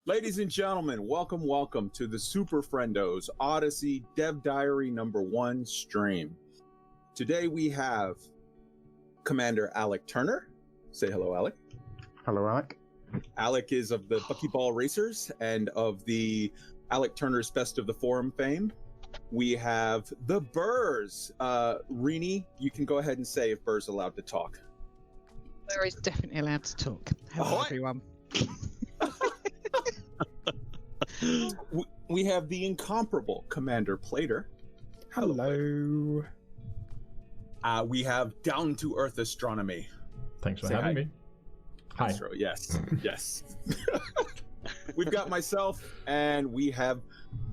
Ladies and gentlemen, welcome to the SUPERFRIENDO'S Odyssey Dev Diary #1 stream. Today we have Commander ALEC Turner. Say hello, ALEC. Hello, ALEC. ALEC is of the Buckyball Racers and of the ALEC Turner's Best of the Forum fame. We have the Buurs. Rheeney, you can go ahead and say if Buur's allowed to talk. Burr is definitely allowed to talk. Hello, everyone. We have the incomparable Commander Plater. Hello. We have Down to Earth Astronomy. Thanks for having me. Hi. Astro, yes, yes. We've got myself, and we have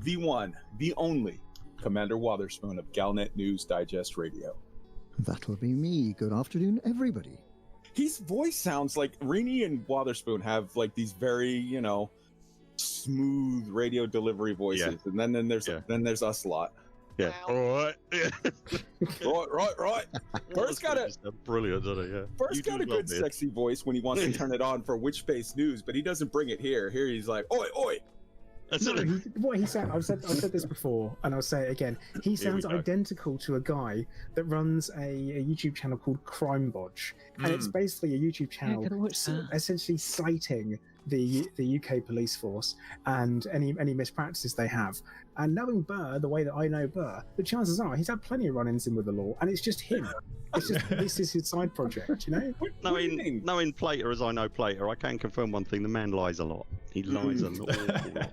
the one, the only Commander Wotherspoon of GALNET News Digest Radio. That will be me. Good afternoon, everybody. His voice sounds like Rheeney and Wotherspoon have like these very, smooth radio delivery voices, and then there's us lot. Yeah. All right. Yeah. right. Bur's got a brilliant, doesn't it? Yeah. Bur's got a good, sexy voice when he wants to turn it on for Witch Space News, but he doesn't bring it here. Here he's like, oi, oi. What he said, I've said this before, and I'll say it again. He sounds identical to a guy that runs a YouTube channel called Crime Bodge, and it's basically a YouTube channel essentially citing the UK police force and any mispractices they have. And knowing Buur the way that I know Buur, the chances are he's had plenty of run-ins in with the law, and it's just him. It's just this is his side project, Knowing Plater as I know Plater, I can confirm one thing: the man lies a lot. He lies a lot.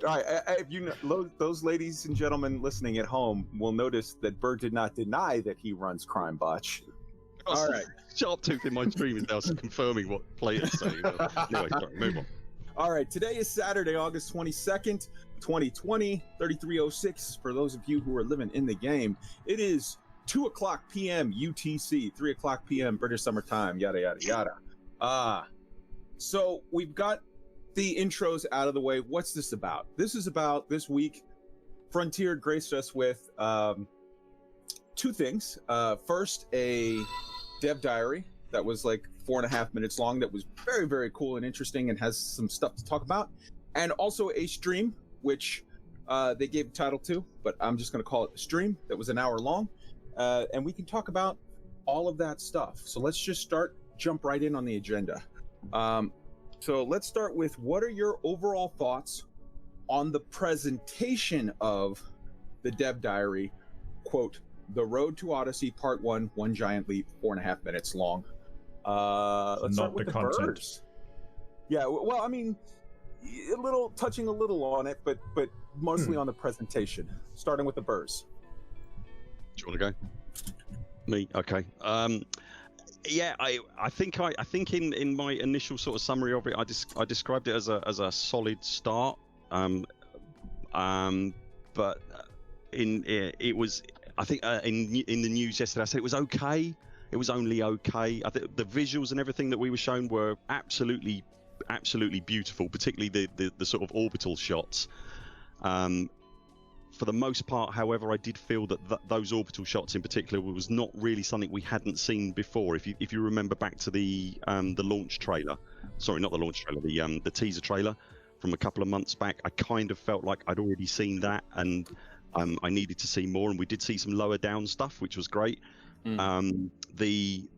All right, if you know, those ladies and gentlemen listening at home will notice that Buur did not deny that he runs Crime Botch. All right, Sharp Tooth in my stream is now confirming what Plater's saying. Anyway, sorry, move on. All right, today is Saturday, August 22nd, 2020, 3306. For those of you who are living in the game, it is 2:00 p.m. UTC, 3:00 p.m. British Summer Time, yada, yada, yada. So we've got the intros out of the way. What's this about? This is about this week. Frontier graced us with two things. First, a dev diary that was like 4.5 minutes long that was very, very cool and interesting and has some stuff to talk about. And also a stream, which they gave a title to, but I'm just going to call it a stream that was an hour long. And we can talk about all of that stuff. So let's just jump right in on the agenda. So let's start with, what are your overall thoughts on the presentation of the dev diary, quote, The Road to Odyssey Part 1, One Giant Leap, 4.5 minutes long. Let's start with the Buurs. Yeah, well, I mean, touching a little on it, but mostly on the presentation. Starting with the Buurs. Do you want to go? Me? Okay. Yeah, I think in my initial sort of summary of it, I described it as a solid start. But it was, I think in the news yesterday, I said it was okay. It was only okay. I think the visuals and everything that we were shown were absolutely beautiful, particularly the sort of orbital shots. For the most part, however, I did feel that those orbital shots in particular was not really something we hadn't seen before. If you remember back to the launch trailer, sorry, not the launch trailer, the teaser trailer from a couple of months back, I kind of felt like I'd already seen that, and I needed to see more. And we did see some lower down stuff, which was great. The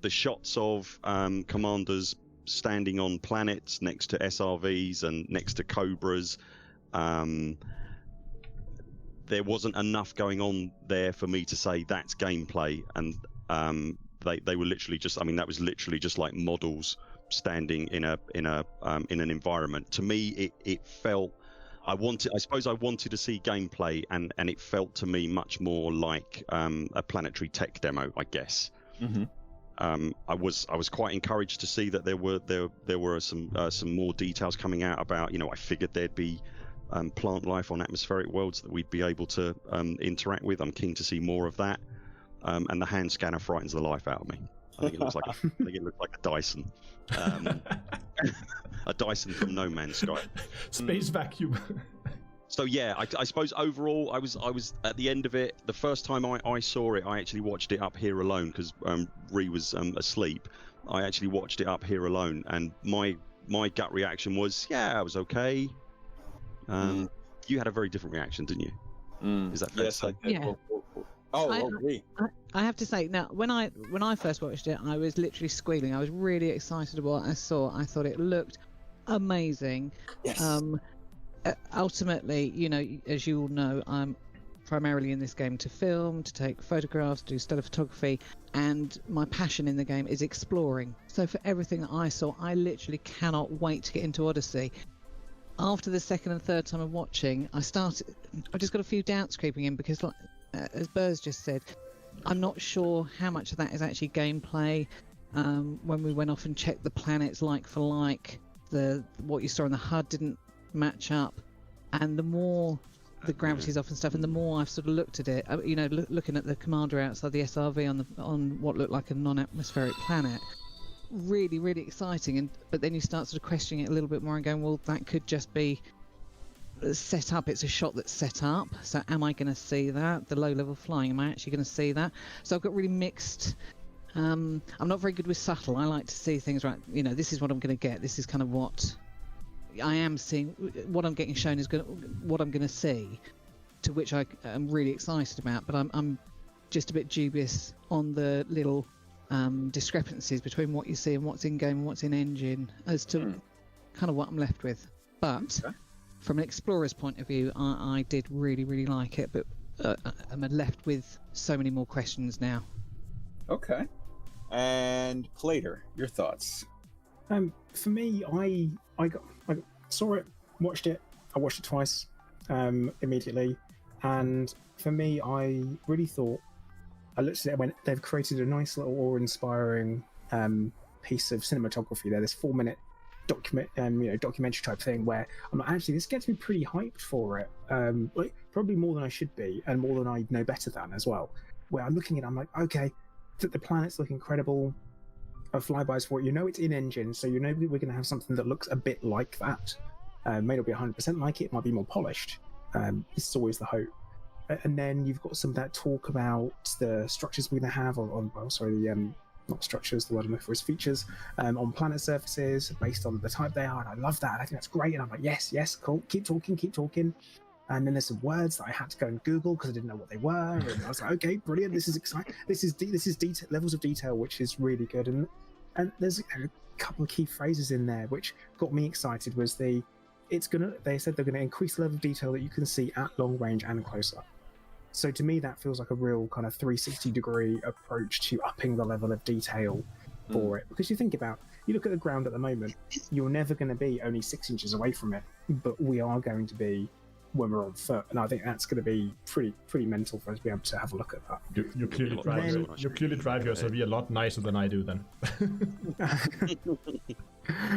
shots of commanders standing on planets next to SRVs and next to Cobras. There wasn't enough going on there for me to say that's gameplay, and they were literally just, I mean, that was literally just like models standing in an environment. To me, it felt, I suppose I wanted to see gameplay, and it felt to me much more like a planetary tech demo, I guess. I was quite encouraged to see that there were some more details coming out about, I figured there'd be plant life on atmospheric worlds that we'd be able to interact with. I'm keen to see more of that. And the hand scanner frightens the life out of me. I think it looks like a Dyson. A Dyson from No Man's Sky. Space vacuum. So yeah, I suppose overall I was at the end of it. The first time I saw it, I actually watched it up here alone because Rhee was asleep. I actually watched it up here alone, and my my gut reaction was, yeah, I was okay. You had a very different reaction, didn't you? Is that fair? Yes, I did. Yeah. Okay. I have to say, now, when I first watched it, I was literally squealing. I was really excited about what I saw. I thought it looked amazing. Yes. Ultimately, you know, as you all know, I'm primarily in this game to film, to take photographs, do still photography, and my passion in the game is exploring. So for everything that I saw, I literally cannot wait to get into Odyssey. After the second and third time of watching, I just got a few doubts creeping in because, like, as Burrs just said, I'm not sure how much of that is actually gameplay. When we went off and checked the planets like for like, what you saw in the HUD didn't match up, and the more the gravity's off and stuff, and the more I've sort of looked at it, you know, looking at the commander outside the SRV on what looked like a non-atmospheric planet, really, really exciting. But then you start sort of questioning it a little bit more and going, well, that could just be set up. It's a shot that's set up. So am I going to see that? The low-level flying, am I actually going to see that? So I've got really mixed. I'm not very good with subtle. I like to see things right. You know, this is what I'm going to get. This is kind of what I am seeing. What I'm getting shown is what I'm going to see, to which I am really excited about. But I'm just a bit dubious on the little discrepancies between what you see and what's in game and what's in engine as to kind of what I'm left with. But from an explorer's point of view, I did really, really like it. But I'm left with so many more questions now. Okay. And Plater, your thoughts? For me, I saw it, watched it. I watched it twice immediately, and for me, I really thought, I looked at it and went, they've created a nice little awe-inspiring piece of cinematography there. This 4-minute documentary type thing where I'm like, actually, this gets me pretty hyped for it. Like, probably more than I should be, and more than I know better than as well. Where I'm looking at it, I'm like, okay, the planets look incredible. Flybys for it. You know it's in engine, so you know we're going to have something that looks a bit like that. May not be 100% like it, might be more polished. This is always the hope. And then you've got some of that talk about the structures we're going to have not structures, the word I'm looking for is features, on planet surfaces based on the type they are, and I love that. I think that's great, and I'm like, yes, cool, keep talking. And then there's some words that I had to go and Google because I didn't know what they were, and I was like, okay, brilliant, this is exciting. This is levels of detail, which is really good. And there's a couple of key phrases in there which got me excited. Was they said they're gonna increase the level of detail that you can see at long range and close up. So to me, that feels like a real kind of 360-degree approach to upping the level of detail for it. Because you look at the ground at the moment, you're never going to be only 6 inches away from it, but we are going to be when we're on foot, and I think that's going to be pretty mental for us to be able to have a look at that. You clearly drive your SRV a lot nicer than I do then.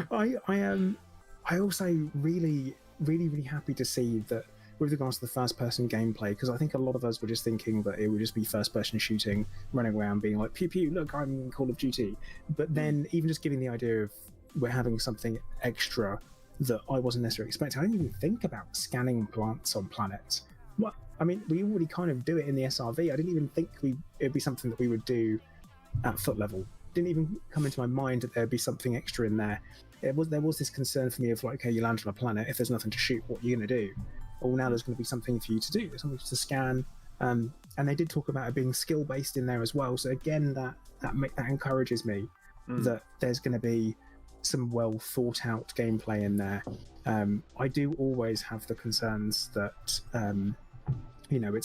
I also really happy to see that with regards to the first-person gameplay, because I think a lot of us were just thinking that it would just be first-person shooting, running around being like, pew pew, look, I'm in Call of Duty. But then even just giving the idea of we're having something extra that I wasn't necessarily expecting. I didn't even think about scanning plants on planets. What? I mean, we already kind of do it in the SRV. I didn't even think it'd be something that we would do at foot level. Didn't even come into my mind that there'd be something extra in there. There was this concern for me of like, okay, you land on a planet, if there's nothing to shoot, what are you going to do? Well, now there's going to be something for you to do. There's something to scan. And they did talk about it being skill-based in there as well. So again, that encourages me that there's going to be some well thought out gameplay in there. I do always have the concerns that it's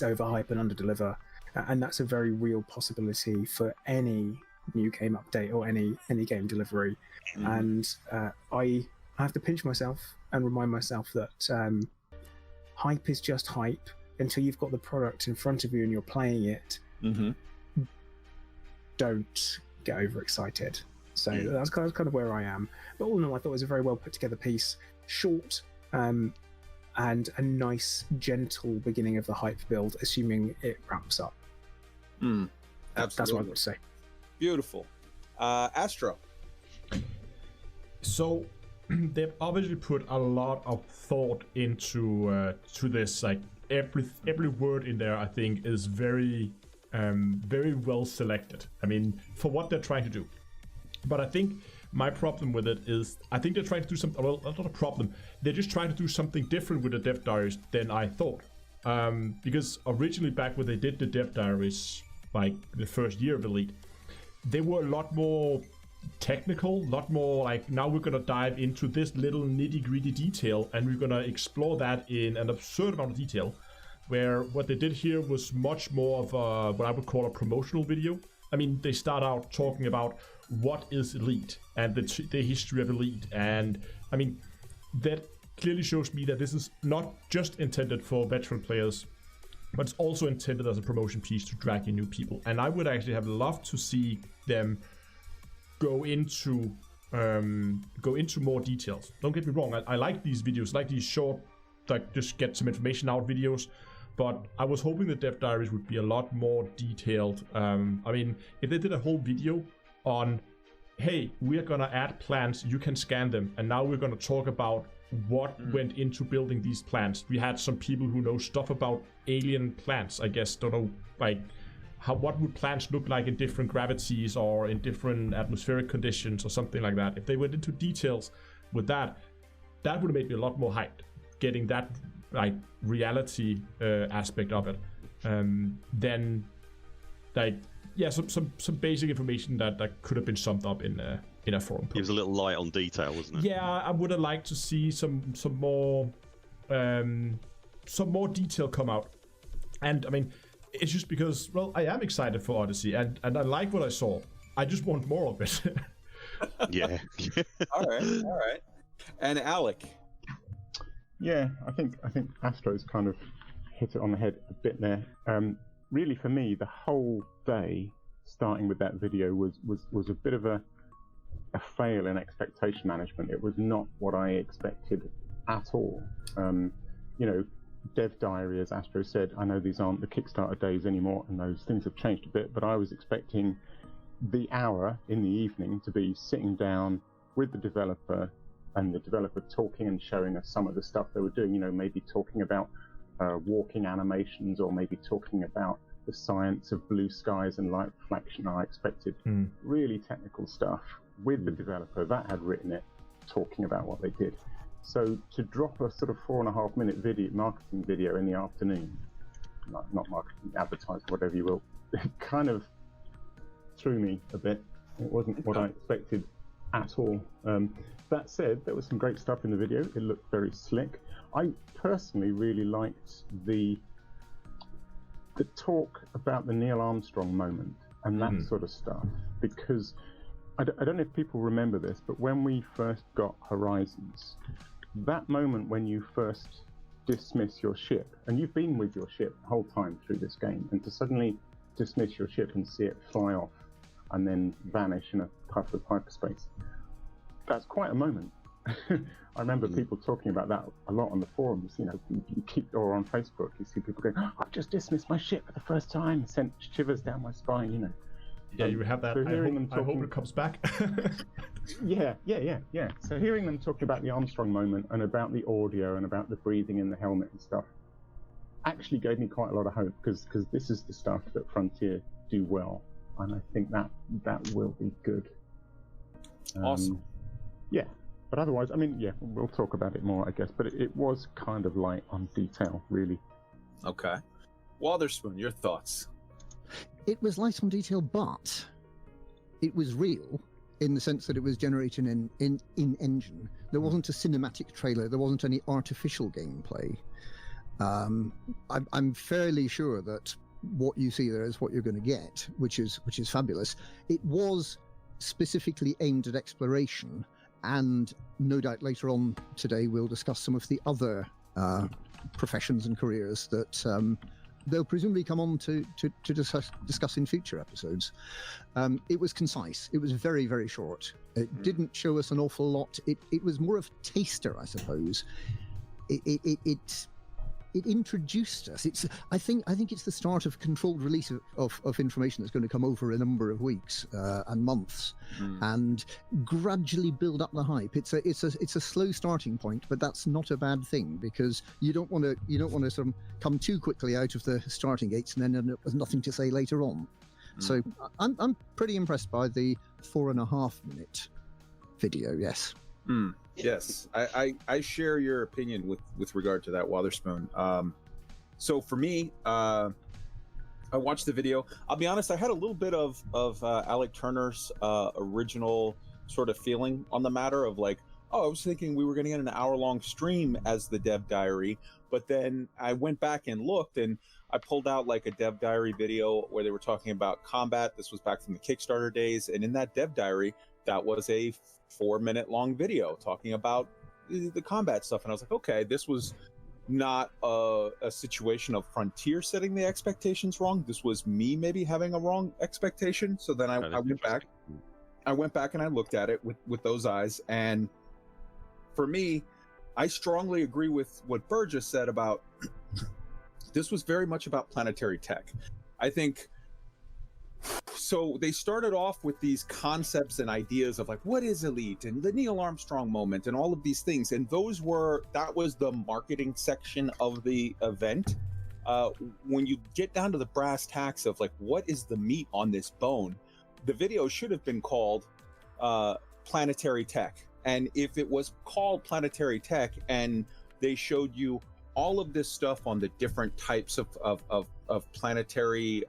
overhype and underdeliver, and that's a very real possibility for any new game update or any game delivery. And I have to pinch myself and remind myself that hype is just hype until you've got the product in front of you and you're playing it. Don't get overexcited. So that's kind of where I am. But all in all, I thought it was a very well put together piece, short, and a nice, gentle beginning of the hype build, assuming it wraps up. Absolutely. That's what I would say. Beautiful. Astro. So they've obviously put a lot of thought into to this. Like every word in there, I think, is very very well selected. I mean, for what they're trying to do. But I think My problem with it is, I think they're trying to do something, well, not a problem, they're just trying to do something different with the dev diaries than I thought. Because originally back when they did the dev diaries, like the first year of Elite, they were a lot more technical, a lot more like, now we're gonna dive into this little nitty-gritty detail and we're gonna explore that in an absurd amount of detail. Where what they did here was much more of a, what I would call a promotional video. I mean, they start out talking about what is Elite and the history of Elite, and I mean, that clearly shows me that this is not just intended for veteran players, but it's also intended as a promotion piece to drag in new people. And I would actually have loved to see them go into more details. Don't get me wrong, I like these videos, like these short, like just get some information out videos. But I was hoping the dev diaries would be a lot more detailed. I mean, if they did a whole video on, hey, we're gonna add plants, you can scan them, and now we're gonna talk about what went into building these plants. We had some people who know stuff about alien plants, I guess, don't know, like, what would plants look like in different gravities or in different atmospheric conditions or something like that. If they went into details with that, that would have made me a lot more hyped, getting that like reality aspect of it. Then like, yeah, some basic information that could have been summed up in a forum post. It was a little light on detail, wasn't it? Yeah, I would have liked to see some more detail come out. And I mean, it's just because, well, I am excited for Odyssey and I like what I saw. I just want more of it. Yeah. All right. And Alec. Yeah, I think Astro's kind of hit it on the head a bit there. Really, for me, the whole day, starting with that video, was a bit of a fail in expectation management. It was not what I expected at all. You know, dev diary, as Astro said, I know these aren't the Kickstarter days anymore, and those things have changed a bit, but I was expecting the hour in the evening to be sitting down with the developer, and the developer talking and showing us some of the stuff they were doing, you know, maybe talking about walking animations, or maybe talking about the science of blue skies and light reflection. I expected really technical stuff with the developer that had written it, talking about what they did. So to drop a sort of 4.5-minute video, marketing video in the afternoon, not marketing, advertising, whatever you will, it kind of threw me a bit. It wasn't what I expected at all. That said, there was some great stuff in the video. It looked very slick. I personally really liked the talk about the Neil Armstrong moment and that sort of stuff, because I don't know if people remember this, but when we first got Horizons, that moment when you first dismiss your ship, and you've been with your ship the whole time through this game, and to suddenly dismiss your ship and see it fly off and then vanish in a puff of hyperspace, that's quite a moment. I remember people talking about that a lot on the forums, you know, or on Facebook, you see people going, I've just dismissed my ship for the first time, and sent shivers down my spine, you know. Yeah, you have that. I hope it comes back. Yeah. So hearing them talking about the Armstrong moment and about the audio and about the breathing in the helmet and stuff actually gave me quite a lot of hope, because this is the stuff that Frontier do well, and I think that will be good. Awesome. Yeah, but otherwise, I mean, yeah, we'll talk about it more, I guess, but it was kind of light on detail, really. Okay. Wotherspoon, your thoughts? It was light on detail, but it was real in the sense that it was generated in engine. There wasn't a cinematic trailer. There wasn't any artificial gameplay. I'm fairly sure that what you see there is what you're going to get, which is fabulous. It was specifically aimed at exploration, and no doubt later on today we'll discuss some of the other professions and careers that they'll presumably come on to discuss in future episodes. It was concise. It was very, very short. It didn't show us an awful lot. It was more of a taster, I suppose. It introduced us. I think it's the start of a controlled release of information that's going to come over a number of weeks and months, and gradually build up the hype. It's a slow starting point, but that's not a bad thing, because you don't want to sort of come too quickly out of the starting gates and then end up with nothing to say later on. So I'm pretty impressed by the 4.5 minute video. Yes. Yes, I share your opinion with regard to that, Wotherspoon. So for me, I watched the video. I'll be honest, I had a little bit of Alec Turner's original sort of feeling on the matter of like, oh, I was thinking we were going to get an hour-long stream as the Dev Diary, but then I went back and looked, and I pulled out like a Dev Diary video where they were talking about combat. This was back from the Kickstarter days, and in that Dev Diary, that was a 4-minute long video talking about the combat stuff, and I was like, okay, this was not a situation of Frontier setting the expectations wrong. This was me maybe having a wrong expectation. So then I went back and I looked at it with those eyes, and for me, I strongly agree with what Buur just said about this was very much about planetary tech. I think so. They started off with these concepts and ideas of like, what is elite and the Neil Armstrong moment and all of these things. And that was the marketing section of the event. When you get down to the brass tacks of like, what is the meat on this bone? The video should have been called Planetary Tech. And if it was called Planetary Tech and they showed you all of this stuff on the different types of planetary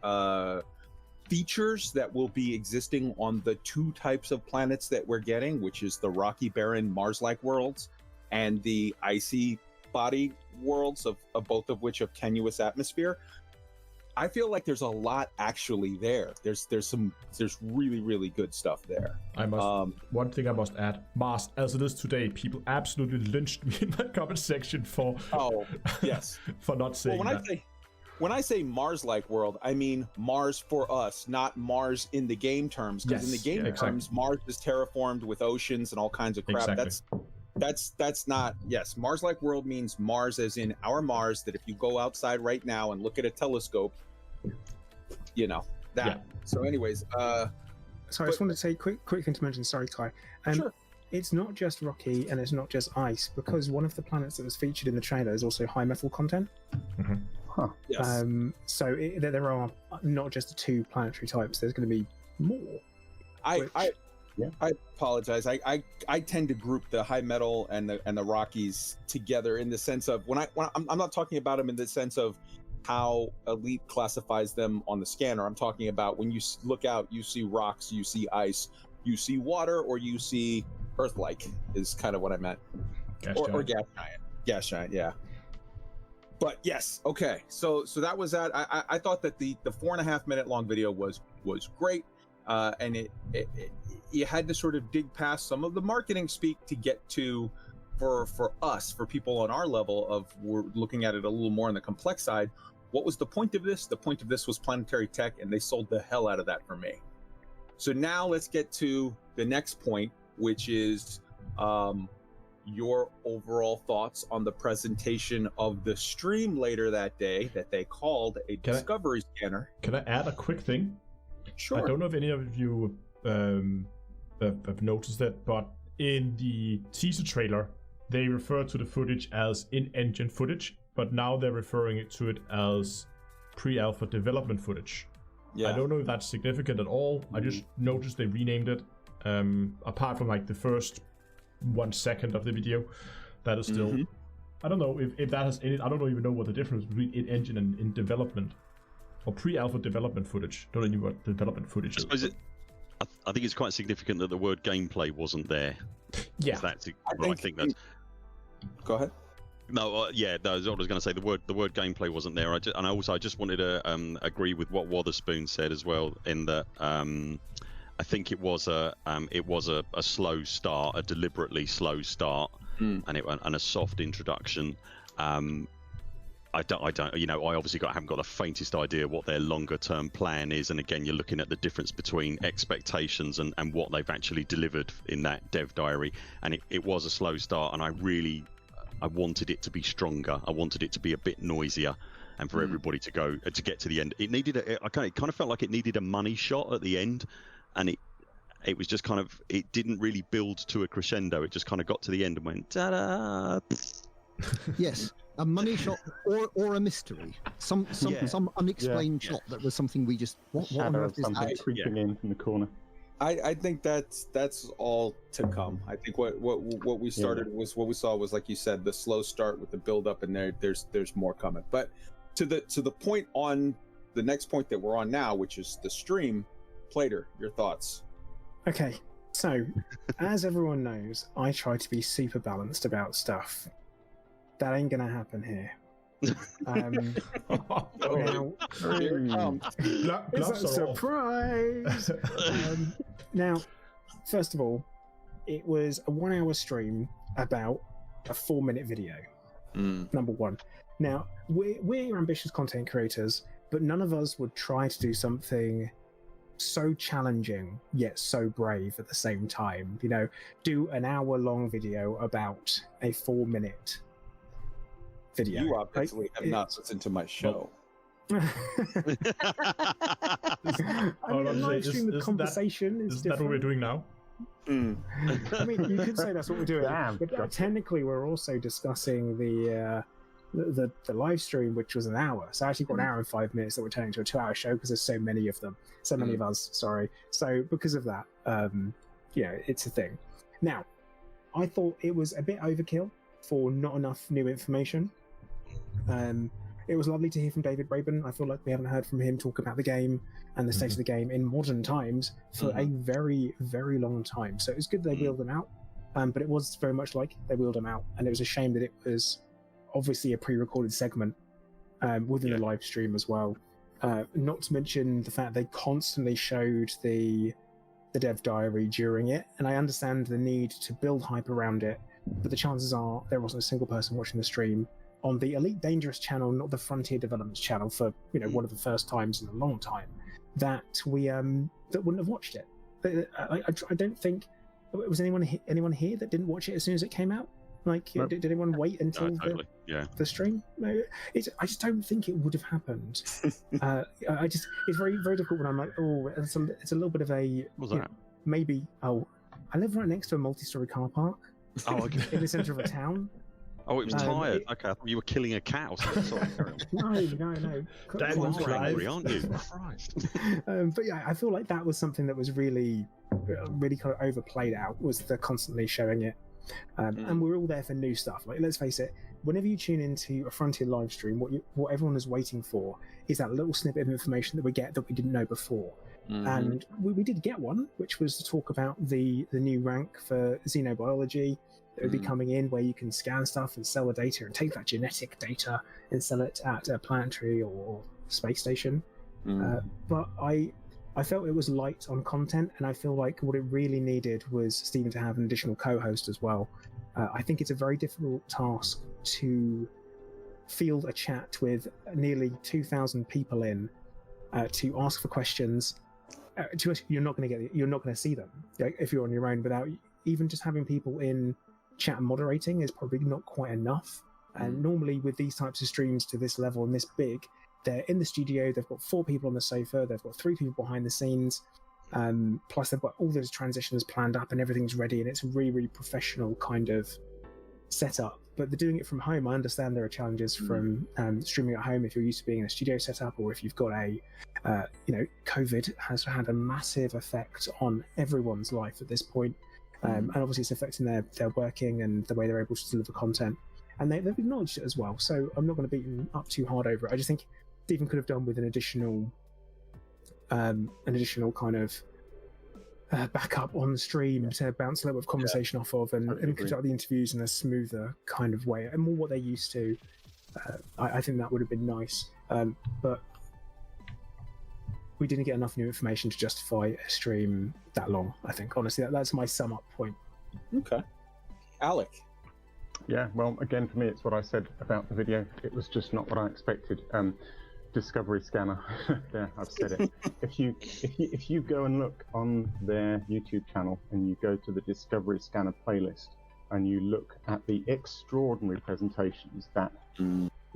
features that will be existing on the 2 types of planets that we're getting, which is the rocky, barren, Mars-like worlds and the icy body worlds of both of which have tenuous atmosphere. I feel like there's a lot actually there. There's really, really good stuff there. I must one thing I must add, Mars, as it is today, people absolutely lynched me in my comment section for for not saying that. When I say Mars-like world, I mean Mars for us, not Mars in the game terms. Because in the game terms, Mars is terraformed with oceans and all kinds of crap. Exactly. That's not, yes, Mars-like world means Mars as in our Mars, that if you go outside right now and look at a telescope, you know, that. Yeah. So anyways, sorry, I just wanted to say quick intervention, sorry, Kai. Sure. It's not just rocky and it's not just ice, because one of the planets that was featured in the trailer is also high metal content. Mm-hmm. Huh. Yes. So there are not just the 2 planetary types, there's going to be more. I apologize. I tend to group the high metal and the Rockies together in the sense of when I'm not talking about them in the sense of how Elite classifies them on the scanner. I'm talking about when you look out, you see rocks, you see ice, you see water, or you see Earth-like is kind of what I meant. Or gas giant. Gas giant, yeah. But yes, okay. So that was that. I thought that the 4.5 minute long video was great. And it you had to sort of dig past some of the marketing speak to get to for us, for people on our level of we're looking at it a little more on the complex side. What was the point of this? The point of this was planetary tech, and they sold the hell out of that for me. So now let's get to the next point, which is your overall thoughts on the presentation of the stream later that day that they called a discovery scanner. Can I add a quick thing? Sure. I don't know if any of you have noticed that, but in the teaser trailer, they refer to the footage as in-engine footage, but now they're referring to it as pre-alpha development footage. Yeah. I don't know if that's significant at all. I just noticed they renamed it. Apart from like the first 1 second of the video, that is still. I don't know if that has any. I don't even know what the difference between in-engine and in development or pre-alpha development footage. Don't know what development footage is. I think it's quite significant that the word gameplay wasn't there. Yeah, I think that's. Go ahead. No, that's what I was going to say. The word gameplay wasn't there. I just wanted to agree with what Wotherspoon said as well, in that I think it was a slow start, a deliberately slow start, and a soft introduction. I don't, you know, I obviously haven't got the faintest idea what their longer term plan is. And again, you're looking at the difference between expectations and what they've actually delivered in that dev diary. And it was a slow start, and I wanted it to be stronger. I wanted it to be a bit noisier, and for everybody to get to the end. It needed it kind of felt like it needed a money shot at the end, and it was just kind of, it didn't really build to a crescendo. It just kind of got to the end and went ta-da. Yes, a money shot or a mystery, some unexplained shot that was something we just what on earth is that? Creeping in from the corner. I think that's all to come. I think what we started was what we saw was, like you said, the slow start with the build up, and there's more coming. But to the point on the next point that we're on now, which is the stream, Plater, your thoughts? Okay, so as everyone knows, I try to be super balanced about stuff. That ain't gonna happen here. Now, it's a surprise. Now, first of all, it was a 1 hour stream about a 4-minute video. Number one. Now, we're ambitious content creators, but none of us would try to do something so challenging yet so brave at the same time. You know, do an hour-long video about a 4-minute video. You obviously have not listened to my show. I mean, a live stream with conversation is Isn't different. that what we're doing now? I mean, you could say that's what we're doing, but technically we're also discussing the live stream, which was an hour. So I actually got an hour and 5 minutes that we're turning into a 2-hour show because there's so many of them, so many of us. Sorry. So because of that, it's a thing. Now, I thought it was a bit overkill for not enough new information. It was lovely to hear from David Braben. I feel like we haven't heard from him talk about the game and the state of the game in modern times for a very, very long time. So it was good they wheeled them out, but it was very much like they wheeled them out, and it was a shame that it was obviously a pre-recorded segment within the live stream as well. Not to mention the fact they constantly showed the dev diary during it, and I understand the need to build hype around it, but the chances are there wasn't a single person watching the stream on the Elite Dangerous channel, not the Frontier Developments channel, for one of the first times in a long time that we that wouldn't have watched it. I don't think was anyone here that didn't watch it as soon as it came out. Like, nope. Did anyone wait until the stream? No, I just don't think it would have happened. It's very, very difficult when I'm like, oh, it's a little bit of a maybe. Oh, I live right next to a multi-story car park. Oh, okay. In the centre of a town. Oh, it was tired. Okay, I thought you were killing a cat or something. Sorry, carry on. No. That was angry, aren't you? Christ. But yeah, I feel like that was something that was really, really kind of overplayed out. Was the constantly showing it, and we're all there for new stuff. Like, let's face it, whenever you tune into a Frontier live stream, what everyone is waiting for is that little snippet of information that we get that we didn't know before. And we did get one, which was to talk about the new rank for xenobiology that would be coming in, where you can scan stuff and sell the data and take that genetic data and sell it at a planetary or space station. But I felt it was light on content, and I feel like what it really needed was Stephen to have an additional co-host as well. I think it's a very difficult task to field a chat with nearly 2,000 people in, to ask for questions. You're not going to see them, like, if you're on your own, without even just having people in chat and moderating is probably not quite enough. And normally with these types of streams to this level and this big, they're in the studio, they've got 4 people on the sofa, they've got 3 people behind the scenes, plus they've got all those transitions planned up and everything's ready, and it's a really, really professional kind of setup. But they're doing it from home. I understand there are challenges from streaming at home if you're used to being in a studio setup, or if you've got COVID has had a massive effect on everyone's life at this point. And obviously it's affecting their working and the way they're able to deliver content, and they've acknowledged it as well. So I'm not going to beat them up too hard over it. I just think Stephen could have done with an additional kind of backup on the stream to bounce a little bit of conversation off of, and conduct the interviews in a smoother kind of way and more what they're used to. I think that would have been nice, but we didn't get enough new information to justify a stream that long. I think, honestly, that's my sum up point. Okay. ALEC. Yeah, well, again, for me, it's what I said about the video. It was just not what I expected. Discovery Scanner. There, I've said it. If you go and look on their YouTube channel and you go to the Discovery Scanner playlist and you look at the extraordinary presentations that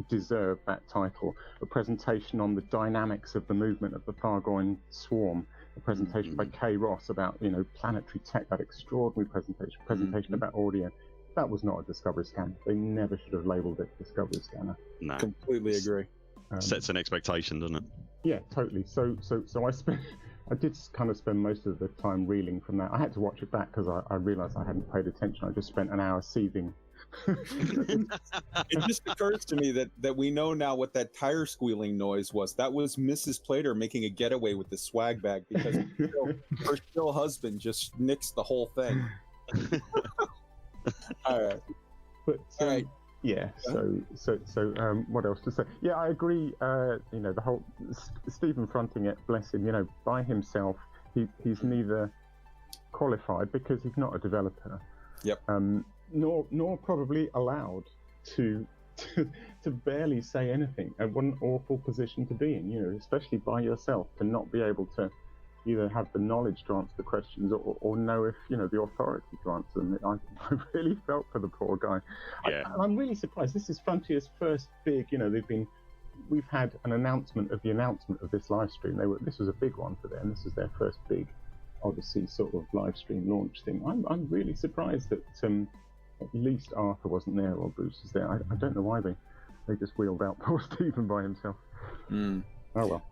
deserve that title, a presentation on the dynamics of the movement of the Thargoid swarm, a presentation by Kay Ross about planetary tech, that extraordinary presentation about audio. That was not a Discovery Scanner. They never should have labelled it Discovery Scanner. No, completely agree. Sets an expectation, doesn't it? Yeah, totally. So I I did kind of spend most of the time reeling from that. I had to watch it back because I realised I hadn't paid attention. I just spent an hour seething. It just occurs to me that we know now what that tire squealing noise was. That was Mrs. Plater making a getaway with the swag bag because her still husband just nixed the whole thing. All right. But all right. Yeah. So what else to say? Yeah, I agree. The whole Stephen fronting it, bless him. By himself, he's neither qualified because he's not a developer. Yep. Nor probably allowed to barely say anything. And what an awful position to be in. Especially by yourself, to not be able to either have the knowledge to answer the questions or know if the authority to answer them. I really felt for the poor guy. Yeah. I'm really surprised. This is Frontier's first big. We've had an announcement of the announcement of this live stream. This was a big one for them. This is their first big Odyssey sort of live stream launch thing. I'm really surprised that at least Arthur wasn't there or Bruce is there. I don't know why they just wheeled out poor Stephen by himself. Oh well.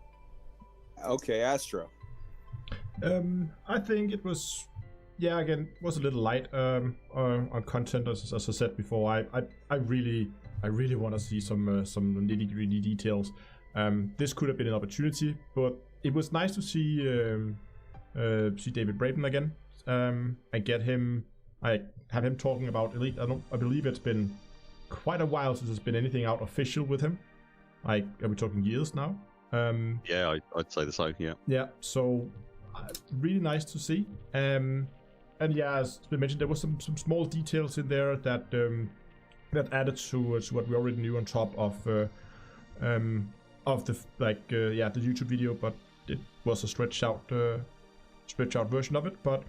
Okay, Astro. I think it was, again, was a little light on content as I said before. I really want to see some nitty-gritty details. This could have been an opportunity, but it was nice to see David Braben again and get him. I have him talking about Elite. I believe it's been quite a while since there's been anything out official with him. Are we talking years now? Yeah, I'd say so. Yeah. Yeah. So really nice to see. And yeah, as we mentioned, there was some small details in there that added to what we already knew on top of the YouTube video, but it was a stretched out version of it. But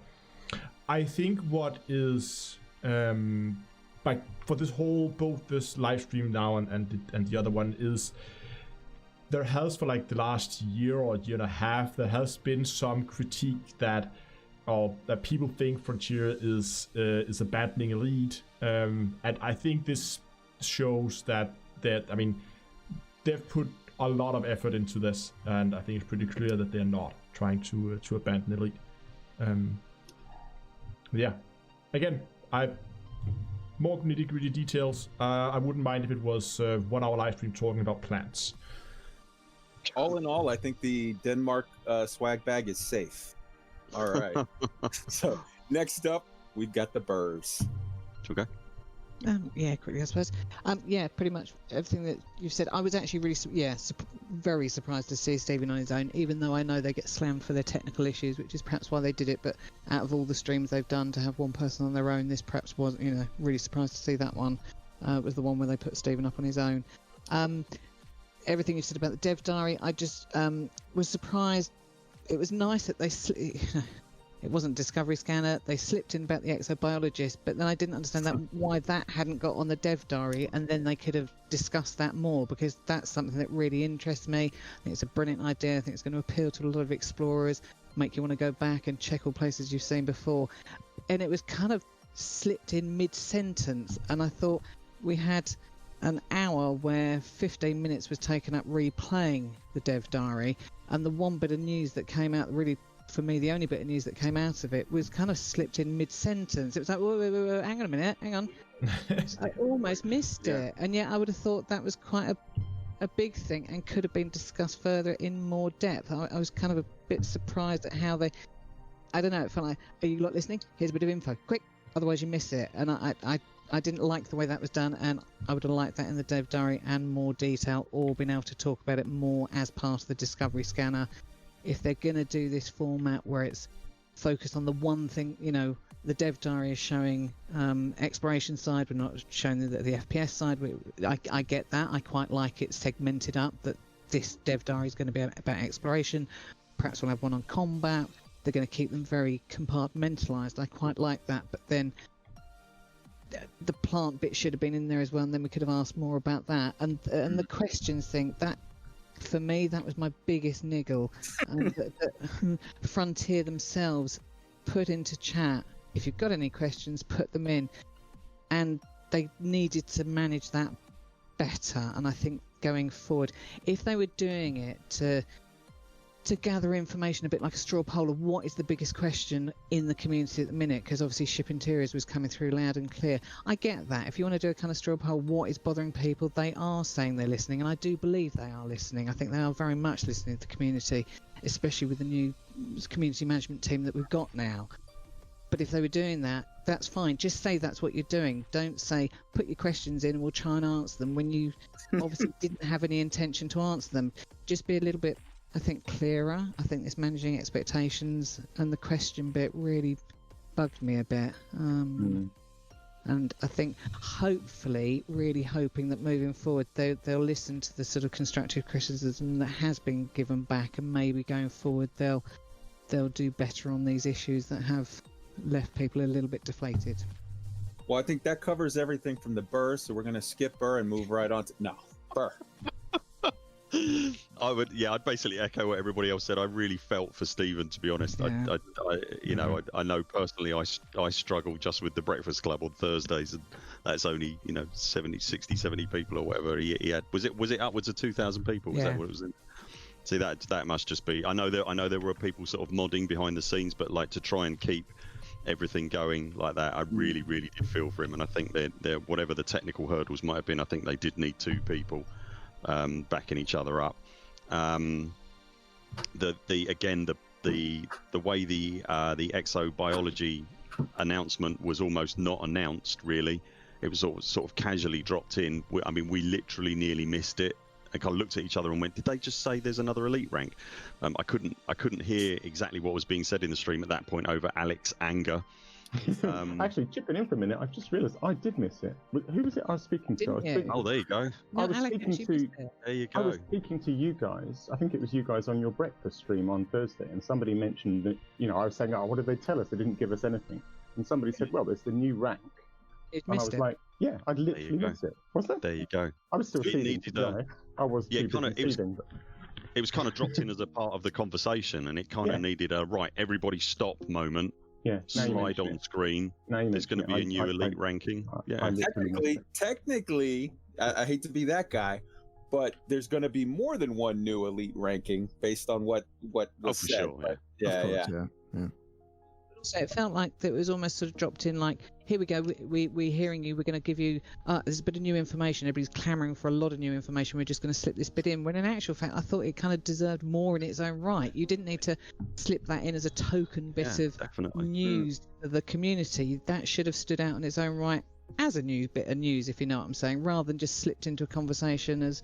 I think what is for this whole, both this live stream now and the other one, is there has for like the last year or year and a half there has been some critique that people think Frontier is abandoning Elite, and I think this shows that I mean they've put a lot of effort into this, and I think it's pretty clear that they're not trying to abandon Elite. Yeah, again, more nitty-gritty details. I wouldn't mind if it was 1 hour live stream talking about plants. All in all, I think the Denmark swag bag is safe. All right. So next up, we've got the Buurs. Okay. Yeah, quickly, I suppose. Yeah, pretty much everything that you've said. I was actually really, very surprised to see Stephen on his own, even though I know they get slammed for their technical issues, which is perhaps why they did it. But out of all the streams they've done, to have one person on their own, this perhaps was, really surprised to see that one. Was the one where they put Stephen up on his own. Everything you said about the dev diary, I just was surprised. It was nice that they it wasn't Discovery Scanner. They slipped in about the exobiologist, but then I didn't understand why that hadn't got on the dev diary, and then they could have discussed that more, because that's something that really interests me. I think it's a brilliant idea. I think it's going to appeal to a lot of explorers, make you want to go back and check all places you've seen before. And it was kind of slipped in mid-sentence, and I thought we had an hour where 15 minutes was taken up replaying the dev diary, and the one bit of news that came out, really for me the only bit of news that came out of it, was kind of slipped in mid-sentence. It was like, whoa, hang on a minute, hang on. I almost missed it, and yet I would have thought that was quite a big thing and could have been discussed further in more depth. I was kind of a bit surprised at how they, I don't know, it felt like, are you lot listening? Here's a bit of info, quick, otherwise you miss it. And I didn't like the way that was done, and I would have liked that in the dev diary and more detail, or been able to talk about it more as part of the Discovery Scanner. If they're going to do this format where it's focused on the one thing, the dev diary is showing exploration side, we're not showing the FPS side. I get that. I quite like it segmented up, that this dev diary is going to be about exploration. Perhaps we'll have one on combat. They're going to keep them very compartmentalized. I quite like that, but then the plant bit should have been in there as well, and then we could have asked more about that. And the questions thing, that for me, that was my biggest niggle. That Frontier themselves put into chat, if you've got any questions, put them in, and they needed to manage that better. And I think going forward, if they were doing it to to gather information a bit like a straw poll of what is the biggest question in the community at the minute, because obviously Ship Interiors was coming through loud and clear. I get that. If you want to do a kind of straw poll, what is bothering people, they are saying they're listening, and I do believe they are listening. I think they are very much listening to the community, especially with the new community management team that we've got now. But if they were doing that, that's fine. Just say that's what you're doing. Don't say, put your questions in and we'll try and answer them when you obviously didn't have any intention to answer them. Just be a little bit, I think, clearer. I think this managing expectations and the question bit really bugged me a bit. And I think, hopefully, really hoping that moving forward, they'll listen to the sort of constructive criticism that has been given back, and maybe going forward they'll do better on these issues that have left people a little bit deflated. Well, I think that covers everything from the Buur, so we're going to skip Buur and move right on to Buur. I'd basically echo what everybody else said. I really felt for Stephen, to be honest. Yeah. I know personally I struggle just with the Breakfast Club on Thursdays, and that's only 60, 70 people or whatever he had. Was it upwards of 2,000 people? Was that what it was in? See, that must just be. I know there were people sort of modding behind the scenes, but like to try and keep everything going like that, I really did feel for him. And I think they're whatever the technical hurdles might have been, I think they did need two people backing each other up. The way the exobiology announcement was almost not announced, really. It was sort of casually dropped in. I mean, we literally nearly missed it. I kind of looked at each other and went, did they just say there's another elite rank? I couldn't hear exactly what was being said in the stream at that point over Alec's anger. Actually, chipping in for a minute, I've just realised I did miss it. Who was it I was speaking to? There you go. I was speaking to you guys. I think it was you guys on your breakfast stream on Thursday, and somebody mentioned that, I was saying, what did they tell us? They didn't give us anything. And somebody said, well, there's the new rank. And I was like, yeah, I'd literally missed it. Was that? There you go. I was still seeing it. I was it was kind of dropped in as a part of the conversation, and it kind of needed a everybody stop moment. Yeah, slide on screen. There's going to be a new elite ranking. Technically, I hate to be that guy, but there's going to be more than one new elite ranking based on what was said. Sure, yeah. So it felt like it was almost sort of dropped in like, here we go, we're hearing you, we're going to give you, there's a bit of new information, everybody's clamouring for a lot of new information, we're just going to slip this bit in, when in actual fact I thought it kind of deserved more in its own right. You didn't need to slip that in as a token bit of news to the community. That should have stood out in its own right as a new bit of news, if you know what I'm saying, rather than just slipped into a conversation as,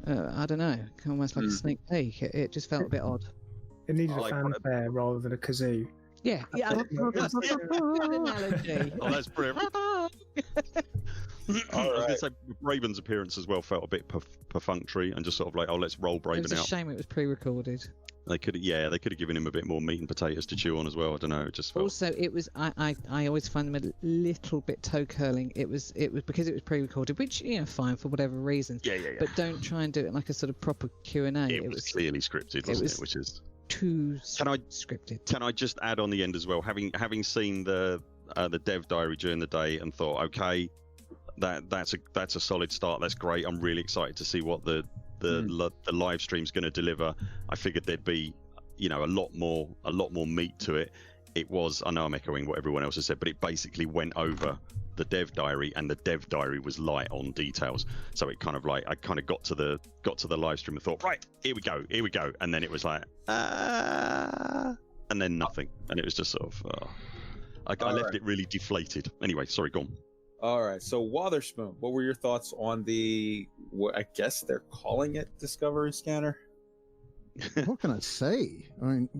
I don't know, almost like a sneak peek. It just felt a bit odd. It needed a fanfare rather than a kazoo. Yeah. That's a good analogy. Oh, that's brilliant. I was going to say Braben's appearance as well felt a bit perfunctory and just sort of like, let's roll Braben out. It was a shame it was pre-recorded. They could have given him a bit more meat and potatoes to chew on as well. I don't know. It just felt... Also, it was. I always find them a little bit toe curling. It was because it was pre-recorded, which fine for whatever reason. Yeah. But don't try and do it like a sort of proper Q&A. It was clearly scripted, wasn't it? Which is too scripted. Can I just add on the end as well? Having seen the dev diary during the day and thought, okay, that's a solid start. That's great. I'm really excited to see what the live stream's going to deliver. I figured there'd be a lot more meat to it. It was, I know I'm echoing what everyone else has said, but it basically went over the dev diary, and the dev diary was light on details. So it kind of like, I kind of got to the live stream and thought, right, here we go, and then it was like, and then nothing, and it was just sort of, I left it really deflated. Anyway, sorry, go on. All right, so Wotherspoon, what were your thoughts on what I guess they're calling it, Discovery Scanner? What can I say? I mean,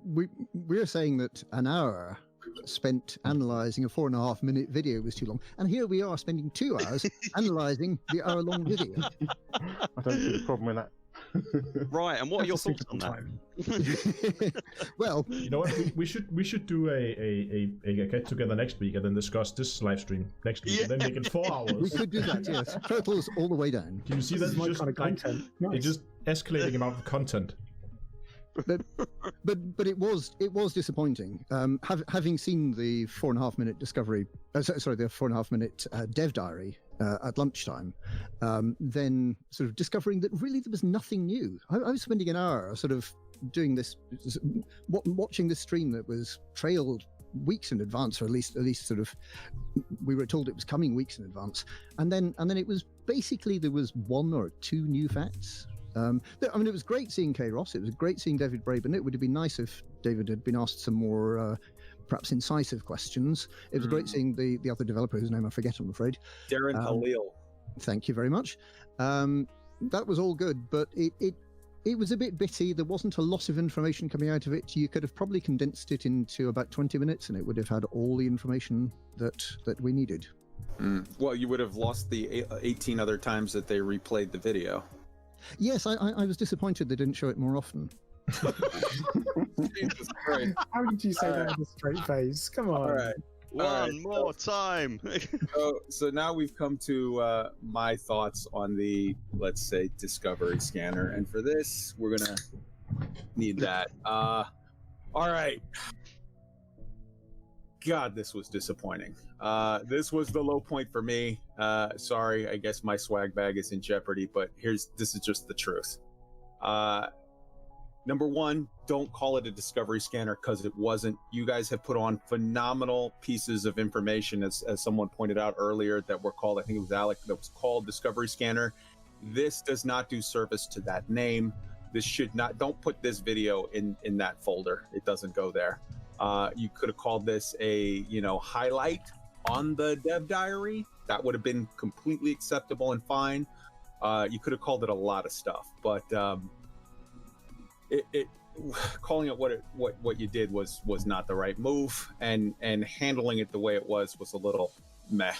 we're saying that an hour spent analysing a 4.5-minute video was too long, and here we are spending 2 hours analysing the hour-long video. I don't see the problem with that. Right, and what are your thoughts on that? Well, you know what? We should do a get together next week and then discuss this live stream next week, and then make it 4 hours. We could do that. Yes, totals all the way down. Can you see that? It's just kind of content. It's just escalating amount of content. But it was disappointing. Having seen the 4.5-minute discovery, the 4.5-minute dev diary at lunchtime, then sort of discovering that really there was nothing new. I was spending an hour sort of doing this, watching this stream that was trailed weeks in advance, or at least sort of, we were told it was coming weeks in advance, and then it was basically there was 1 or 2 new facts. I mean, it was great seeing K. Ross. It was great seeing David Braben. It would have been nice if David had been asked some more, perhaps incisive questions. It was great seeing the other developer, whose name I forget, I'm afraid. Darren Halil. Thank you very much. That was all good, but it was a bit bitty. There wasn't a lot of information coming out of it. You could have probably condensed it into about 20 minutes, and it would have had all the information that we needed. Well, you would have lost the 18 other times that they replayed the video. Yes, I was disappointed they didn't show it more often. Jesus Christ. How did you say that with a straight face? Come on. All right. One more time. So now we've come to my thoughts on the, let's say, Discovery Scanner. And for this, we're going to need that. All right. God, this was disappointing. This was the low point for me. Sorry, I guess my swag bag is in jeopardy, but this is just the truth. Number one, don't call it a Discovery Scanner, because it wasn't. You guys have put on phenomenal pieces of information, as someone pointed out earlier, that were called, I think it was ALEC, that was called Discovery Scanner. This does not do service to that name. This should not, don't put this video in that folder. It doesn't go there. You could have called this a, highlight on the dev diary. That would have been completely acceptable and fine. You could have called it a lot of stuff, but calling it what you did was not the right move, and handling it the way it was a little meh.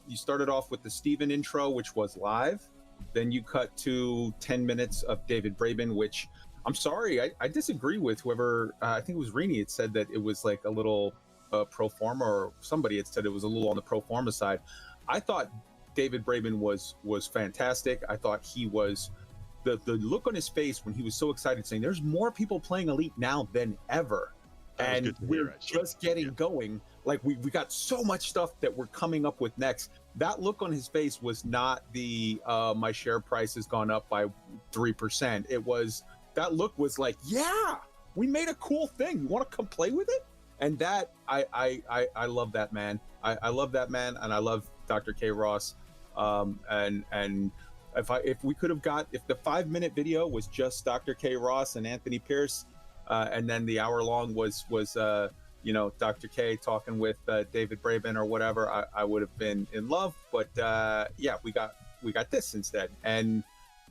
You started off with the Steven intro, which was live. Then you cut to 10 minutes of David Braben, which, I'm sorry, I disagree with whoever, I think it was Rheeney, had said that it was like a little pro forma, or somebody had said it was a little on the pro forma side. I thought David Braben was fantastic. I thought he was, the look on his face when he was so excited, saying there's more people playing Elite now than ever. And we're just getting going. Like we got so much stuff that we're coming up with next. That look on his face was not the my share price has gone up by 3%. It was, that look was like, yeah, we made a cool thing. You want to come play with it? And that I love that man. I love that man, and I love Dr. K. Ross. And if we could have if the 5-minute video was just Dr. K. Ross and Anthony Pierce, and then the hour long was Dr. K talking with David Braben or whatever, I would have been in love. But yeah, we got this instead, and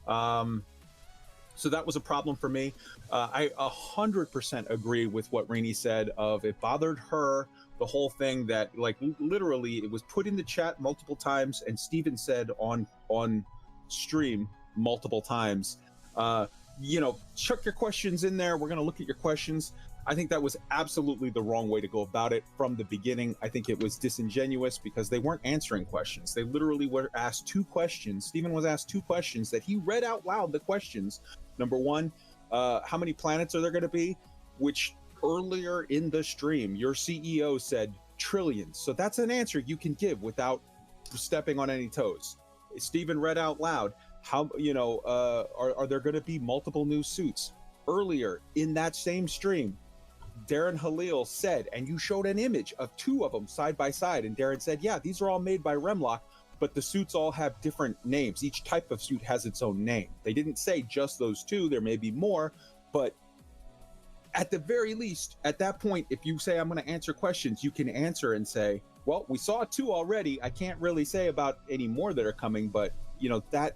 so that was a problem for me. I 100% agree with what Rheeney said. Of it bothered her, the whole thing, that like literally it was put in the chat multiple times, and Steven said on stream multiple times, chuck your questions in there. We're going to look at your questions. I think that was absolutely the wrong way to go about it from the beginning. I think it was disingenuous because they weren't answering questions. They literally were asked 2 questions. Steven was asked 2 questions that he read out loud the questions. Number one, how many planets are there going to be? Which earlier in the stream, your CEO said trillions. So that's an answer you can give without stepping on any toes. Steven read out loud, how, are there going to be multiple new suits? Earlier in that same stream, Darren Halil said, and you showed an image of 2 of them side by side, and Darren said, yeah, these are all made by Remlock, but the suits all have different names. Each type of suit has its own name. They didn't say just those 2, there may be more, but at the very least, at that point, if you say, I'm going to answer questions, you can answer and say, well, we saw 2 already. I can't really say about any more that are coming, but that,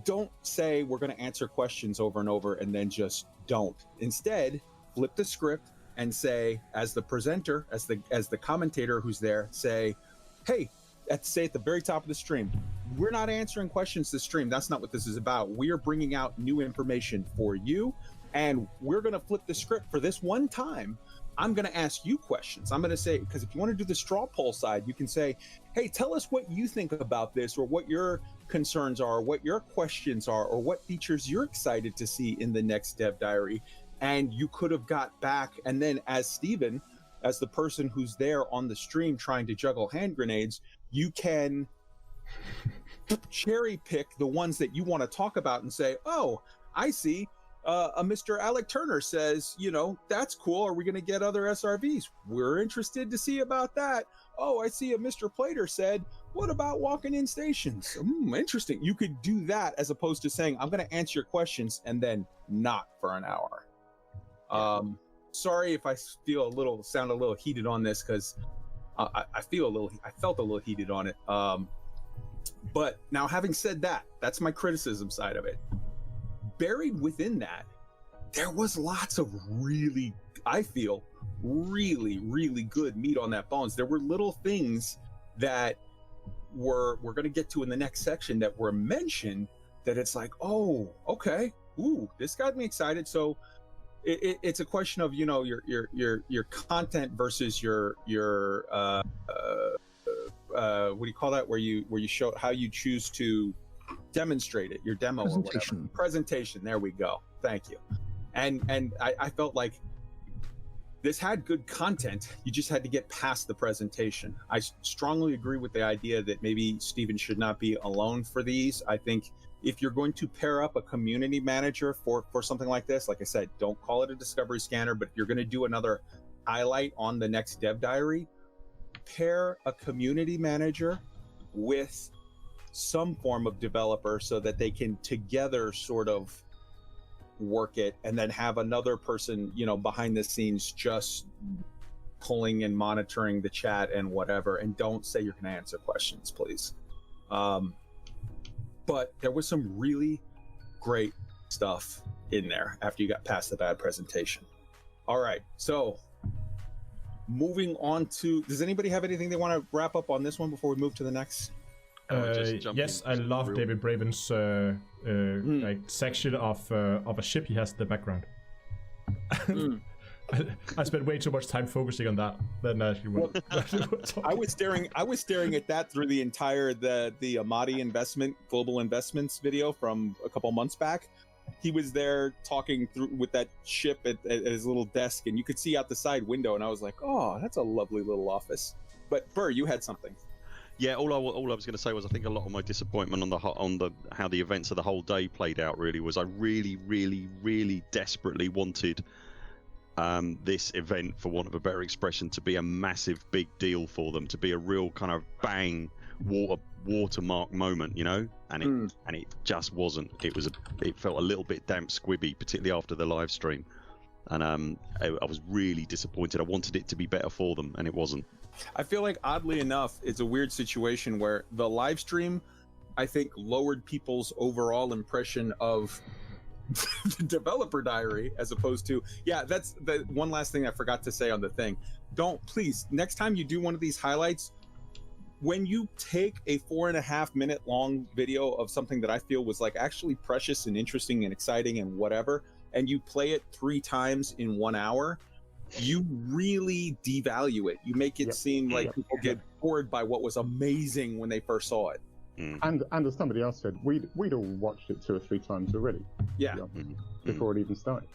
don't say we're going to answer questions over and over and then just don't. Instead, flip the script and say, as the presenter, as the commentator who's there, say, hey, at the very top of the stream, we're not answering questions this stream. That's not what this is about. We are bringing out new information for you, and we're going to flip the script for this one time. I'm going to ask you questions. I'm going to say, because if you want to do the straw poll side, you can say, hey, tell us what you think about this, or what your concerns are, or what your questions are, or what features you're excited to see in the next dev diary. And you could have got back, and then as Steven, as the person who's there on the stream trying to juggle hand grenades, you can cherry pick the ones that you want to talk about and say, oh, I see. A Mr. Alec Turner says, you know, that's cool. Are we going to get other SRVs? We're interested to see about that. Oh, I see a Mr. Plater said, what about walking in stations? Interesting. You could do that as opposed to saying, I'm going to answer your questions and then not for an hour. Sorry if I sound a little heated on this, because I felt a little heated on it. But now, having said that, that's my criticism side of it. Buried within that, there was lots of really, I feel, really, really good meat on that bones. There were little things that we're going to get to in the next section that were mentioned that it's like, oh, okay, ooh, this got me excited. So it's a question of, you know, your content versus your what do you call that, where you show how you choose to demonstrate it, your demo or whatever. Presentation, there we go, thank you. And I felt like this had good content, you just had to get past the presentation. I strongly agree with the idea that maybe Steven should not be alone for these. I think if you're going to pair up a community manager for something like this, like I said, don't call it a discovery scanner, but if you're going to do another highlight on the next dev diary, pair a community manager with some form of developer so that they can together sort of work it, and then have another person, you know, behind the scenes just pulling and monitoring the chat and whatever. And don't say you're going to answer questions, please. But there was some really great stuff in there after you got past the bad presentation. All right, so moving on to, does anybody have anything they want to wrap up on this one before we move to the next? Yes, I love David Braben's like section of a ship he has in the background. I spent way too much time focusing on that than actually. I was staring at that through the entire the Amadi Global Investments video from a couple months back. He was there talking through with that ship at his little desk, and you could see out the side window, and I was like, oh, that's a lovely little office. But Buur, you had something. Yeah, all I was going to say was I think a lot of my disappointment on how the events of the whole day played out really was I really, really, really desperately wanted this event, for want of a better expression, to be a massive big deal for them, to be a real kind of bang watermark moment, you know, and it just wasn't. It felt a little bit damp squibby, particularly after the live stream, and I was really disappointed. I wanted it to be better for them, and it wasn't. I feel like, oddly enough, it's a weird situation where the live stream, I think, lowered people's overall impression of the developer diary, as opposed to, yeah, that's the one last thing I forgot to say on the thing. Please, next time you do one of these highlights, when you take a 4.5 minute long video of something that I feel was like actually precious and interesting and exciting and whatever, and you play it 3 times in 1 hour, you really devalue it. You make it seem like people get bored by what was amazing when they first saw it. And as somebody else said, we'd all watched it 2 or 3 times already. Yeah. Before it even started.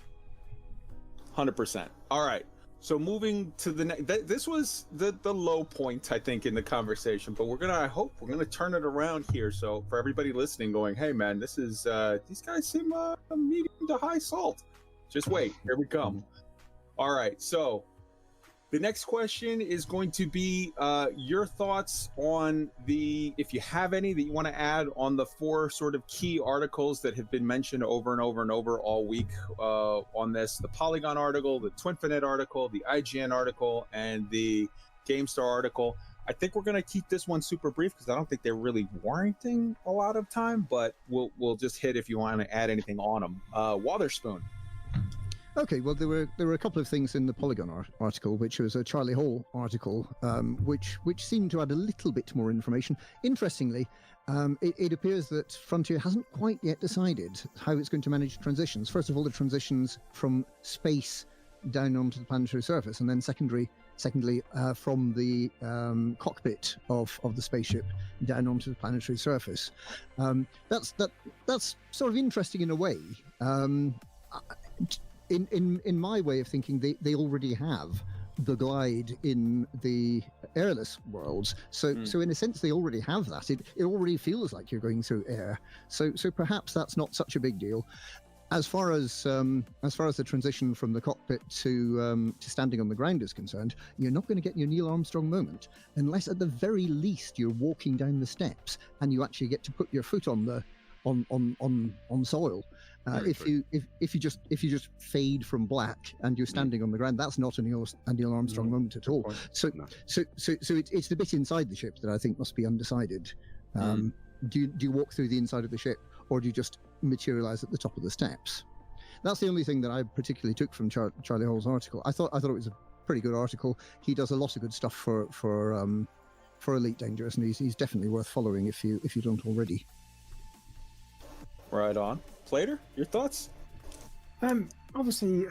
100%. All right. So moving to the next, this was the low point, I think, in the conversation, but I hope we're gonna turn it around here. So for everybody listening, going, hey man, this is these guys seem medium to high salt. Just wait, here we come. All right, so the next question is going to be your thoughts on if you have any that you want to add on the 4 sort of key articles that have been mentioned over and over and over all week on this: the Polygon article, the Twinfinite article, the IGN article, and the GameStar article. I think we're going to keep this one super brief because I don't think they're really warranting a lot of time, but we'll just hit if you want to add anything on them. Wotherspoon. Okay, well, there were a couple of things in the Polygon article, which was a Charlie Hall article, which seemed to add a little bit more information. Interestingly, it appears that Frontier hasn't quite yet decided how it's going to manage transitions. First of all, the transitions from space down onto the planetary surface, and then secondly, from the cockpit of the spaceship down onto the planetary surface. That's sort of interesting in a way. In my way of thinking, they already have the glide in the airless worlds, so in a sense they already have that. It already feels like you're going through air, so perhaps that's not such a big deal. As far as the transition from the cockpit to standing on the ground is concerned, you're not going to get your Neil Armstrong moment unless, at the very least, you're walking down the steps and you actually get to put your foot on the on soil. If you just fade from black and you're standing on the ground, that's not a Neil Armstrong moment at all. So it's the bit inside the ship that I think must be undecided. Do you walk through the inside of the ship, or do you just materialize at the top of the steps? That's the only thing that I particularly took from Charlie Hall's article. I thought it was a pretty good article. He does a lot of good stuff for Elite Dangerous, and he's definitely worth following if you don't already. Right on. Plater, your thoughts? Obviously,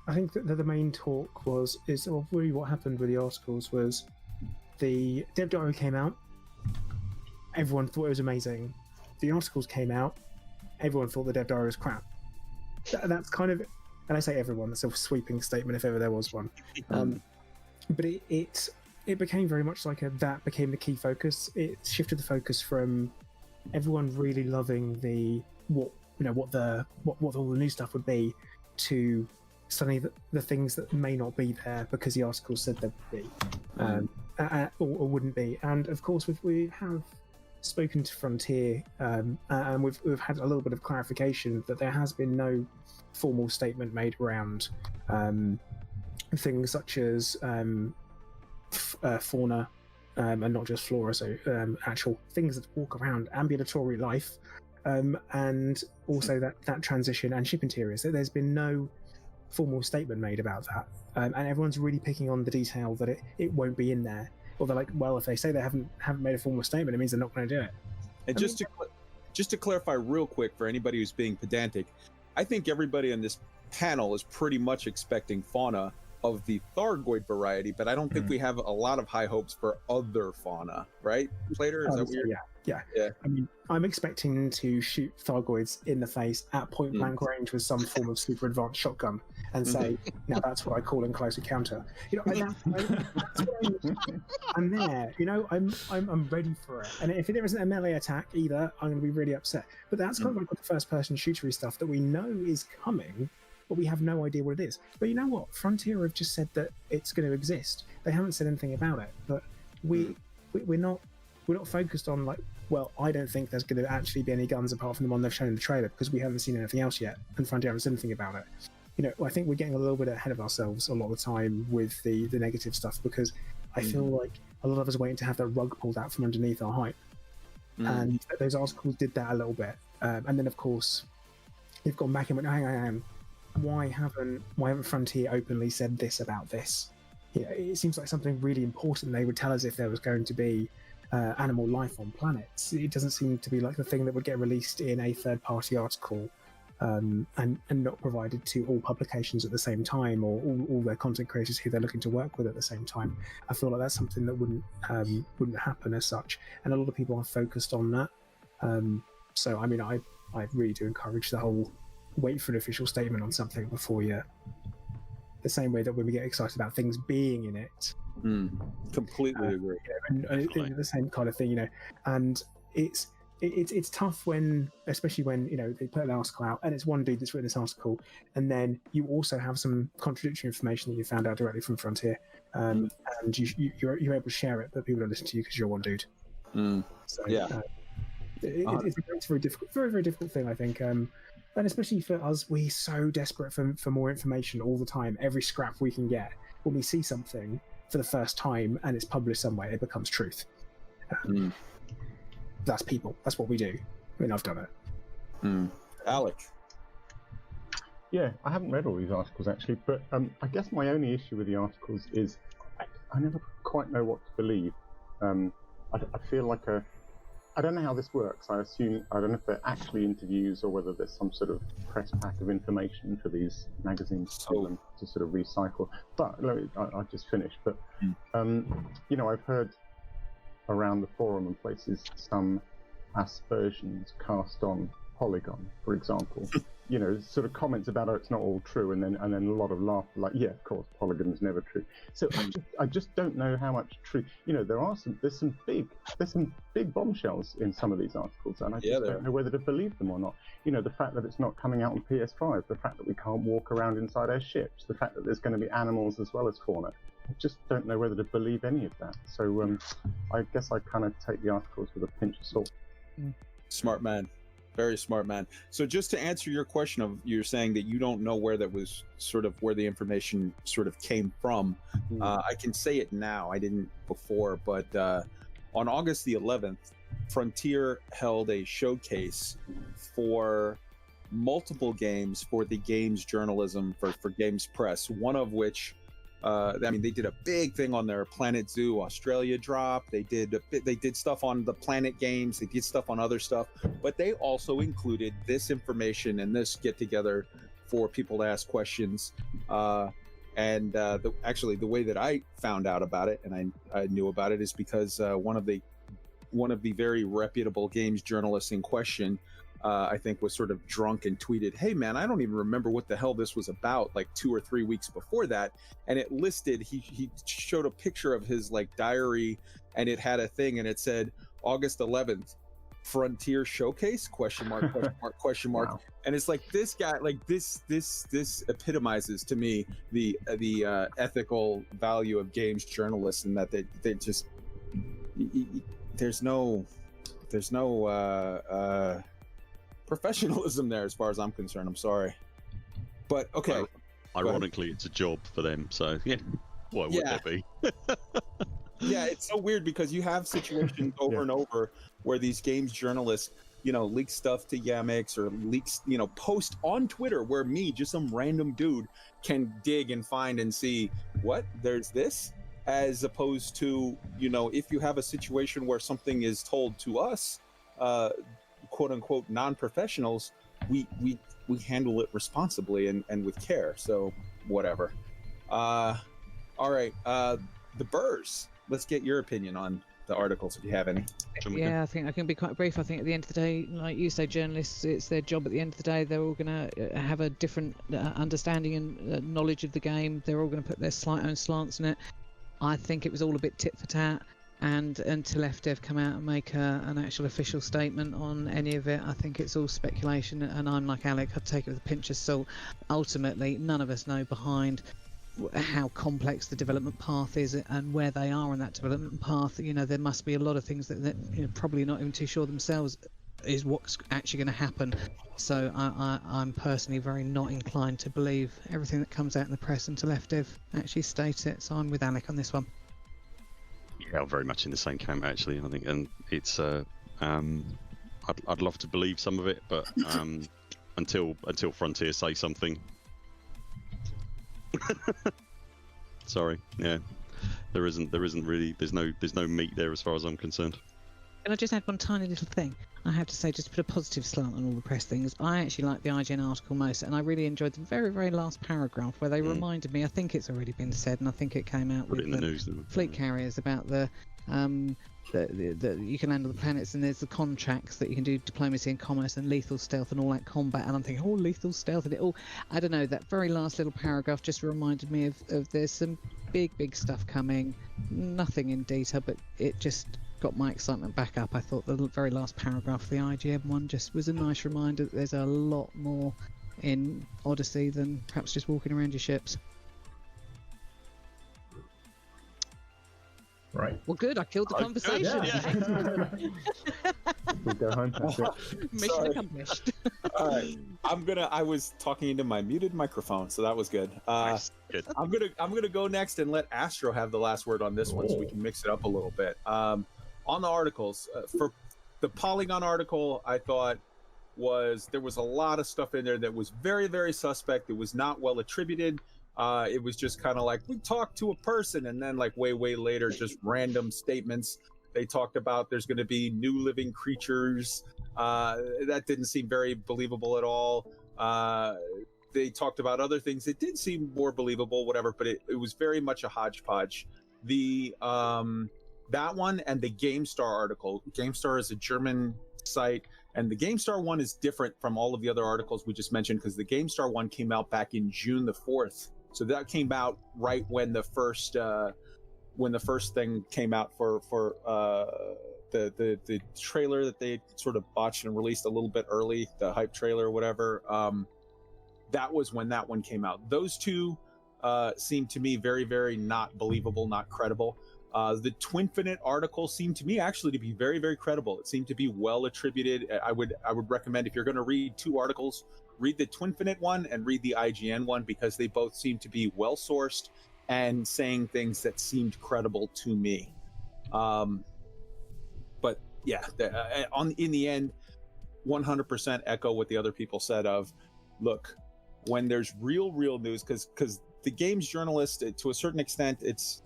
I think that the main talk is really what happened with the articles was the dev diary came out. Everyone thought it was amazing. The articles came out. Everyone thought the dev diary was crap. That's kind of, and I say everyone, that's a sweeping statement if ever there was one. But it became very much like that became the key focus. It shifted the focus from everyone really loving what all the new stuff would be to suddenly the things that may not be there because the article said they would be or wouldn't be. And of course we have spoken to Frontier and we've had a little bit of clarification that there has been no formal statement made around things such as fauna and not just flora, so actual things that walk around, ambulatory life, and also that transition and ship interiors. So there's been no formal statement made about that, and everyone's really picking on the detail that it won't be in there. Or they're like, well, if they say they haven't made a formal statement, it means they're not going to do it. And just to clarify real quick for anybody who's being pedantic, I think everybody on this panel is pretty much expecting fauna of the Thargoid variety, but I don't think we have a lot of high hopes for other fauna, right? Plater, is that weird? Yeah. I mean, I'm expecting to shoot Thargoids in the face at point blank range with some form of super advanced shotgun and say, now that's what I call in close encounter. You know, I'm there. You know, I'm ready for it. And if there isn't a melee attack either, I'm going to be really upset. But that's kind of like the first-person shootery stuff that we know is coming, but we have no idea what it is. But you know what? Frontier have just said that it's going to exist. They haven't said anything about it. But we're not focused on like, well, I don't think there's going to actually be any guns apart from the one they've shown in the trailer because we haven't seen anything else yet, and Frontier haven't said anything about it. You know, I think we're getting a little bit ahead of ourselves a lot of the time with the negative stuff because I feel like a lot of us are waiting to have that rug pulled out from underneath our hype. And those articles did that a little bit. And then, of course, they've gone back and went, hang on, why haven't Frontier openly said this about this? Yeah, it seems like something really important they would tell us if there was going to be animal life on planets. It doesn't seem to be like the thing that would get released in a third-party article and not provided to all publications at the same time or all their content creators who they're looking to work with at the same time. I feel like that's something that wouldn't happen as such, and a lot of people are focused on that. So I mean, I really do encourage the whole wait for an official statement on something before you. The same way that when we get excited about things being in it. Completely agree. You know, the same kind of thing, you know, and it's tough when, especially when, you know, they put an article out and it's one dude that's written this article, and then you also have some contradictory information that you found out directly from Frontier, and you're able to share it, but people don't listen to you because you're one dude. So yeah, it's a very, very difficult thing, I think. And especially for us, we're so desperate for more information all the time. Every scrap we can get, when we see something for the first time and it's published somewhere, it becomes truth. That's people. That's what we do. I mean, I've done it. Alec. Yeah, I haven't read all these articles actually, but I guess my only issue with the articles is I never quite know what to believe. I feel like I don't know how this works. I don't know if they're actually interviews or whether there's some sort of press pack of information for these magazines to sort of recycle. But I'll just finish. But you know, I've heard around the forum and places some aspersions cast on Polygon, for example. You know, sort of comments about, oh, it's not all true, and then a lot of laughter, like, yeah, of course, Polygon is never true. So I just don't know how much truth. You know, there's some big bombshells in some of these articles, and I just don't know whether to believe them or not. You know, the fact that it's not coming out on PS5, the fact that we can't walk around inside our ships, the fact that there's going to be animals as well as fauna. I just don't know whether to believe any of that. So I guess I kind of take the articles with a pinch of salt. Smart man. Very smart man. So just to answer your question of, you're saying that you don't know where that was sort of where the information sort of came from. I can say it now. I didn't before, but on August the 11th, Frontier held a showcase for multiple games for the games journalism for Games Press, one of which I mean, they did a big thing on their Planet Zoo Australia drop. They did stuff on the Planet games. They did stuff on other stuff, but they also included this information and this get together for people to ask questions. Actually, the way that I found out about it and I knew about it is because one of the very reputable games journalists in question, I think, was sort of drunk and tweeted, "Hey man, I don't even remember what the hell this was about," like 2 or 3 weeks before that. And it listed, he showed a picture of his like diary, and it had a thing, and it said August 11th, Frontier Showcase ? Wow. And it's like, this guy, like this epitomizes to me the ethical value of games journalists, and that they just there's no professionalism there as far as I'm concerned. I'm sorry, but okay. Well, ironically, it's a job for them, so yeah, why would there be? Yeah, it's so weird because you have situations over and over where these games journalists, you know, leak stuff to Yamix or leaks, you know, post on Twitter where me, just some random dude, can dig and find and see what there's this, as opposed to, you know, if you have a situation where something is told to us, quote unquote non-professionals, we handle it responsibly and with care. So whatever. All right, the Buurs, let's get your opinion on the articles if you have any. Yeah, I think I can be quite brief. I think at the end of the day, like you say, journalists, it's their job. At the end of the day, they're all going to have a different understanding and knowledge of the game. They're all going to put their own slants in it. I think it was all a bit tit for tat. And until FDev come out and make an actual official statement on any of it, I think it's all speculation. And I'm like Alec, I'd take it with a pinch of salt. Ultimately, none of us know behind how complex the development path is and where they are on that development path. You know, there must be a lot of things that you know, probably not even too sure themselves is what's actually going to happen. So I'm personally very not inclined to believe everything that comes out in the press until FDev actually states it. So I'm with Alec on this one. Yeah, I'm very much in the same camp actually. I think, and it's I'd love to believe some of it, but until Frontier say something. Sorry, yeah, there isn't really there's no meat there as far as I'm concerned. Can I just add one tiny little thing? I have to say, just to put a positive slant on all the press things, I actually like the IGN article most, and I really enjoyed the very, very last paragraph where they reminded me, I think it's already been said, and I think it came out with in the news, fleet carriers, about the you can land on the planets, and there's the contracts that you can do diplomacy and commerce and lethal stealth and all that combat, and I'm thinking, oh, lethal stealth, and it all, I don't know, that very last little paragraph just reminded me of there's some big stuff coming, nothing in detail, but it just got my excitement back up. I thought the very last paragraph of the IGN one just was a nice reminder that there's a lot more in Odyssey than perhaps just walking around your ships. Right. Well, good. I killed the conversation. We'll go home. That's it. Mission accomplished. All right. I was talking into my muted microphone, so that was good. Nice. Good. I'm gonna go next and let Astro have the last word on this one, so we can mix it up a little bit. On the articles, for the Polygon article, I thought there was a lot of stuff in there that was very, very suspect. It was not well attributed. It was just kind of like, we talked to a person, and then like way later, just random statements. They talked about there's going to be new living creatures. That didn't seem very believable at all. They talked about other things that did seem more believable, whatever, but it was very much a hodgepodge. That one and the GameStar article. GameStar is a German site And the GameStar one is different from all of the other articles we just mentioned, because the GameStar one came out back in June the 4th. So that came out right when the first thing came out for the trailer that they sort of botched and released a little bit early, the hype trailer or whatever. That was when that one came out. Those two seemed to me very, very not believable, not credible. The Twinfinite article seemed to me actually to be very, very credible. It seemed to be well attributed. I would recommend, if you're going to read two articles, read the Twinfinite one and read the IGN one, because they both seem to be well sourced and saying things that seemed credible to me. But yeah, in the end, 100% echo what the other people said of, look, when there's real news, because the games journalist, to a certain extent, it's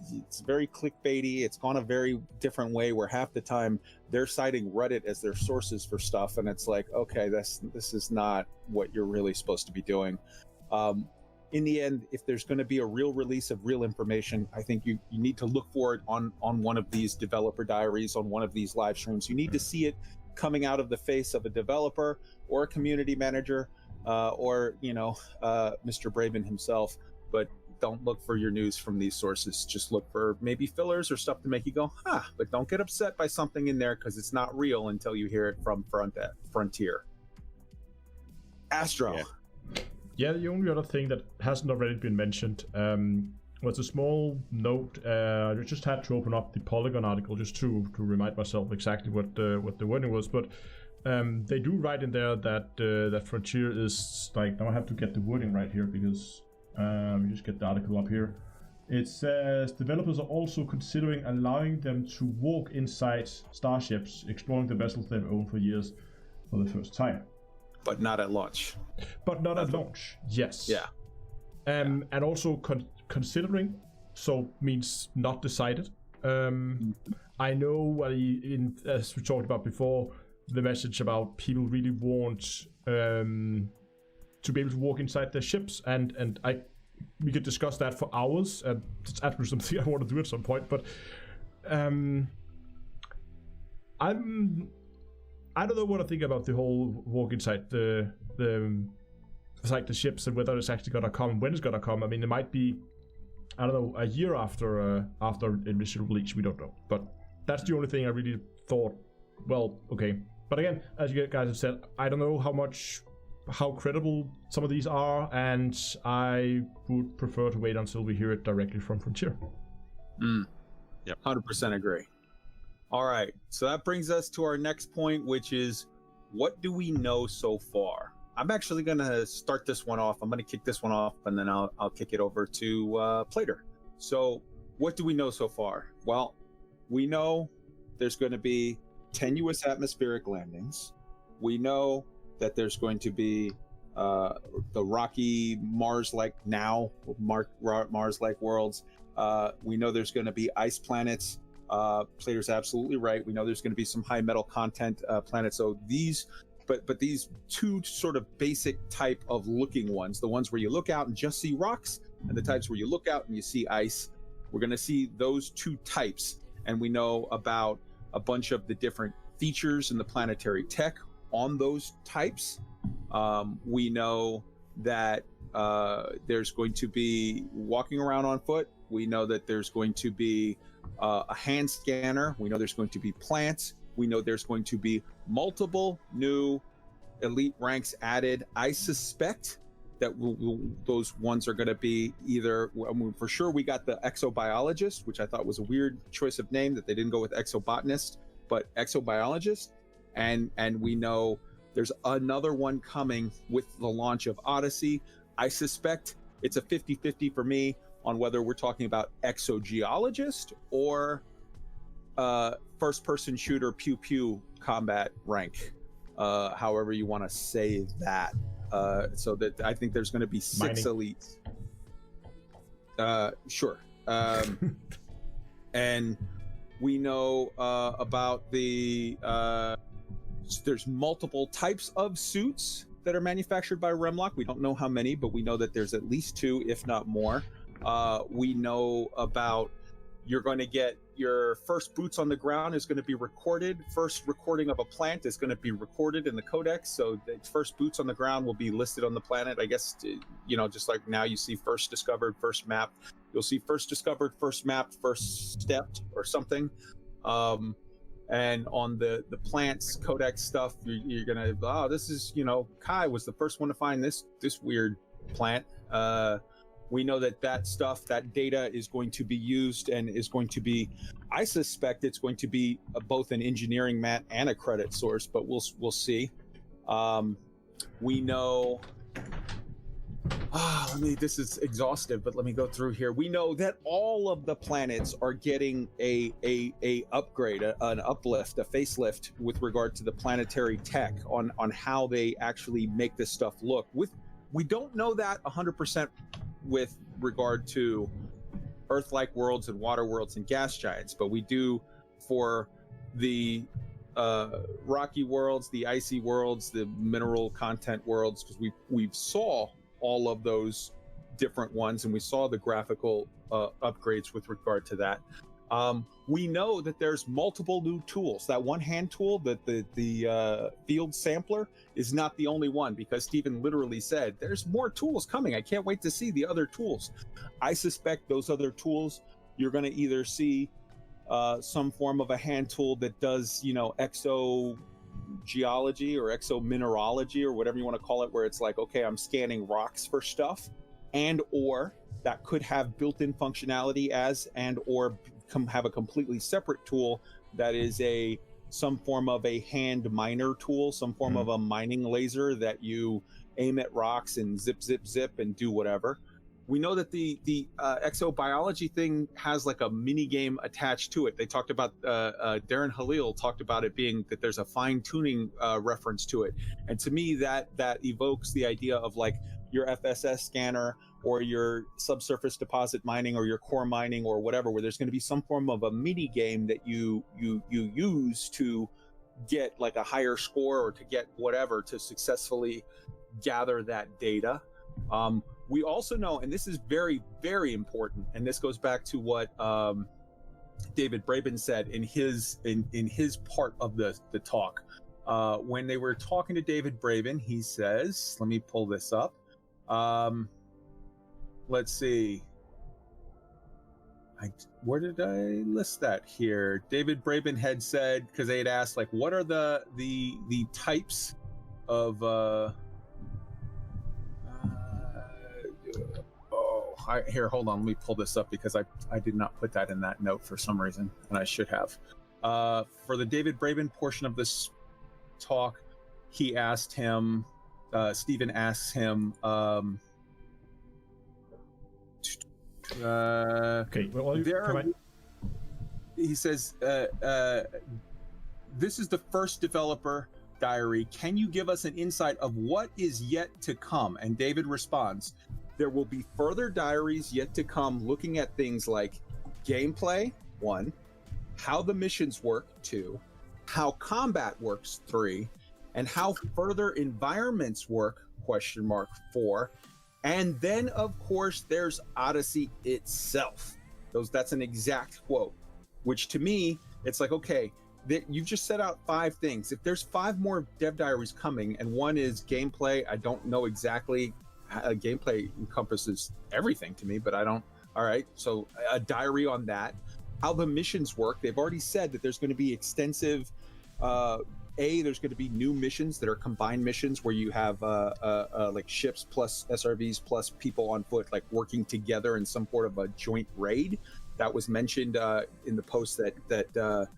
very clickbaity. It's gone a very different way, where half the time they're citing Reddit as their sources for stuff, and it's like, okay, this is not what you're really supposed to be doing. In the end, if there's going to be a real release of real information, I think you need to look for it on one of these developer diaries, on one of these live streams. You need to see it coming out of the face of a developer or a community manager, or Mr. Braben himself. But don't look for your news from these sources. Just look for maybe fillers or stuff to make you go, huh, but don't get upset by something in there, because it's not real until you hear it from Frontier. Astro. Yeah, the only other thing that hasn't already been mentioned was a small note. I just had to open up the Polygon article just to remind myself exactly what the wording was. But they do write in there that that Frontier is, like, now I have to get the wording right here, because we just get the article up here. It says developers are also considering allowing them to walk inside starships, exploring the vessels they've owned for years for the first time. But not at launch. But not at launch, yes. Yeah. And also considering, so means not decided. I know, as we talked about before, the message about people really want to be able to walk inside their ships, and we could discuss that for hours, and it's actually something I want to do at some point. But I don't know what I think about the whole walk inside the ships, and whether it's actually gonna come, when it's gonna come. I mean, it might be, I don't know, a year after initial release. We don't know, but that's the only thing I really thought. Well, okay, but again, as you guys have said, I don't know how credible some of these are, and I would prefer to wait until we hear it directly from Frontier. Yep, 100% agree. All right, so that brings us to our next point, which is, what do we know so far? I'm actually going to start this one off. I'm going to kick this one off, and then I'll kick it over to Plater. So what do we know so far? Well, we know there's going to be tenuous atmospheric landings. We know that there's going to be the rocky Mars-like Mars-like worlds. We know there's going to be ice planets. Plater's absolutely right. We know there's going to be some high metal content planets. So these, but these two sort of basic type of looking ones, the ones where you look out and just see rocks, and the types where you look out and you see ice, we're going to see those two types. And we know about a bunch of the different features in the planetary tech on those types. We know that there's going to be walking around on foot. We know that there's going to be a hand scanner. We know there's going to be plants. We know there's going to be multiple new elite ranks added. I suspect that those ones are going to be either, for sure, we got the exobiologist, which I thought was a weird choice of name that they didn't go with exobotanist, but exobiologist. And we know there's another one coming with the launch of Odyssey. I suspect it's a 50-50 for me on whether we're talking about exogeologist or first-person shooter pew-pew combat rank, however you want to say that. So that I think there's going to be 6 elites. Sure. And we know about the there's multiple types of suits that are manufactured by Remlock. We don't know how many, but we know that there's at least 2, if not more. We know about You're going to get your first boots on the ground is going to be recorded. First recording of a plant is going to be recorded in the codex. So the first boots on the ground will be listed on the planet. I guess, you know, just like now you see first discovered, first mapped. You'll see first discovered, first mapped, first stepped or something. And on the plants codex stuff, you're going to, oh, this is, you know, Kai was the first one to find this weird plant. We know that stuff, that data is going to be used and is going to be, I suspect it's going to be both an engineering mat and a credit source, but we'll see. We know, this is exhaustive, but let me go through here. We know that all of the planets are getting a upgrade, an uplift, a facelift with regard to the planetary tech on how they actually make this stuff look. We don't know that 100% with regard to Earth-like worlds and water worlds and gas giants, but we do for the rocky worlds, the icy worlds, the mineral content worlds, because we saw all of those different ones and we saw the graphical upgrades with regard to that. We know that there's multiple new tools. That one hand tool, the field sampler, is not the only one, because Stephen literally said there's more tools coming. I can't wait to see the other tools. I suspect those other tools, you're going to either see some form of a hand tool that does, you know, exogeology or exomineralogy or whatever you want to call it, where it's like, okay, I'm scanning rocks for stuff, and or that could have built-in functionality or have a completely separate tool that is some form of a hand miner tool, some form of a mining laser that you aim at rocks and zip and do whatever. We know that the exobiology thing has like a mini game attached to it. They talked about Darren Halil talked about it being that there's a fine-tuning reference to it, and to me that evokes the idea of like your FSS scanner or your subsurface deposit mining or your core mining or whatever, where there's going to be some form of a mini game that you use to get like a higher score or to get whatever to successfully gather that data. We also know, and this is very, very important, and this goes back to what David Braben said in his part of the talk. When they were talking to David Braben, he says, let me pull this up. Let's see. Where did I list that here? David Braben had said, because they had asked, like, what are the types of here, hold on, let me pull this up because I did not put that in that note for some reason, and I should have. For the David Braben portion of this talk, he asked him, Stephen asks him, okay, well, he says, this is the first developer diary. Can you give us an insight of what is yet to come? And David responds, there will be further diaries yet to come looking at things like gameplay, 1, how the missions work, 2, how combat works, 3, and how further environments work, 4. And then, of course, there's Odyssey itself. That's an exact quote, which to me, it's like, okay, you've just set out 5 things. If there's 5 more dev diaries coming, and one is gameplay, I don't know exactly. Gameplay encompasses everything to me, but I don't. All right, so a diary on that. How the missions work. They've already said that there's going to be extensive. There's going to be new missions that are combined missions where you have like ships plus SRVs plus people on foot, like working together in some sort of a joint raid. That was mentioned in the post that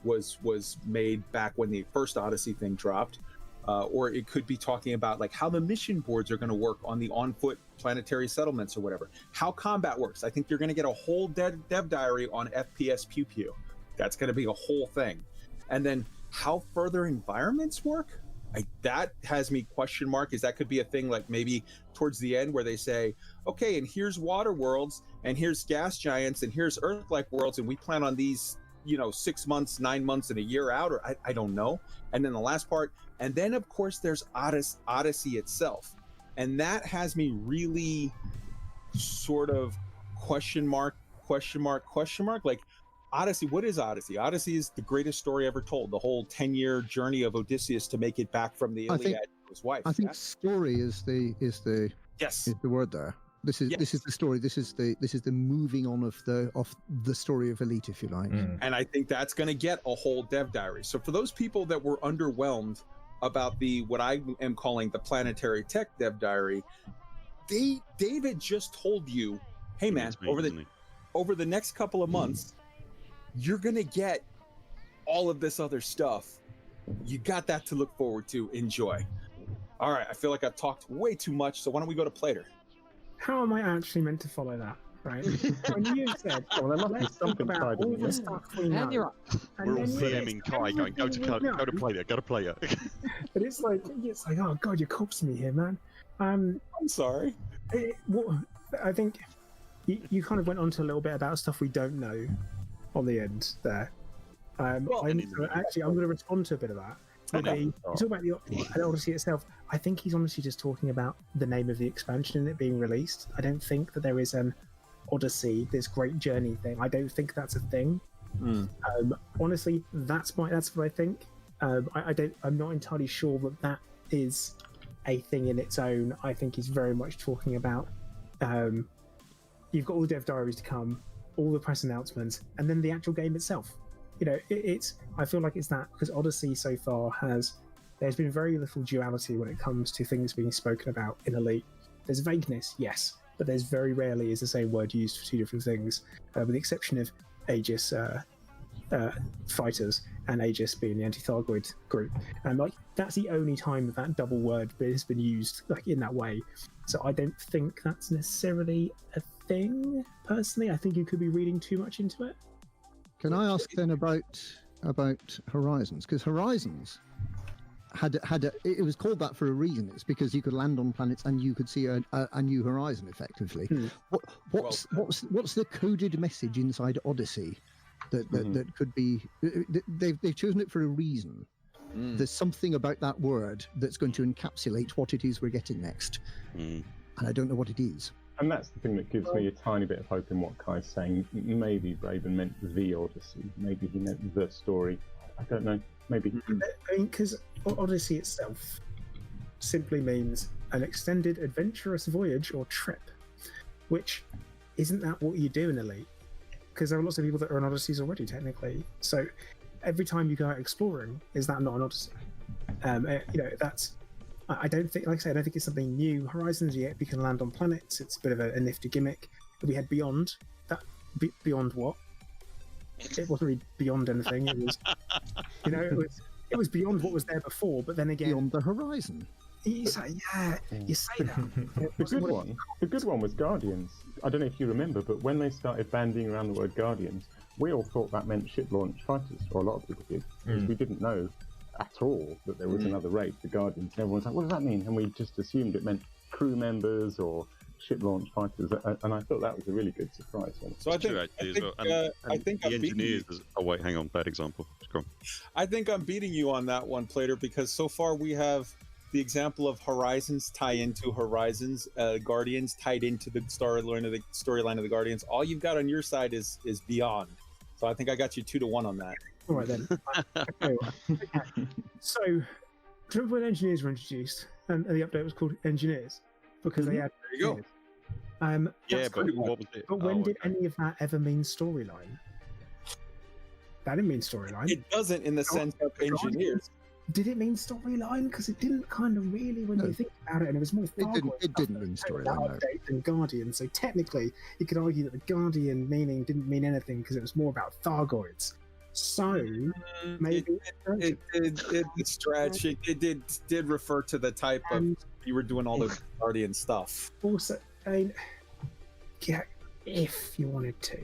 was made back when the first Odyssey thing dropped. Or it could be talking about like how the mission boards are going to work on the on-foot planetary settlements or whatever. How combat works. I think you're going to get a whole dev diary on FPS Pew Pew. That's going to be a whole thing. And then how further environments work. That has me question mark. Is that could be a thing like maybe towards the end where they say, okay, and here's water worlds, and here's gas giants, and here's Earth-like worlds, and we plan on these, 6 months, 9 months, and a year out, or I don't know. And then the last part, and then of course there's Odyssey itself, and that has me really sort of question mark question mark? Like, Odyssey, what is Odyssey? Odyssey is the greatest story ever told. The whole 10-year journey of Odysseus to make it back from the Iliad to his wife. I think story is the word there. This is the story. This is the moving on of the story of Elite, if you like. And I think that's going to get a whole dev diary. So for those people that were underwhelmed about what I am calling the Planetary Tech dev diary, David just told you, hey man, over the next couple of months, you're going to get all of this other stuff. You got that to look forward to. Enjoy. All right, I feel like I've talked way too much, so why don't we go to Plater? How am I actually meant to follow that, right? When you said, let's talk about all the stuff we know. We're all DMing Kai going, go to Plater. But it's like, oh God, you're coaxing me here, man. I'm sorry. I think you kind of went on to a little bit about stuff we don't know on the end there. I'm going to respond to a bit of that. Okay, you talk about the Odyssey itself. I think he's honestly just talking about the name of the expansion and it being released. I don't think that there is an Odyssey, this great journey thing. I don't think that's a thing. Honestly, that's what I think. I'm not entirely sure that is a thing in its own. I think he's very much talking about you've got all the dev diaries to come, all the press announcements, and then the actual game itself. You know, I feel like it's that because Odyssey so far there's been very little duality when it comes to things being spoken about in Elite. There's vagueness, yes, but there's very rarely is the same word used for two different things, with the exception of Aegis fighters and Aegis being the anti-Thargoid group. And like that's the only time that double word has been used like in that way. So I don't think that's necessarily a thing. Personally, I think you could be reading too much into it. Can I ask then about Horizons? Because Horizons it was called that for a reason. It's because you could land on planets and you could see a new horizon effectively. What's the coded message inside Odyssey that could be? They've chosen it for a reason. There's something about that word that's going to encapsulate what it is we're getting next, and I don't know what it is. And that's the thing that gives me a tiny bit of hope in what Kai's saying. Maybe Raven meant the Odyssey. Maybe he meant the story. I don't know. Maybe. I mean, because Odyssey itself simply means an extended adventurous voyage or trip, which isn't that what you do in Elite? Because there are lots of people that are on Odysseys already, technically. So every time you go out exploring, is that not an Odyssey? That's... I don't think, like I said, I don't think it's something new. Horizons, yet we can land on planets. It's a bit of a nifty gimmick. If we had Beyond, beyond what? It wasn't really beyond anything. It was, it was beyond what was there before. But then again, beyond the horizon. You say that. The good one was Guardians. I don't know if you remember, but when they started bandying around the word Guardians, we all thought that meant ship launch fighters, or a lot of people did, because we didn't know at all that there was another race, the Guardians. And everyone's like, what does that mean? And we just assumed it meant crew members or ship launch fighters, and I thought that was a really good surprise. So I think the engineers. Oh wait, hang on, bad example. I think I'm beating you on that one, Plater, because so far we have the example of Horizons tie into Horizons, Guardians tied into the storyline of the Guardians. All you've got on your side is Beyond. So I think I got you 2-1 on that. All right then. Okay. So, do you remember when engineers were introduced and the update was called Engineers because they had. There you go. But what was it? But when did any of that ever mean storyline? That didn't mean storyline. It doesn't in the sense of engineers. Did it mean storyline? Because it didn't kind of really when you think about it, and it was more. It didn't mean storyline than Guardian. So technically, you could argue that the Guardian meaning didn't mean anything because it was more about Thargoids. So maybe it stretched. It did refer to the type of you were doing all the Guardian stuff. Also, I mean, yeah, if you wanted to.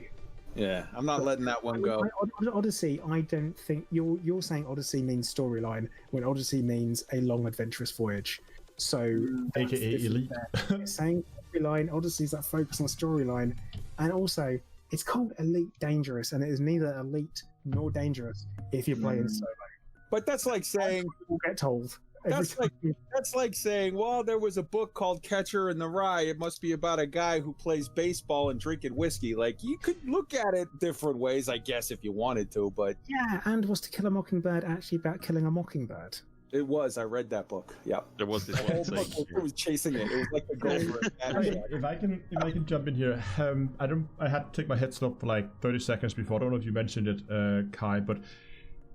Yeah, I'm not letting that one go. Odyssey, I don't think you're saying Odyssey means storyline when Odyssey means a long adventurous voyage. So AKA Elite. Saying storyline, Odyssey's that focus on storyline, and also it's called Elite Dangerous, and it is neither elite nor dangerous if you're playing solo. But that's like saying we'll get told. That's like saying, well, there was a book called Catcher in the Rye. It must be about a guy who plays baseball and drinking whiskey. Like, you could look at it different ways, I guess, if you wanted to, but yeah. And was To Kill a Mockingbird actually about killing a mockingbird? it was. I read that book. Yeah, There was this the one whole saying, book was chasing it. It was like the goal for it. Okay, if I can jump in here, I had to take my headset off for like 30 seconds before. I don't know if you mentioned it, Kai, but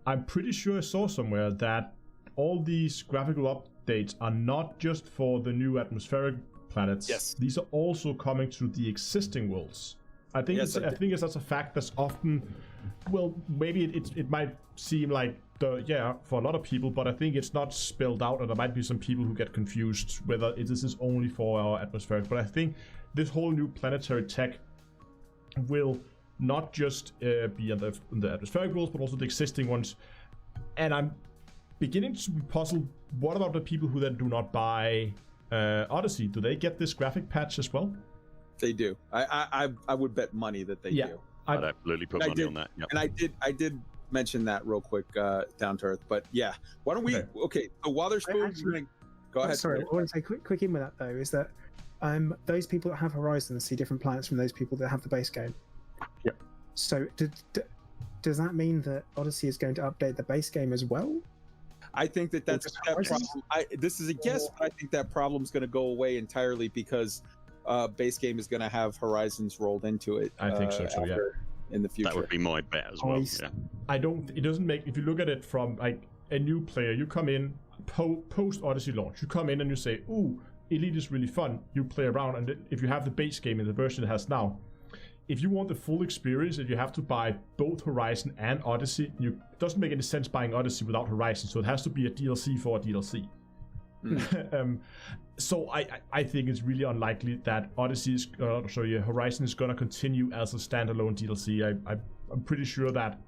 I'm pretty sure I saw somewhere that all these graphical updates are not just for the new atmospheric planets. Yes. These are also coming to the existing worlds. I think Yes, I think it's such a fact that's often, well, maybe it might seem like for a lot of people, but I think it's not spelled out, and there might be some people who get confused whether this is only for our atmospheric. But I think this whole new planetary tech will not just be on the atmospheric worlds, but also the existing ones. And I'm beginning to be puzzled. What about the people who then do not buy Odyssey? Do they get this graphic patch as well? They do. I would bet money that they do. I'd absolutely put money on that. Yep. And I did mention that real quick, down to earth. But yeah, why don't we? Okay, so Wotherspoon. Go ahead. Sorry, I want to say quick in with that though is that those people that have Horizons see different planets from those people that have the base game. Yep. So does that mean that Odyssey is going to update the base game as well? I think that's that problem. This is a guess, but I think that problem's going to go away entirely because base game is going to have Horizons rolled into it. I think so too. Yeah. In the future, that would be my bet as well. Yeah. It doesn't make, if you look at it from like a new player, you come in post Odyssey launch, you come in and you say, ooh, Elite is really fun. You play around, and if you have the base game in the version it has now, if you want the full experience, and you have to buy both Horizon and Odyssey, it doesn't make any sense buying Odyssey without Horizon, so it has to be a DLC for a DLC. So I think it's really unlikely that Horizon is going to continue as a standalone DLC. I'm pretty sure that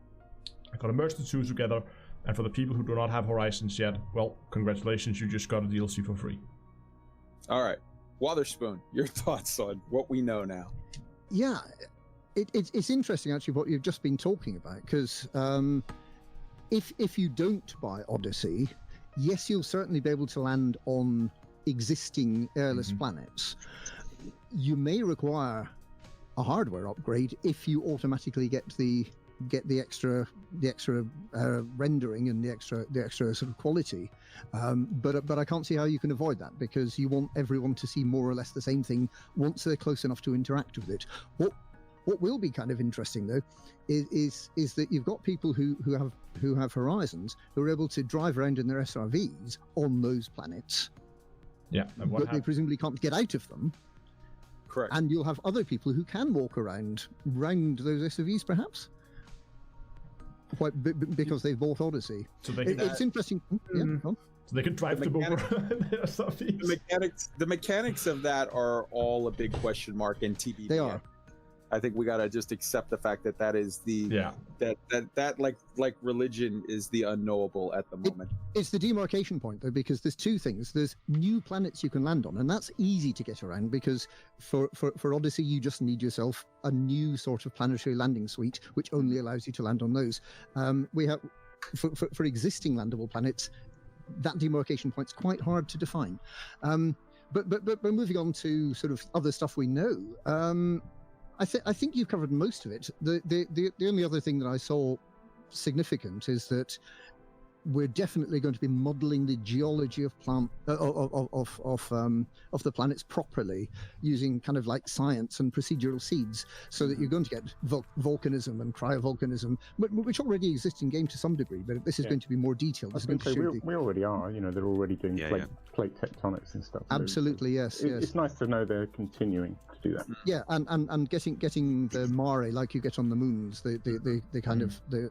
I'm going to merge the two together, and for the people who do not have Horizons yet, well, congratulations, you just got a DLC for free. All right, Wotherspoon, your thoughts on what we know now? Yeah, it's interesting actually what you've just been talking about, because if you don't buy Odyssey, yes, you'll certainly be able to land on existing airless planets. You may require a hardware upgrade if you automatically get the extra rendering and the extra sort of quality. But I can't see how you can avoid that, because you want everyone to see more or less the same thing once they're close enough to interact with it. What will be kind of interesting though is that you've got people who have Horizons who are able to drive around in their SRVs on those planets. Yeah, but they presumably can't get out of them. Correct. And you'll have other people who can walk around those SRVs, perhaps. Because they've bought Odyssey. So it's interesting. So they can drive the The mechanics of that are all a big question mark in TBD. They are. I think we gotta just accept the fact that is the that like religion is the unknowable at the moment. It's the demarcation point though, because there's two things. There's new planets you can land on, and that's easy to get around because for Odyssey you just need yourself a new sort of planetary landing suite which only allows you to land on those. We have for existing landable planets, that demarcation point's quite hard to define. But moving on to sort of other stuff we know. I think you've covered most of it. The only other thing that I saw significant is that we're definitely going to be modeling the geology of the planets properly using kind of like science and procedural seeds, so that you're going to get volcanism and cryovolcanism, which already exist in game to some degree, but this is going to be more detailed. We already are. They're already doing plate tectonics and stuff. Absolutely, yes. It's nice to know they're continuing to do that. Yeah, and getting the mare like you get on the moons, the kind of the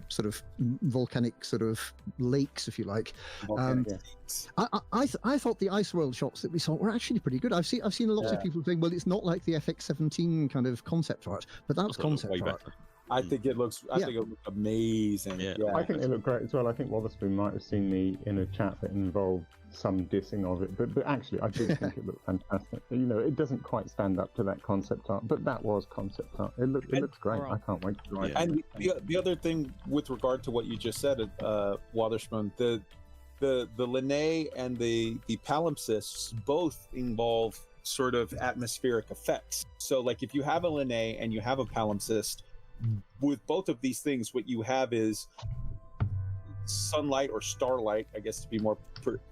sort of volcanic sort of lakes, if you like. I thought the ice world shots that we saw were actually pretty good. I've seen a lot of people saying, well, it's not like the FX17 kind of concept art, but that's concept art. I think it looks amazing. Yeah. I think they look great as well. I think Wotherspoon might have seen me in a chat that involved some dissing of it, but actually I did think it looked fantastic. It doesn't quite stand up to that concept art, but that was concept art. It looks great. I can't wait to ride it. And the other thing with regard to what you just said, Wotherspoon, the Rheeney and the palimpsests both involve sort of atmospheric effects. So like if you have a Rheeney and you have a palimpsest, with both of these things, what you have is sunlight or starlight, I guess to be more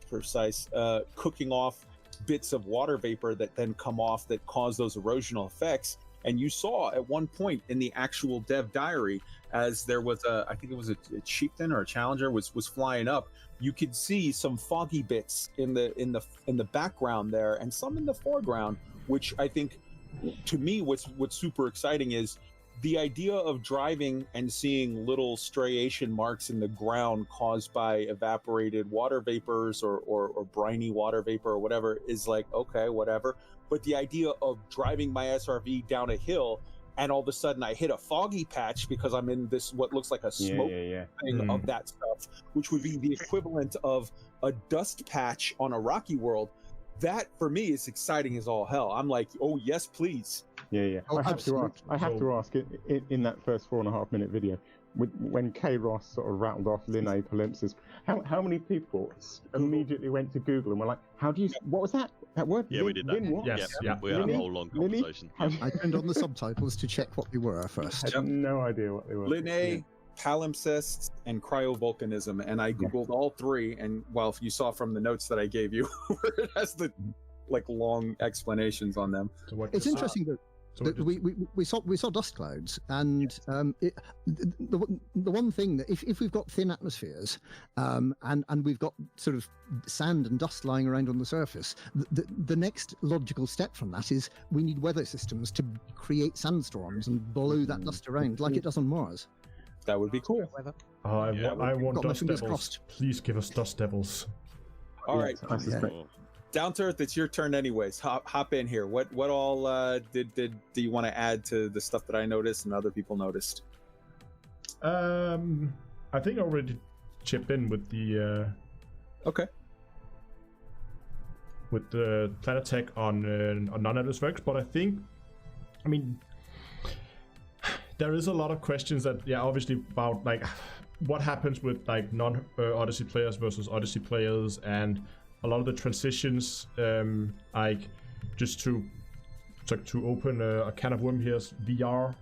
precise, cooking off bits of water vapor that then come off that cause those erosional effects. And you saw at one point in the actual dev diary, as there was I think it was a chieftain or a challenger was flying up, you could see some foggy bits in the background there and some in the foreground, which I think, to me, what's super exciting is the idea of driving and seeing little striation marks in the ground caused by evaporated water vapors or briny water vapor or whatever is like, okay, whatever. But the idea of driving my SRV down a hill and all of a sudden I hit a foggy patch because I'm in this, what looks like a smoke thing of that stuff, which would be the equivalent of a dust patch on a rocky world. That for me is exciting as all hell. I'm like, oh yes, please. Yeah. Oh, I have to ask in that first 4.5 minute video, when K. Ross sort of rattled off Rheeney palimpsest, how many people immediately went to Google and were like, how do you, what was that word? Yeah, we did that. What? Yes, we had a whole long conversation. I turned on the subtitles to check what they were first. I had no idea what they were. Rheeney, palimpsests, and cryovolcanism, and I googled all three. And well, if you saw from the notes that I gave you, where it has the like long explanations on them. So It's interesting that. We saw dust clouds, and the one thing that if we've got thin atmospheres and we've got sort of sand and dust lying around on the surface, the next logical step from that is we need weather systems to create sandstorms and blow that dust around like it does on Mars. That would be cool. I want Got my dust fingers devils. crossed. Please give us dust devils. All right, I suspect. Down to Earth, it's your turn anyways. Hop in here. What all do you want to add to the stuff that I noticed and other people noticed? I think I already chipped in with the Okay. with the Planet Tech on non-atlas works, but I mean, there is a lot of questions that obviously about like what happens with like non-Odyssey players versus Odyssey players, and a lot of the transitions, like just to open a can of worms here's VR.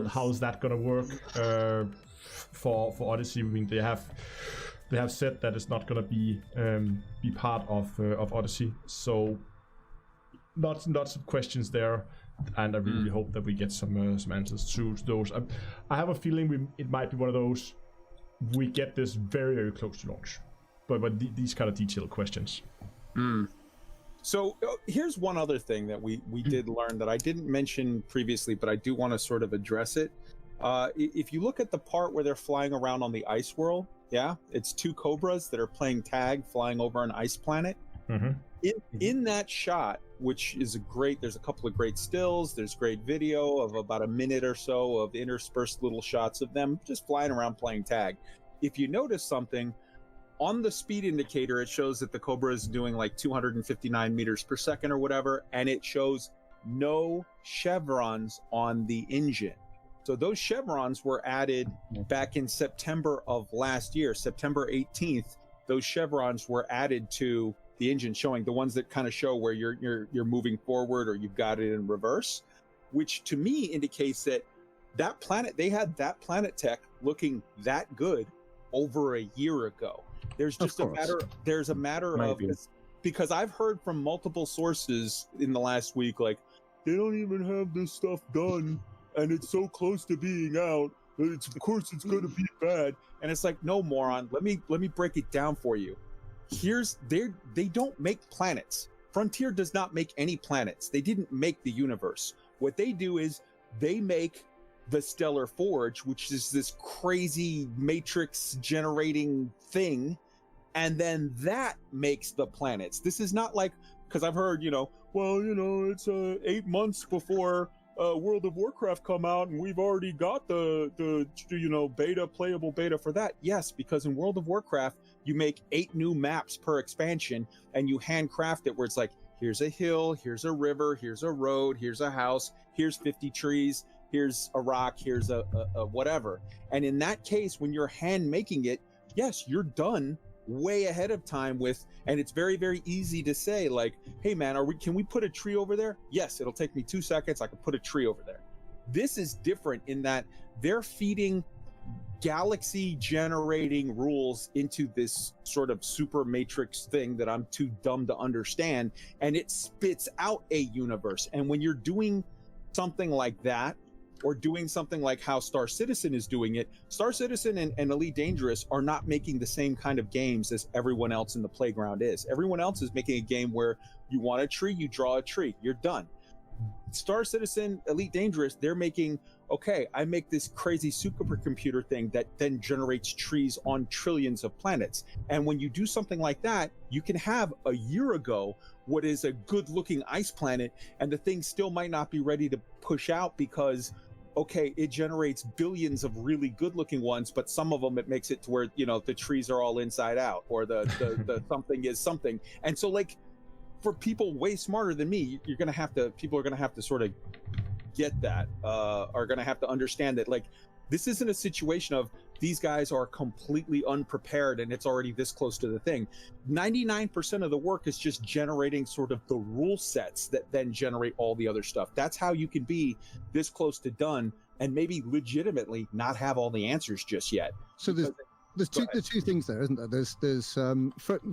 How's that gonna work for Odyssey? I mean, they have said that it's not gonna be part of Odyssey. So lots of questions there, and I really hope that we get some answers to those. I have a feeling it might be one of those we get this very, very close to launch. But these kind of detailed questions. So here's one other thing that we did learn that I didn't mention previously, but I do want to sort of address it. If you look at the part where they're flying around on the ice world, it's two cobras that are playing tag, flying over an ice planet. In that shot, which is there's a couple of great stills, there's great video of about a minute or so of interspersed little shots of them just flying around playing tag. If you notice something, on the speed indicator, it shows that the Cobra is doing like 259 meters per second or whatever, and it shows no chevrons on the engine. So those chevrons were added back in September of last year, September 18th. Those chevrons were added to the engine, showing the ones that kind of show where you're moving forward or you've got it in reverse, which to me indicates that planet, they had that Planet Tech looking that good over a year ago. There's just a matter of, because I've heard from multiple sources in the last week, like, they don't even have this stuff done and it's so close to being out. Of course it's going to be bad. And it's like, no, moron, let me break it down for you. They don't make planets. Frontier does not make any planets. They didn't make the universe. What they do is they make the Stellar Forge, which is this crazy matrix generating thing, and then that makes the planets. This is not like, because I've heard, it's 8 months before World of Warcraft come out and we've already got the beta, playable beta for that. Yes, because in World of Warcraft you make 8 new maps per expansion and you handcraft it where it's like, here's a hill, here's a river, here's a road, here's a house, here's 50 trees, here's a rock, here's a whatever. And in that case, when you're hand making it, yes, you're done way ahead of time with, and it's very, very easy to say like, hey man, can we put a tree over there? Yes, it'll take me 2 seconds. I can put a tree over there. This is different in that they're feeding galaxy generating rules into this sort of super matrix thing that I'm too dumb to understand, and it spits out a universe. And when you're doing something like that, or doing something like how Star Citizen is doing it, Star Citizen and Elite Dangerous are not making the same kind of games as everyone else in the playground is. Everyone else is making a game where you want a tree, you draw a tree, you're done. Star Citizen, Elite Dangerous, they're making, okay, I make this crazy supercomputer thing that then generates trees on trillions of planets. And when you do something like that, you can have a year ago what is a good looking ice planet, and the thing still might not be ready to push out because, okay, it generates billions of really good looking ones, but some of them it makes it to where, you know, the trees are all inside out, or the something is something. And so like, for people way smarter than me, people are gonna have to sort of get that, are gonna have to understand that like, this isn't a situation of these guys are completely unprepared and it's already this close to the thing. 99% of the work is just generating sort of the rule sets that then generate all the other stuff. That's how you can be this close to done and maybe legitimately not have all the answers just yet. So there's two things there, isn't there? There's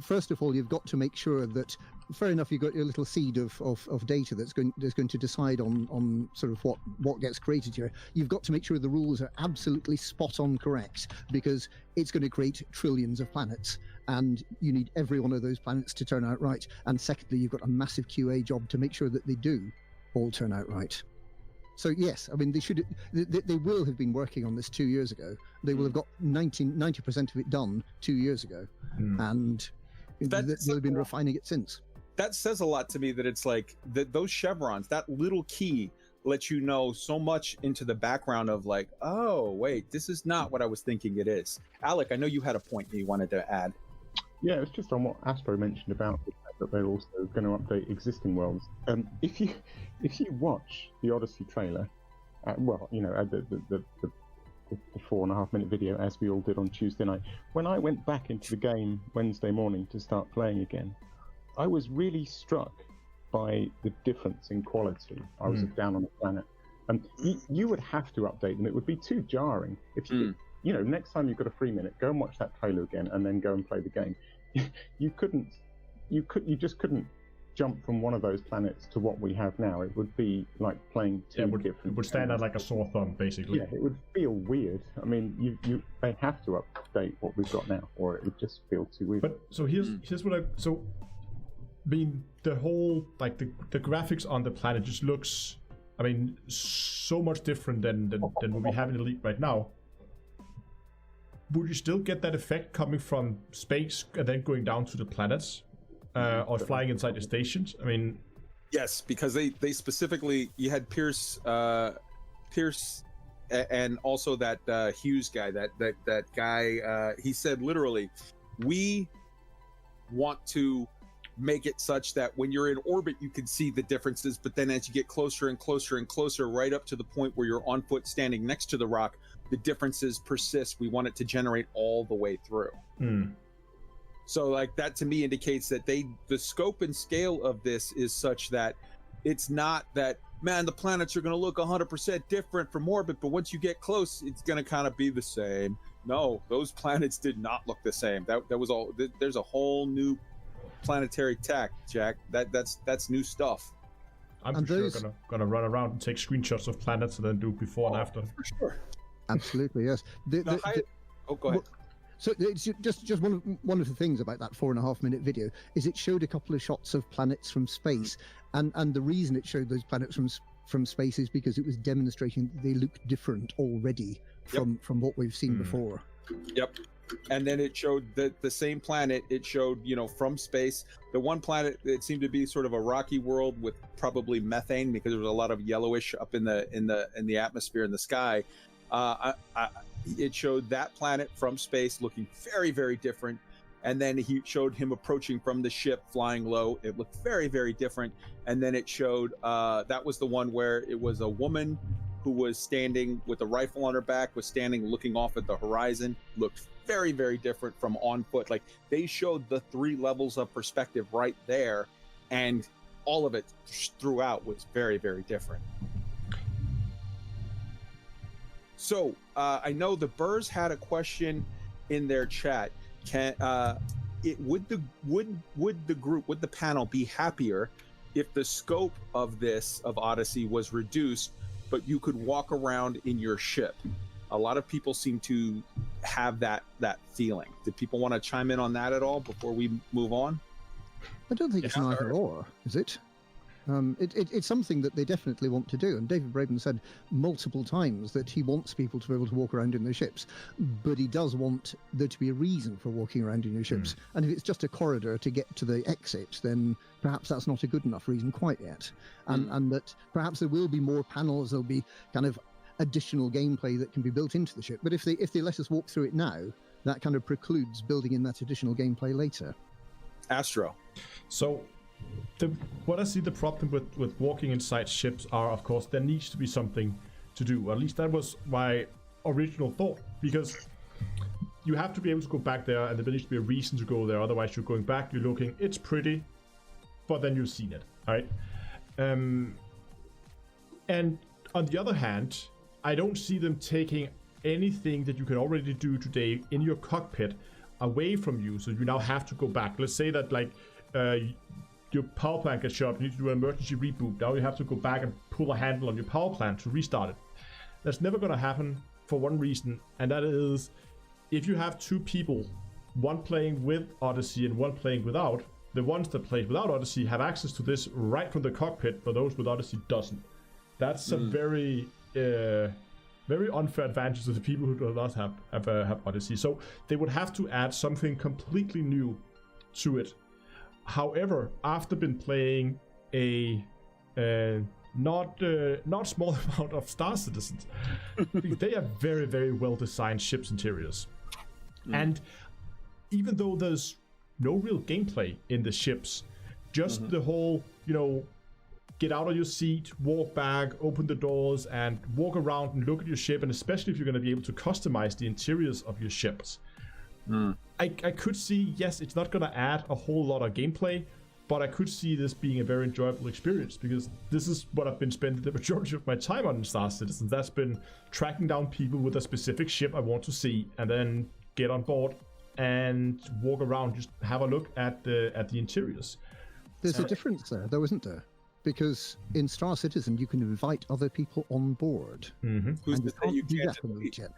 first of all, you've got to make sure that, fair enough, you've got your little seed of data that's going to decide on sort of what gets created here. You've got to make sure the rules are absolutely spot on correct, because it's going to create trillions of planets, and you need every one of those planets to turn out right. And secondly, you've got a massive QA job to make sure that they do all turn out right. So yes, I mean, they will have been working on this 2 years ago. They will have got 90% of it done 2 years ago, and they've been refining it since. That says a lot to me, that it's like those chevrons, that little key lets you know so much into the background of like, oh wait, this is not what I was thinking it is. Alec, I know you had a point that you wanted to add. Yeah, it's just on what Astro mentioned about the fact that they're also going to update existing worlds. If you watch the Odyssey trailer, the 4.5 minute video, as we all did on Tuesday night, when I went back into the game Wednesday morning to start playing again, I was really struck by the difference in quality. I was down on the planet, and you would have to update them. It would be too jarring if you. You know, next time you've got a free minute, go and watch that trailer again, and then go and play the game. You just couldn't jump from one of those planets to what we have now. It would be like playing two different. It would stand out like a sore thumb, basically. Yeah, it would feel weird. I mean, they have to update what we've got now, or it would just feel too weird. But so here's what I mean, the whole like the graphics on the planet just looks, I mean, so much different than what we have in Elite right now. Would you still get that effect coming from space and then going down to the planets, or flying inside the stations? I mean, yes, because they specifically, you had Pierce, and also that Hughes guy, that guy. He said literally, we want to make it such that when you're in orbit you can see the differences, but then as you get closer and closer and closer, right up to the point where you're on foot standing next to the rock, the differences persist. We want it to generate all the way through. So like that to me indicates that the scope and scale of this is such that it's not that, man, the planets are going to look 100% different from orbit, but once you get close it's going to kind of be the same. No, those planets did not look the same. That was all. There's a whole new planetary tech, Jack. That's new stuff. I'm sure gonna run around and take screenshots of planets and then do before and after. For sure. Absolutely, yes. Go ahead. So it's just one of the things about that 4.5 minute video is it showed a couple of shots of planets from space, and the reason it showed those planets from space is because it was demonstrating that they look different already from what we've seen before. Yep. And then it showed the same planet. It showed, from space. The one planet, it seemed to be sort of a rocky world with probably methane, because there was a lot of yellowish up in the atmosphere in the sky. It showed that planet from space looking very, very different. And then he showed him approaching from the ship flying low. It looked very, very different. And then it showed that was the one where it was a woman who was standing with a rifle on her back, was standing looking off at the horizon, looked very, very different from on foot. Like, they showed the 3 levels of perspective right there, and all of it throughout was very, very different. So I know the Burrs had a question in their chat. Would the panel be happier if the scope of Odyssey was reduced, but you could walk around in your ship? A lot of people seem to have that feeling. Did people want to chime in on that at all before we move on? I don't think it's an either or, is it? It's something that they definitely want to do, and David Braben said multiple times that he wants people to be able to walk around in their ships, but he does want there to be a reason for walking around in your ships. And if it's just a corridor to get to the exit, then perhaps that's not a good enough reason quite yet. And that perhaps there will be more panels, there'll be kind of additional gameplay that can be built into the ship. But if they let us walk through it now, that kind of precludes building in that additional gameplay later. Astro. So what I see the problem with walking inside ships are, of course, there needs to be something to do. At least that was my original thought, because you have to be able to go back there, and there needs to be a reason to go there. Otherwise, you're going back, you're looking, it's pretty, but then you've seen it, right? And on the other hand, I don't see them taking anything that you can already do today in your cockpit away from you, so you now have to go back. Let's say that, like, your power plant gets shut, you need to do an emergency reboot. Now you have to go back and pull a handle on your power plant to restart it. That's never going to happen for one reason, and that is if you have 2 people, one playing with Odyssey and one playing without, the ones that play without Odyssey have access to this right from the cockpit, but those with Odyssey doesn't. That's a very unfair advantage to the people who do not have Odyssey. So they would have to add something completely new to it. However, after been playing a not small amount of Star Citizens, they are very, very well designed ships interiors. And even though there's no real gameplay in the ships, just the whole, get out of your seat, walk back, open the doors, and walk around and look at your ship, and especially if you're going to be able to customize the interiors of your ships. I could see, yes, it's not going to add a whole lot of gameplay, but I could see this being a very enjoyable experience, because this is what I've been spending the majority of my time on in Star Citizen. That's been tracking down people with a specific ship I want to see, and then get on board and walk around, just have a look at the interiors. There's a difference there, though, isn't there? Because in Star Citizen, you can invite other people on board. Who's to say you can't?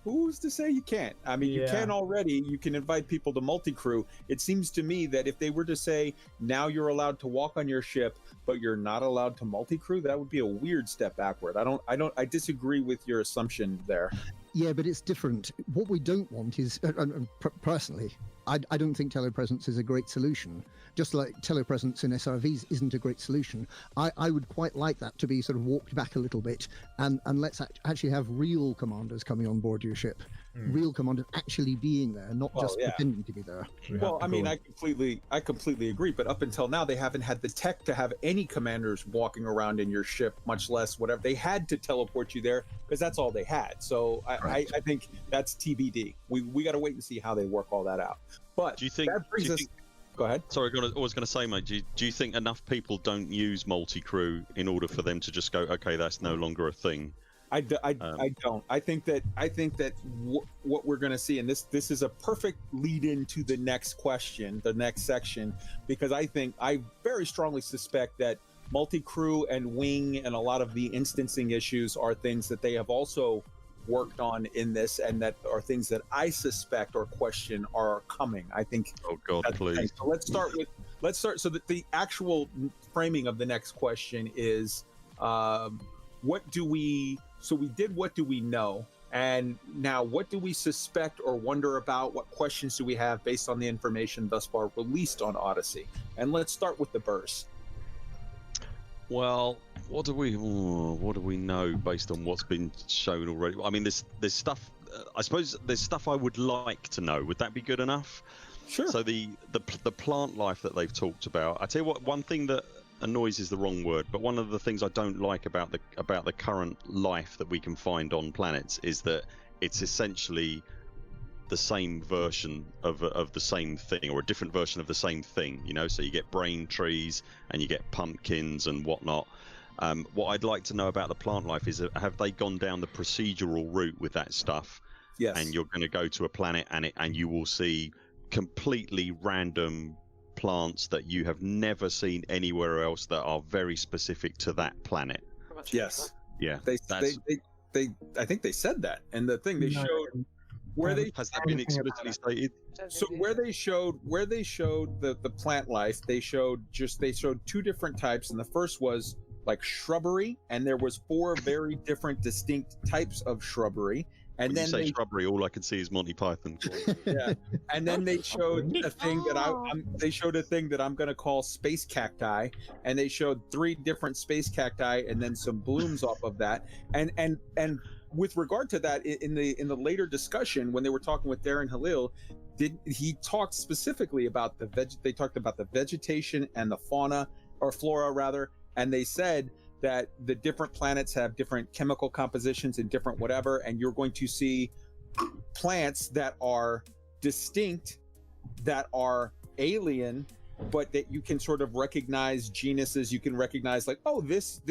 Who's to say you can't? I mean, you can already. You can invite people to multi-crew. It seems to me that if they were to say, now you're allowed to walk on your ship, but you're not allowed to multi-crew, that would be a weird step backward. I disagree with your assumption there. Yeah, but it's different. What we don't want is, personally, I don't think telepresence is a great solution. Just like telepresence in SRVs isn't a great solution. I would quite like that to be sort of walked back a little bit, and let's actually have real commanders coming on board your ship. Real commanders actually being there, not just pretending to be there. Well, I mean, I completely agree. But up until now, they haven't had the tech to have any commanders walking around in your ship, much less whatever. They had to teleport you there because that's all they had. So I think that's TBD. We got to wait and see how they work all that out. But do you think? That brings us. Go ahead. Sorry, I was going to say, mate. Do you think enough people don't use multi-crew in order for them to just go, okay, that's no longer a thing? I don't. I think that what we're going to see, and this is a perfect lead into the next question, the next section, because I very strongly suspect that multi-crew and wing and a lot of the instancing issues are things that they have also worked on in this, and that are things that I suspect or question are coming. I think. Oh God, please. So let's start. So that the actual framing of the next question is, what do we know? And now, what do we suspect or wonder about? What questions do we have based on the information thus far released on Odyssey? And let's start with the burst. Well, what do we know based on what's been shown already? I mean, there's stuff. I suppose there's stuff I would like to know. Would that be good enough? Sure. So the plant life that they've talked about. I tell you what, one thing that annoys is the wrong word, but one of the things I don't like about the current life that we can find on planets is that it's essentially the same version of the same thing, or a different version of the same thing, you know. So you get brain trees and you get pumpkins and whatnot. What I'd like to know about the plant life is, have they gone down the procedural route with that stuff? Yes. And you're going to go to a planet and you will see completely random plants that you have never seen anywhere else that are very specific to that planet. Yes. Yeah. They I think they said that, and the thing they showed where they has that been explicitly stated? So where they showed the plant life, they showed two different types, and the first was like shrubbery, and there was 4 very different distinct types of shrubbery. And when then you say shrubbery, all I can see is Monty Python. Yeah, and then they showed a thing that I'm going to call space cacti, and they showed 3 different space cacti, and then some blooms off of that. And with regard to that, in the later discussion when they were talking with Darren Halil, he talked specifically about they talked about the vegetation and the fauna, or flora rather, and they said that the different planets have different chemical compositions and different whatever, and you're going to see plants that are distinct, that are alien, but that you can sort of recognize genuses. You can recognize like, oh, this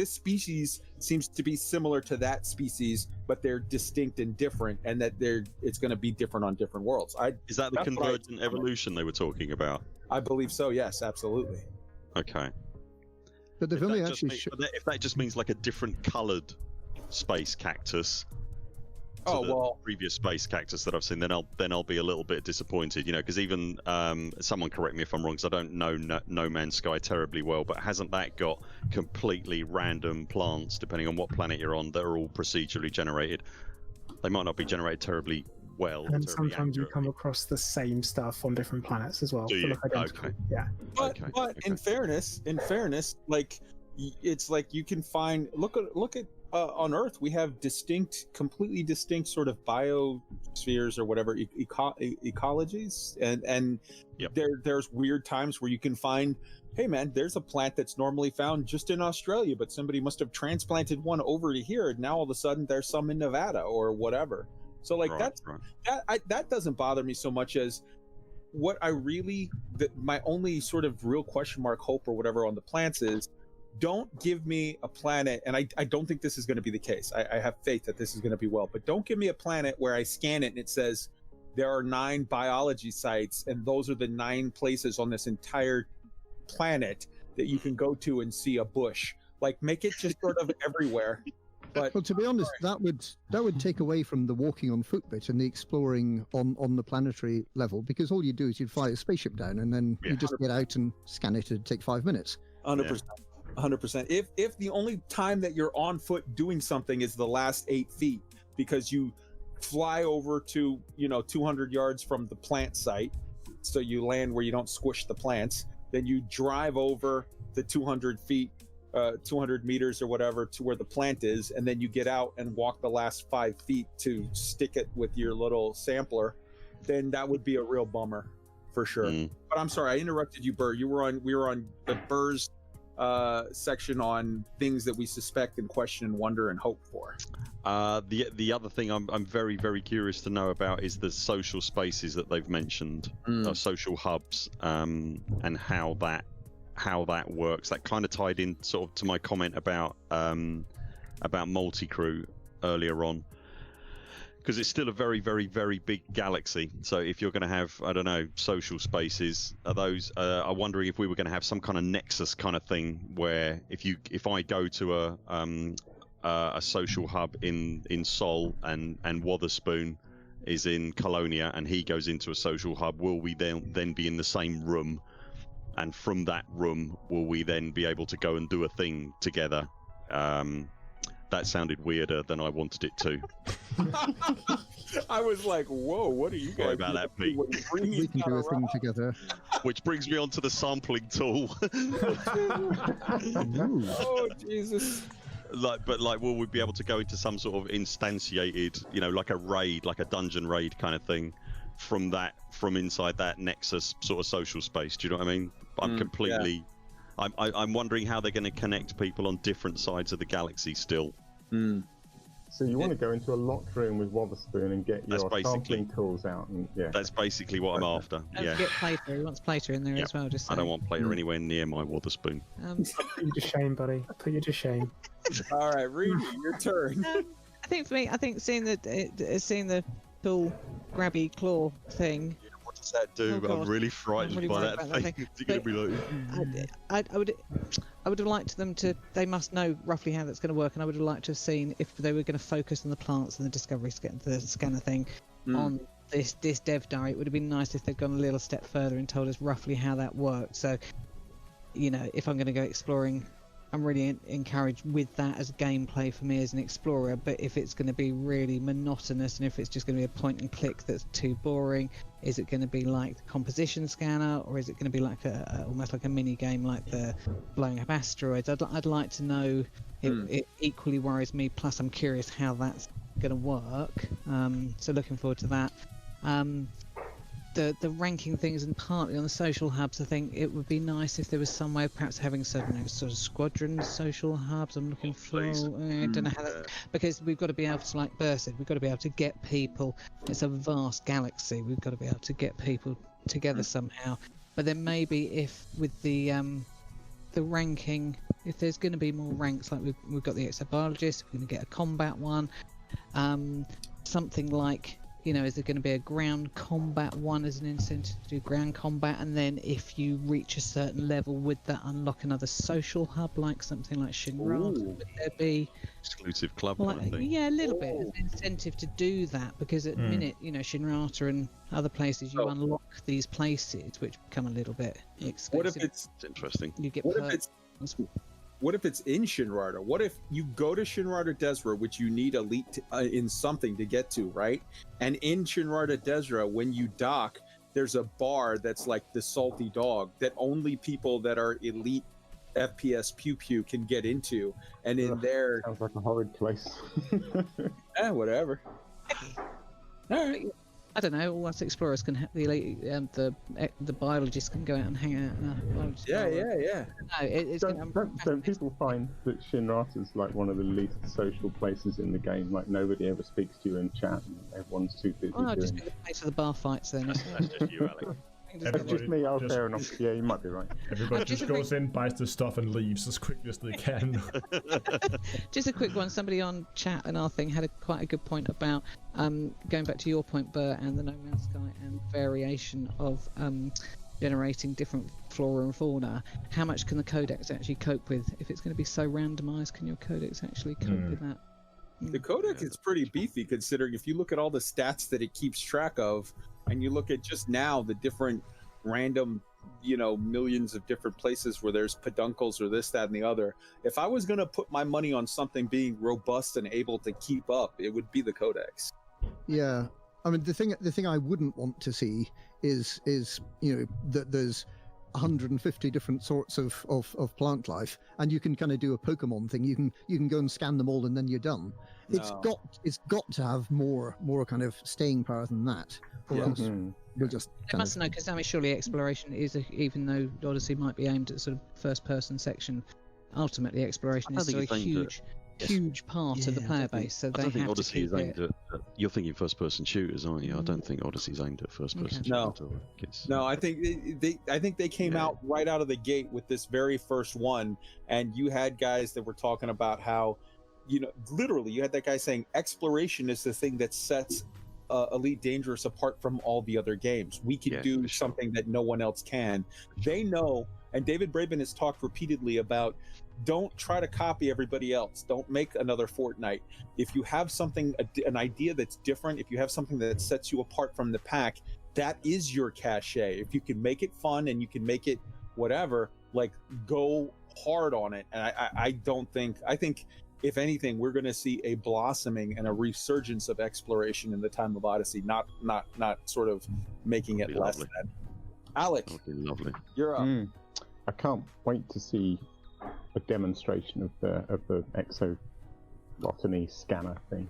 species seems to be similar to that species, but they're distinct and different, and that it's going to be different on different worlds. Is that the convergent evolution they were talking about? I believe so. Yes, absolutely. Okay. But they've only actually if that just means like a different coloured space cactus to the previous space cactus that I've seen, then I'll be a little bit disappointed, you know, because even someone correct me if I'm wrong, because I don't know No Man's Sky terribly well, but hasn't that got completely random plants depending on what planet you're on that are all procedurally generated? They might not be generated terribly well. And sometimes you come across the same stuff on different planets as well. Do you? Okay. Yeah. But in fairness, like it's like you can find look at on Earth we have completely distinct sort of biospheres or whatever ecologies, and yep. there's weird times where you can find, hey man, there's a plant that's normally found just in Australia, but somebody must have transplanted one over to here, and now all of a sudden there's some in Nevada or whatever. So like that doesn't bother me so much as what my only sort of real question mark hope or whatever on the plants is, don't give me a planet, and I don't think this is going to be the case. I have faith that this is going to be well, but don't give me a planet where I scan it and it says there are 9 biology sites, and those are the 9 places on this entire planet that you can go to and see a bush. Like, make it just sort of everywhere. But, well, to be honest, that would take away from the walking on foot bit and the exploring on the planetary level, because all you do is you'd fly a spaceship down and then you just get out and scan it. It'd take 5 minutes. 100%. 100%. If the only time that you're on foot doing something is the last 8 feet, because you fly over to 200 yards from the plant site, so you land where you don't squish the plants, then you drive over the 200 feet. 200 meters or whatever to where the plant is, and then you get out and walk the last 5 feet to stick it with your little sampler, then that would be a real bummer for sure. But I'm sorry, I interrupted you, Buur. We were on the Buur's section on things that we suspect and question and wonder and hope for. The other thing I'm very, very curious to know about is the social spaces that they've mentioned, social hubs, and how that works. That kind of tied in sort of to my comment about multi-crew earlier on, because it's still a very, very, very big galaxy. So if you're going to have, I don't know, social spaces, I'm wondering if we were going to have some kind of nexus kind of thing where if I go to a social hub in Sol and Wotherspoon is in Colonia and he goes into a social hub, will we then be in the same room? And from that room, will we then be able to go and do a thing together? That sounded weirder than I wanted it to. I was like, whoa, what are you guys Sorry about that, Pete. We can do a thing together. Which brings me on to the sampling tool. Oh, Jesus. Will we be able to go into some sort of instantiated, like a raid, like a dungeon raid kind of thing from inside that nexus sort of social space? Do you know what I mean? I'm completely... I'm wondering how they're going to connect people on different sides of the galaxy still. So you want to go into a locked room with Wotherspoon and get your sampling tools out. And, That's basically what I'm after. Don't forget Plater. He wants Plater in there as well. Just I don't want Plater anywhere near my Wotherspoon. Put you to shame, buddy. Put you to shame. All right, Rheeney, your turn. I think for me, seeing the cool grabby claw thing. What does that do? Oh, I'm really frightened by that thing. It's going to be like... I would have liked them to. They must know roughly how that's going to work, and I would have liked to have seen if they were going to focus on the plants and the discovery the scanner thing on this dev diary. It would have been nice if they'd gone a little step further and told us roughly how that worked. So, if I'm going to go exploring, I'm really encouraged with that as gameplay for me as an explorer. But if it's going to be really monotonous and if it's just going to be a point and click that's too boring, is it going to be like the composition scanner, or is it going to be like almost like a mini game like the blowing up asteroids? I'd like to know. It equally worries me. Plus, I'm curious how that's going to work. So looking forward to that. The ranking things, and partly on the social hubs, I think it would be nice if there was some way of perhaps having certain sort of squadron social hubs. I'm looking for. I don't know how that, because we've got to be able to, like Burr said, we've got to be able to get people. It's a vast galaxy. We've got to be able to get people together somehow. But then maybe if with the ranking, if there's going to be more ranks, like we've got the exobiologist, we're going to get a combat one, something like. Is there going to be a ground combat one as an incentive to do ground combat? And then if you reach a certain level, would that unlock another social hub, like something like Shinra? Would there be exclusive club? Yeah, a little bit as an incentive to do that, because at the minute, Shinrata and other places, you unlock these places which become a little bit exclusive. What if it's interesting? You get What if it's in Shinrata? What if you go to Shinrata Desra, which you need elite in something to get to, right? And in Shinrata Desra, when you dock, there's a bar that's like the Salty Dog that only people that are elite FPS Pew Pew can get into. And in there... Sounds like a horrid place. Whatever. All right. I don't know. All us explorers can have the elite, the biologists can go out and hang out. Yeah. No, don't people find that Shinrata's like one of the least social places in the game? Like nobody ever speaks to you in chat, and everyone's too busy. Oh, just be the place of the bar fights then. That's just you, Alec. That's just me. Oh, fair enough. Yeah, you might be right. Everybody just goes in, buys the stuff, and leaves as quickly as they can. Just a quick one. Somebody on chat and our thing had quite a good point about going back to your point, Burr, and the No Man's Sky and variation of generating different flora and fauna. How much can the codex actually cope with? If it's going to be so randomized, can your codex actually cope with that? The codex is pretty beefy, considering if you look at all the stats that it keeps track of, and you look at just now the different random, millions of different places where there's peduncles or this, that, and the other. If I was going to put my money on something being robust and able to keep up, it would be the codex. Yeah, I mean the thing I wouldn't want to see is that there's 150 different sorts of plant life, and you can kind of do a Pokemon thing. You can go and scan them all, and then you're done. No. It's got to have more kind of staying power than that. We'll just I must know, because surely exploration is, even though Odyssey might be aimed at sort of first-person section, ultimately exploration is still a huge part of the player base. So I don't think Odyssey is aimed at. You're thinking first-person shooters, aren't you? I don't think Odyssey is aimed at first-person shooters. No, I think they came out right out of the gate with this very first one, and you had guys that were talking about how, literally, you had that guy saying exploration is the thing that sets Elite Dangerous apart from all the other games. We can do something that no one else can. They know, and David Braben has talked repeatedly about, don't try to copy everybody else. Don't make another Fortnite. If you have something, an idea that's different, if you have something that sets you apart from the pack, that is your cachet. If you can make it fun and you can make it whatever, like, go hard on it. And I think if anything, we're going to see a blossoming and a resurgence of exploration in the time of Odyssey, not sort of making it less than. Alec, lovely. You're up. I can't wait to see a demonstration of the exobotany scanner thing.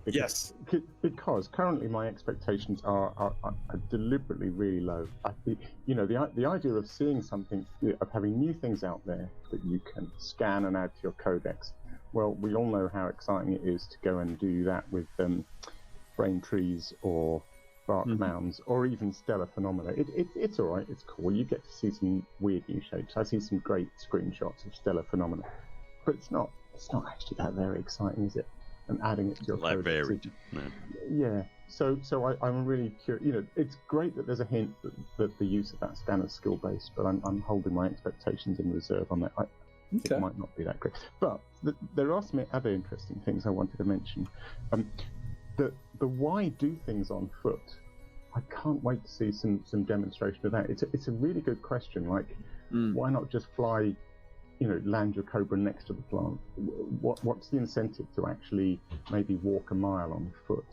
Because currently my expectations are deliberately really low. The idea of seeing something, of having new things out there that you can scan and add to your codex, well, we all know how exciting it is to go and do that with brain trees or bark mounds or even stellar phenomena. It's all right. It's cool. You get to see some weird new shapes. I see some great screenshots of stellar phenomena, but it's not actually that very exciting, is it? And adding it to your code. Varied. No. Yeah. So I'm really curious. You know, it's great that there's a hint that the use of that scanner is skill based, but I'm holding my expectations in reserve on that. It might not be that great. But there are some other interesting things I wanted to mention. The why do things on foot? I can't wait to see some demonstration of that. It's a really good question. Like, why not just fly? You know, land your Cobra next to the plant. What's the incentive to actually maybe walk a mile on foot?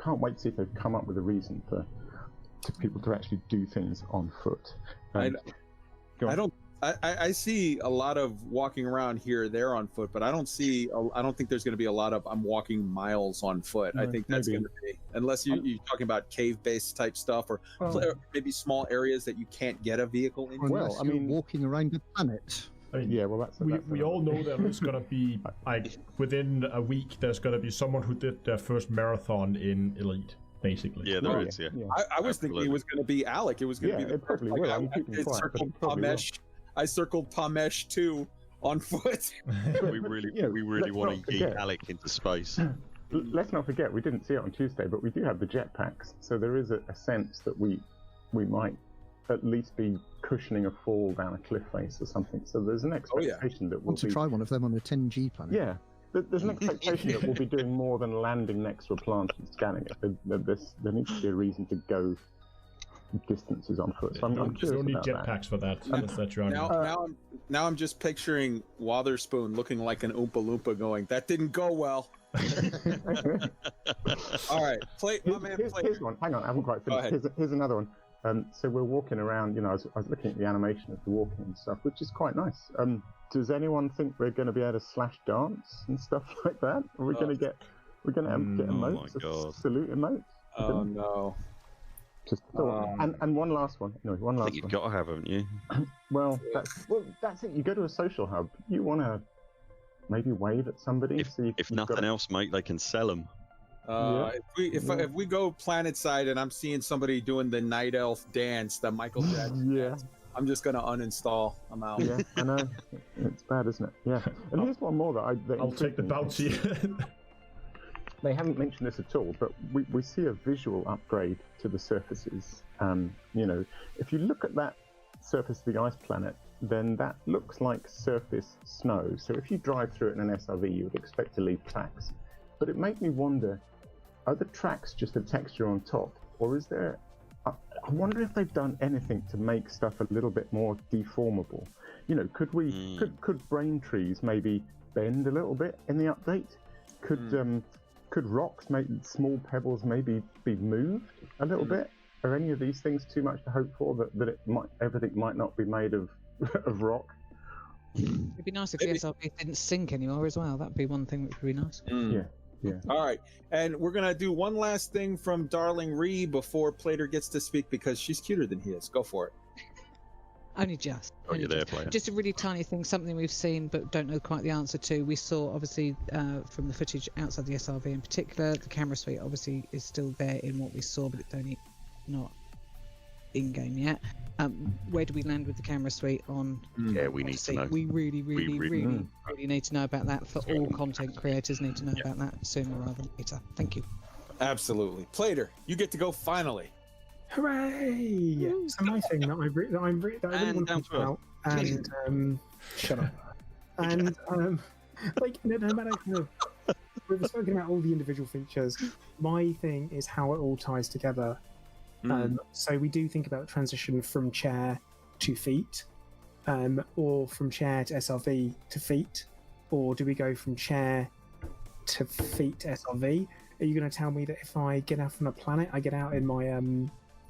Can't wait to see if they've come up with a reason for people to actually do things on foot. I see a lot of walking around here or there on foot, but I don't think there's going to be a lot of I'm walking miles on foot. I think that's going to be, unless you're talking about cave-based type stuff or maybe small areas that you can't get a vehicle in. Well, I mean, walking around the planet. I mean, yeah, well, that's we all know that there's going to be, like, within a week, there's going to be someone who did their first marathon in Elite. Basically, yeah, there is. Yeah, I was thinking it was going to be ALEC. It was going to be the probably will. I circled Tamesh 2 on foot. we really want to yeet ALEC into space. Let's not forget, we didn't see it on Tuesday, but we do have the jetpacks, so there is a sense that we might at least be cushioning a fall down a cliff face or something. So there's an expectation that we'll want to try one of them on a 10G planet. Yeah, there's an expectation that we'll be doing more than landing next to a plant and scanning it. There needs to be a reason to go distances on foot. So I'm you don't need jetpacks for that. Now I'm just picturing Wotherspoon looking like an Oompa Loompa going, that didn't go well. All right, here's one. Hang on, I haven't quite finished. Here's another one. So we're walking around, you know, I was looking at the animation of the walking and stuff, which is quite nice. Does anyone think we're going to be able to slash dance and stuff like that? Are we going to get emotes, salute emotes? Oh no. Just and one last one. Anyway, one last I think you've got to have, haven't you? Well, that's it. You go to a social hub. You want to maybe wave at somebody. If nothing else, mate, they can sell them. If we go planet side and I'm seeing somebody doing the night elf dance, the Michael Jackson dance, I'm just gonna uninstall. I'm out. Yeah, I know. It's bad, isn't it? Yeah. And here's one more that I'll take the bounty. They haven't mentioned this at all, but we see a visual upgrade to the surfaces. You know, if you look at that surface of the ice planet, then that looks like surface snow. So if you drive through it in an SRV, you would expect to leave tracks. But it made me wonder, are the tracks just a texture on top? Or is there... I wonder if they've done anything to make stuff a little bit more deformable. You know, could brain trees maybe bend a little bit in the update? Could rocks, small pebbles, maybe be moved a little bit? Are any of these things too much to hope for? That everything might not be made of rock? It'd be nice if the SRB didn't sink anymore as well. That'd be one thing which would be nice. Yeah. All right, and we're gonna do one last thing from Darling Rhee before Plater gets to speak because she's cuter than he is. Go for it. Only just. Player. Just a really tiny thing, something we've seen but don't know quite the answer to. We saw, obviously, from the footage outside the SRV in particular, the camera suite obviously is still there in what we saw, but it's only not in-game yet. Where do we land with the camera suite on? Yeah, we need to know. We really need to know about that. For all content creators need to know about that sooner rather than later. Thank you. Absolutely. Plater, you get to go finally. Hooray! So my thing that I really want to talk about, and shut up. And like no matter how we've spoken about all the individual features, my thing is how it all ties together. So we do think about transition from chair to feet, or from chair to SRV to feet, or do we go from chair to feet to SRV? Are you going to tell me that if I get out from a planet, I get out in my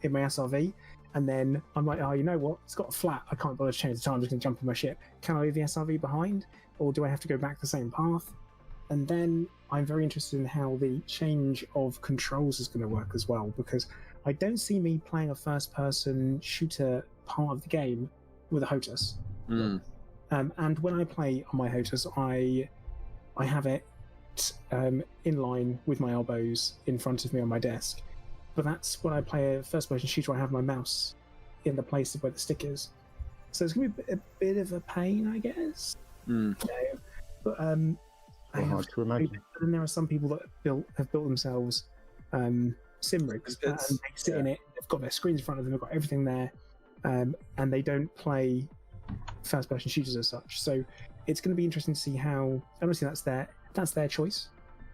SRV, and then I'm like, oh, you know what? It's got a flat. I can't bother to change the time. I'm just going to jump on my ship. Can I leave the SRV behind, or do I have to go back the same path? And then I'm very interested in how the change of controls is going to work as well, because I don't see me playing a first-person shooter part of the game with a HOTAS. And when I play on my HOTAS, I have it in line with my elbows in front of me on my desk. But that's when I play a first-person shooter, I have my mouse in the place where the stick is. So it's going to be a bit of a pain, I guess. But hard to imagine. And there are some people that have built themselves sim rigs, and they sit in it. They've got their screens in front of them. They've got everything there, and they don't play first-person shooters as such. So it's going to be interesting to see how. Obviously, that's their choice.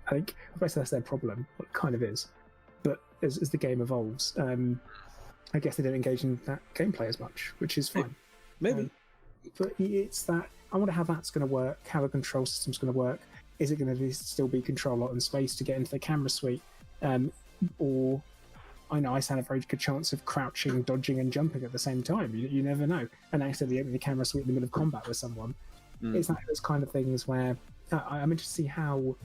I think obviously that's their problem. Well, it kind of is. But as the game evolves, I guess they don't engage in that gameplay as much, which is fine. Maybe. But it's that I wonder how that's going to work. How the control system's going to work. Is it going to still be control lot and space to get into the camera suite, or I know I stand a very good chance of crouching, dodging, and jumping at the same time. You never know, and accidentally opening the camera suite in the middle of combat with someone. It's like those kind of things where I'm interested to see how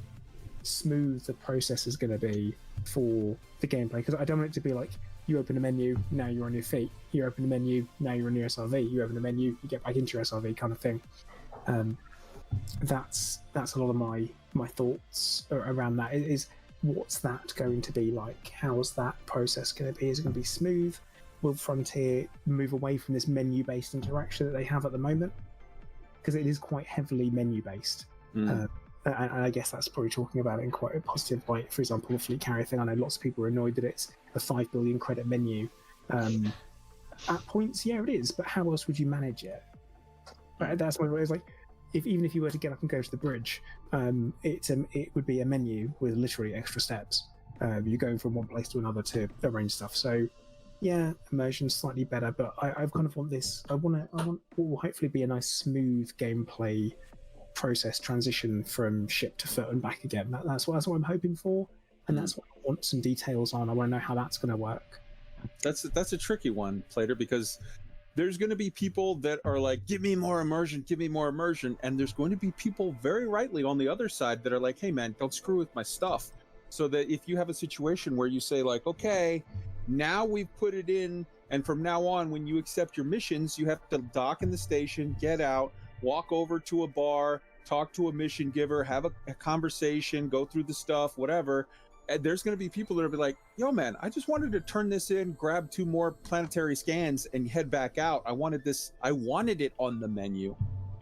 smooth the process is going to be for the gameplay, because I don't want it to be like you open a menu, now you're on your feet. You open a menu, now you're on your SRV. You open a menu, you get back into your SRV, kind of thing. That's a lot of my thoughts around that. Is what's that going to be like? How's that process going to be? Is it going to be smooth? Will Frontier move away from this menu-based interaction that they have at the moment? Because it is quite heavily menu-based. And I guess that's probably talking about it in quite a positive light. For example, the fleet carrier thing, I know lots of people are annoyed that it's a 5 billion credit menu. At points, yeah, it is, but how else would you manage it? That's what it was like. Even if you were to get up and go to the bridge, it would be a menu with literally extra steps. You're going from one place to another to arrange stuff. So, yeah, immersion's slightly better, but I kind of want this. I want what will hopefully be a nice smooth gameplay process transition from ship to foot and back again. That's what I'm hoping for, and that's what I want some details on. I want to know how that's going to work. That's a tricky one, Plater, because there's going to be people that are like, give me more immersion, and there's going to be people very rightly on the other side that are like, hey man, don't screw with my stuff. So that if you have a situation where you say like, okay, now we've put it in, and from now on when you accept your missions, you have to dock in the station, get out, walk over to a bar, talk to a mission giver, have a conversation, go through the stuff, whatever. And there's going to be people that will be like, yo man, I just wanted to turn this in, grab 2 more planetary scans and head back out. I wanted it on the menu.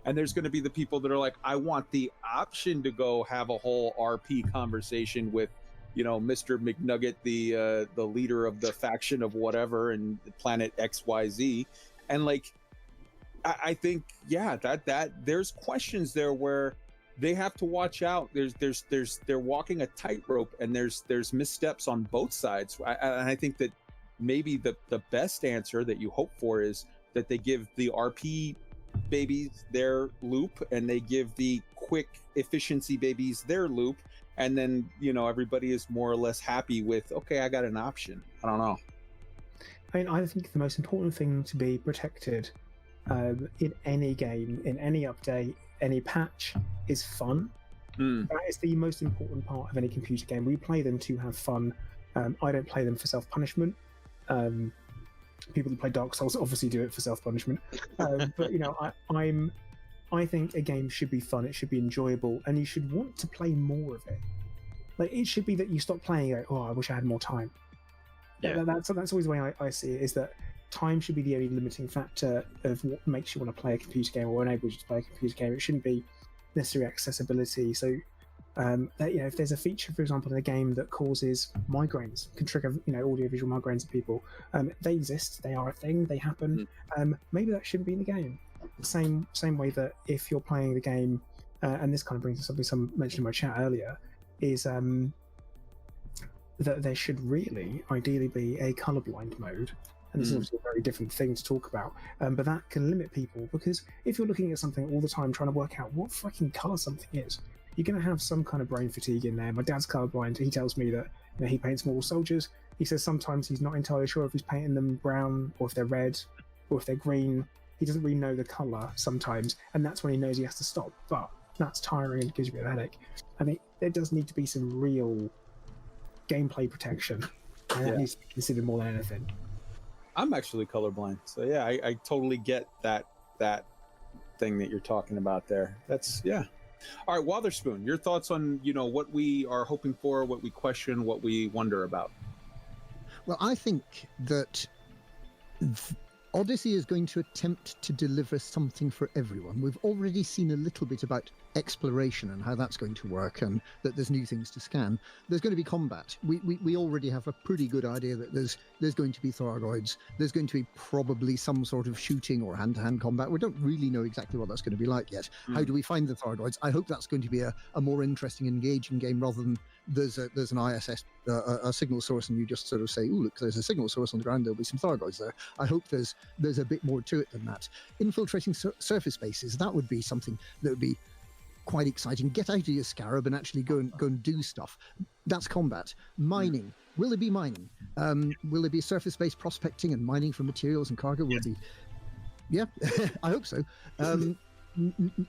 And there's going to be the people that are like, I want the option to go have a whole RP conversation with, Mr. McNugget, the leader of the faction of whatever and planet XYZ. And like, I think, yeah, that there's questions there where they have to watch out. They're walking a tightrope, and there's missteps on both sides. And I think that maybe the best answer that you hope for is that they give the RP babies their loop, and they give the quick efficiency babies their loop, and then everybody is more or less happy with, okay, I got an option. I don't know. I mean, I think the most important thing to be protected in any game, in any update, any patch, is fun. That is the most important part of any computer game. We play them to have fun. I don't play them for self-punishment. People that play Dark Souls obviously do it for self-punishment. But I think a game should be fun. It should be enjoyable, and you should want to play more of it. Like, it should be that you stop playing it. Oh, I wish I had more time. Yeah, that's always the way I see it. Is that time should be the only limiting factor of what makes you want to play a computer game or enables you to play a computer game. It shouldn't be necessarily accessibility. So, if there's a feature, for example, in a game that causes migraines, can trigger audiovisual migraines in people, they exist. They are a thing. They happen. Maybe that shouldn't be in the game. Same way that if you're playing the game, and this kind of brings to something someone mentioned in my chat earlier, is that there should really, ideally, be a colorblind mode. And this is obviously a very different thing to talk about, but that can limit people, because if you're looking at something all the time trying to work out what fucking color something is, you're going to have some kind of brain fatigue in there. My dad's colorblind. He tells me that he paints model soldiers. He says sometimes he's not entirely sure if he's painting them brown or if they're red or if they're green. He doesn't really know the color sometimes, and that's when he knows he has to stop. But that's tiring and gives you a bit of a headache. I think there does need to be some real gameplay protection, and that needs to be considered more than anything. I'm actually colorblind, so yeah, I totally get that thing that you're talking about there. That's All right, Wotherspoon, your thoughts on what we are hoping for, what we question, what we wonder about. Well, I think that Odyssey is going to attempt to deliver something for everyone. We've already seen a little bit about exploration and how that's going to work, and that there's new things to scan. There's going to be combat. We already have a pretty good idea that there's going to be Thargoids. There's going to be probably some sort of shooting or hand-to-hand combat. We don't really know exactly what that's going to be like yet. How do we find the Thargoids? I hope that's going to be a more interesting, engaging game rather than there's an ISS, a signal source, and you just sort of say, "Oh, look, there's a signal source on the ground. There'll be some Thargoids there." I hope there's a bit more to it than that. Infiltrating surface bases, that would be something that would be quite exciting. Get out of your scarab and actually go and do stuff. That's combat. Mining. Will there be mining? Will there be surface-based prospecting and mining for materials and cargo? Will be. Yeah, I hope so.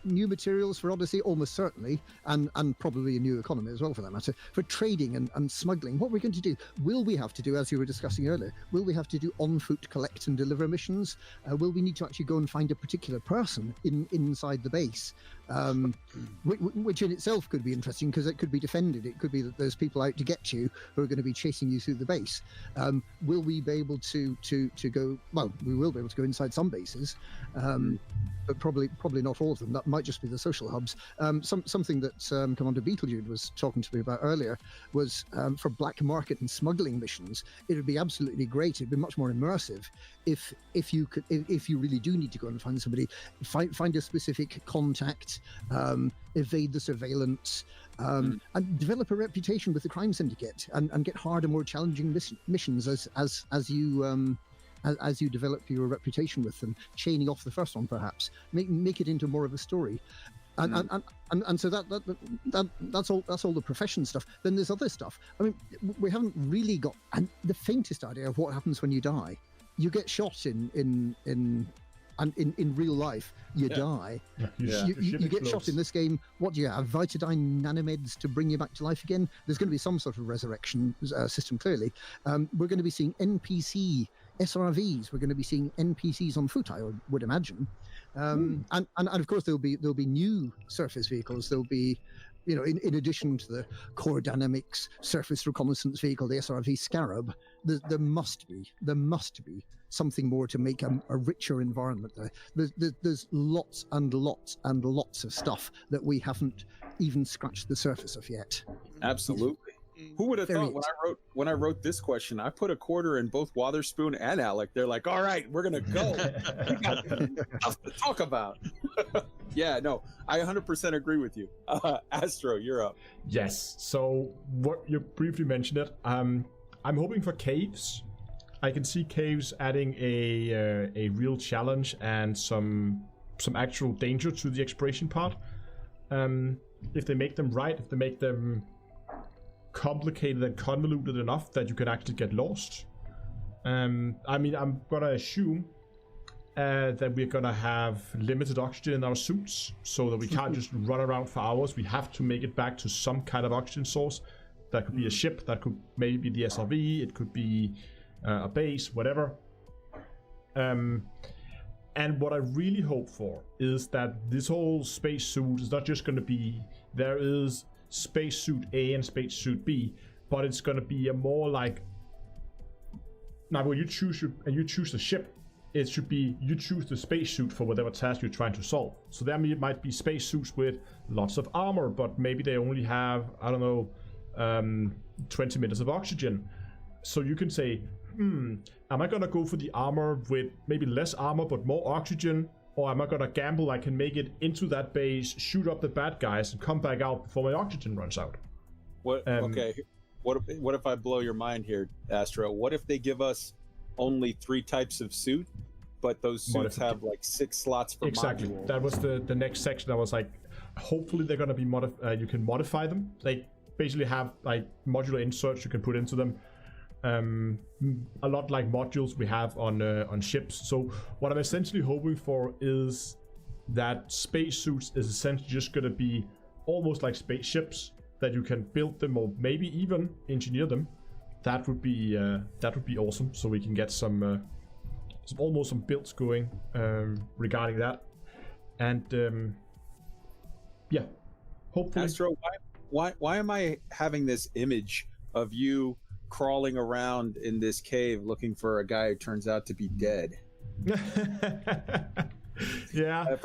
New materials for Odyssey, almost certainly, and probably a new economy as well, for that matter. For trading and smuggling, what we're going to do? Will we have to do, as you were discussing earlier, will we have to do on-foot collect and deliver missions? Will we need to actually go and find a particular person inside the base? Which in itself could be interesting, because it could be defended. It could be that there's people out to get you who are going to be chasing you through the base. Will we be able to go? Well, we will be able to go inside some bases, but probably not all of them. That might just be the social hubs. Something that Commander Beetlejude was talking to me about earlier was for black market and smuggling missions. It would be absolutely great. It'd be much more immersive if you really do need to go and find somebody, find a specific contact, evade the surveillance, and develop a reputation with the crime syndicate, and get harder, more challenging missions as you develop your reputation with them, chaining off the first one, perhaps make it into more of a story, and so that's all the profession stuff. Then there's other stuff. I mean, we haven't really got the faintest idea of what happens when you die. You get shot in real life, you die. You get shot in this game. What do you have? Vitadine nanomeds to bring you back to life again? There's going to be some sort of resurrection system, clearly. We're going to be seeing NPC SRVs. We're going to be seeing NPCs on foot, I would imagine. And of course there'll be new surface vehicles. There'll be, in addition to the core dynamics surface reconnaissance vehicle, the SRV Scarab, there must be something more to make a richer environment there. There's lots and lots and lots of stuff that we haven't even scratched the surface of yet. Absolutely. Who would have thought when I wrote this question, I put a quarter in both Wotherspoon and ALEC. They're like, all right, we're going to go. We got stuff to talk about. Yeah, no, I 100% agree with you. Astro, you're up. Yes. So what you briefly mentioned it. I'm hoping for caves. I can see caves adding a real challenge and some actual danger to the exploration part. If they make them right, if they make them complicated and convoluted enough that you can actually get lost. I mean, I'm gonna assume that we're gonna have limited oxygen in our suits, so that we can't just run around for hours. We have to make it back to some kind of oxygen source. That could be a ship, that could maybe be the SRV, it could be a base, whatever. And what I really hope for is that this whole spacesuit is not just going to be, there is spacesuit A and spacesuit B, but it's going to be a more like, now when you choose the ship, it should be you choose the spacesuit for whatever task you're trying to solve. So there might be spacesuits with lots of armor, but maybe they only have, I don't know, 20 minutes of oxygen. So you can say, am I gonna go for the armor with maybe less armor but more oxygen, or am I gonna gamble I can make it into that base, shoot up the bad guys, and come back out before my oxygen runs out? Okay, what if I blow your mind here, Astro? What if they give us only 3 types of suit, but those suits have like 6 slots for module? That was the next section. I was like, hopefully they're gonna be you can modify them. They basically have like modular inserts you can put into them. A lot like modules we have on ships. So what I'm essentially hoping for is that spacesuits is essentially just going to be almost like spaceships, that you can build them or maybe even engineer them. That would be awesome. So we can get some builds going regarding that. And yeah, hopefully. Astro, why am I having this image of you crawling around in this cave looking for a guy who turns out to be dead? Yeah.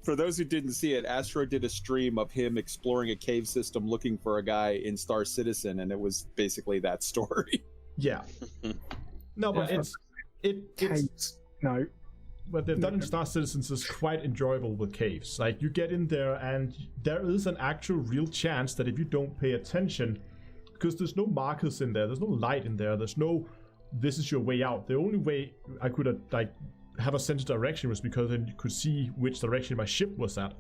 For those who didn't see it, Astro did a stream of him exploring a cave system looking for a guy in Star Citizen, and it was basically that story. Yeah. No, but Caves. No. What they've done in Star Citizens is quite enjoyable with caves. Like, you get in there and there is an actual real chance that if you don't pay attention, because there's no markers in there's no light in there's no this is your way out. The only way I could have a sense of direction was because then you could see which direction my ship was at.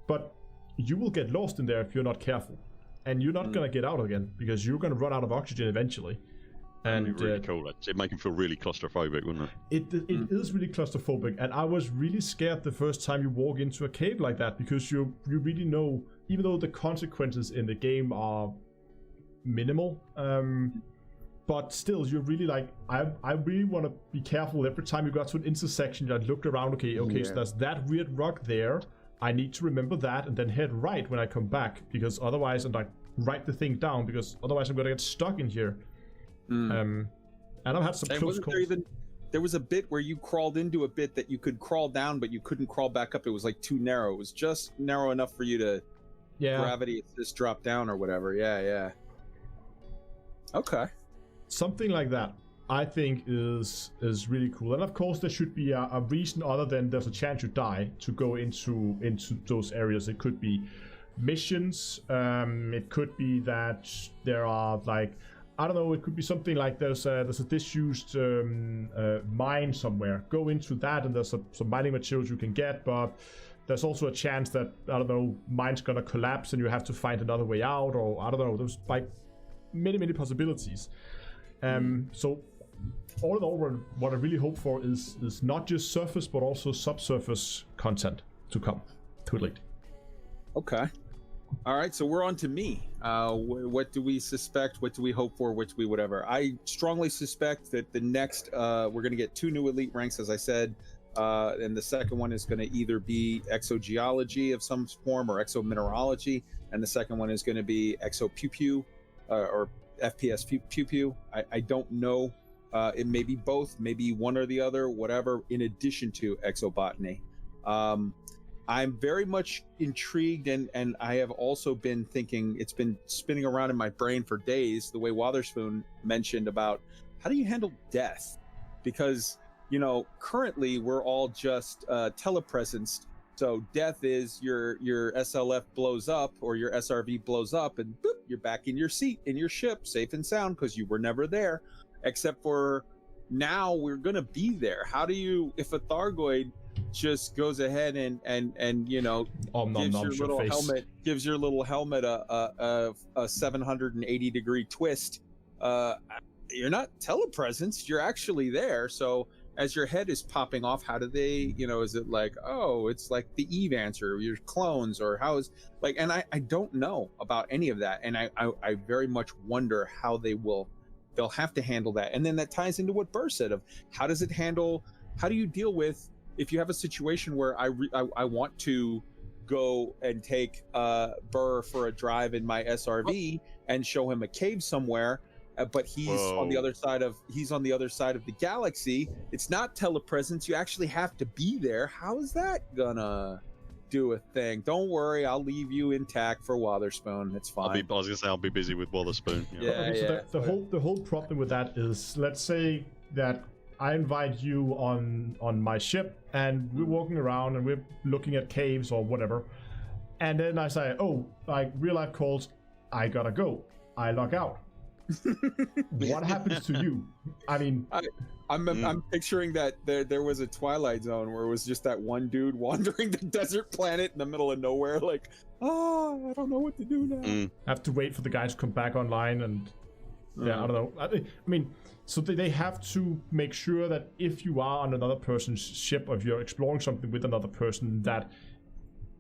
But you will get lost in there if you're not careful, and you're not gonna get out again because you're gonna run out of oxygen eventually. And really cool. It'd make him feel really claustrophobic, wouldn't it? It is really claustrophobic, and I was really scared the first time you walk into a cave like that, because you really know, even though the consequences in the game are minimal, but still, you're really like, I really want to be careful every time you got to an intersection. I looked around. Okay, so there's that weird rock there. I need to remember that and then head right when I come back, because otherwise, and like write the thing down, because otherwise I'm gonna get stuck in here. And I've had some close calls. There was a bit where you crawled into a bit that you could crawl down, but you couldn't crawl back up. It was like too narrow. It was just narrow enough for you to gravity assist drop down or whatever. Yeah. Okay. Something like that, I think, is really cool. And of course, there should be a reason other than there's a chance you die to go into those areas. It could be missions. It could be that there are, like, I don't know, it could be something like there's a disused mine somewhere. Go into that and there's some mining materials you can get, but there's also a chance that, I don't know, mine's gonna collapse and you have to find another way out, or I don't know, there's like many possibilities. So all in all, what I really hope for is not just surface but also subsurface content to come to it late. Okay. All right, so we're on to me. What do we suspect? What do we hope for? What do we whatever? I strongly suspect that the next, we're going to get 2 new elite ranks, as I said, and the second one is going to either be exogeology of some form or exomineralogy, and the second one is going to be exo-pew-pew, or FPS pew-pew. I don't know. It may be both, maybe one or the other, whatever, in addition to exobotany. I'm very much intrigued, and I have also been thinking, it's been spinning around in my brain for days, the way Wotherspoon mentioned about how do you handle death? Because, you know, currently we're all just telepresenced. So death is your SLF blows up or your SRV blows up and boop, you're back in your seat, in your ship, safe and sound, because you were never there. Except for now we're going to be there. How do you, if a Thargoid just goes ahead and you know, gives your little helmet a 780 degree twist, you're not telepresence, you're actually there. So as your head is popping off, how do they, you know, is it like, oh, it's like the Eve answer, your clones, or how is, like, and I don't know about any of that, and I very much wonder how they'll have to handle that. And then that ties into what Buur said of how does it handle, how do you deal with if you have a situation where I want to go and take Buur for a drive in my SRV and show him a cave somewhere, but he's on the other side of the galaxy. It's not telepresence. You actually have to be there. How is that gonna do a thing? Don't worry, I'll leave you intact for Wotherspoon. It's fine. I was gonna say I'll be busy with Wotherspoon. So the whole problem with that is, let's say that I invite you on my ship and we're walking around and we're looking at caves or whatever, and then I say, oh, like real life calls, I gotta go, I log out. What happens to you? I mean, I'm picturing that there was a Twilight Zone where it was just that one dude wandering the desert planet in the middle of nowhere, like, I don't know what to do now. Have to wait for the guys to come back online, and I don't know. I mean, so they have to make sure that if you are on another person's ship, or if you're exploring something with another person, that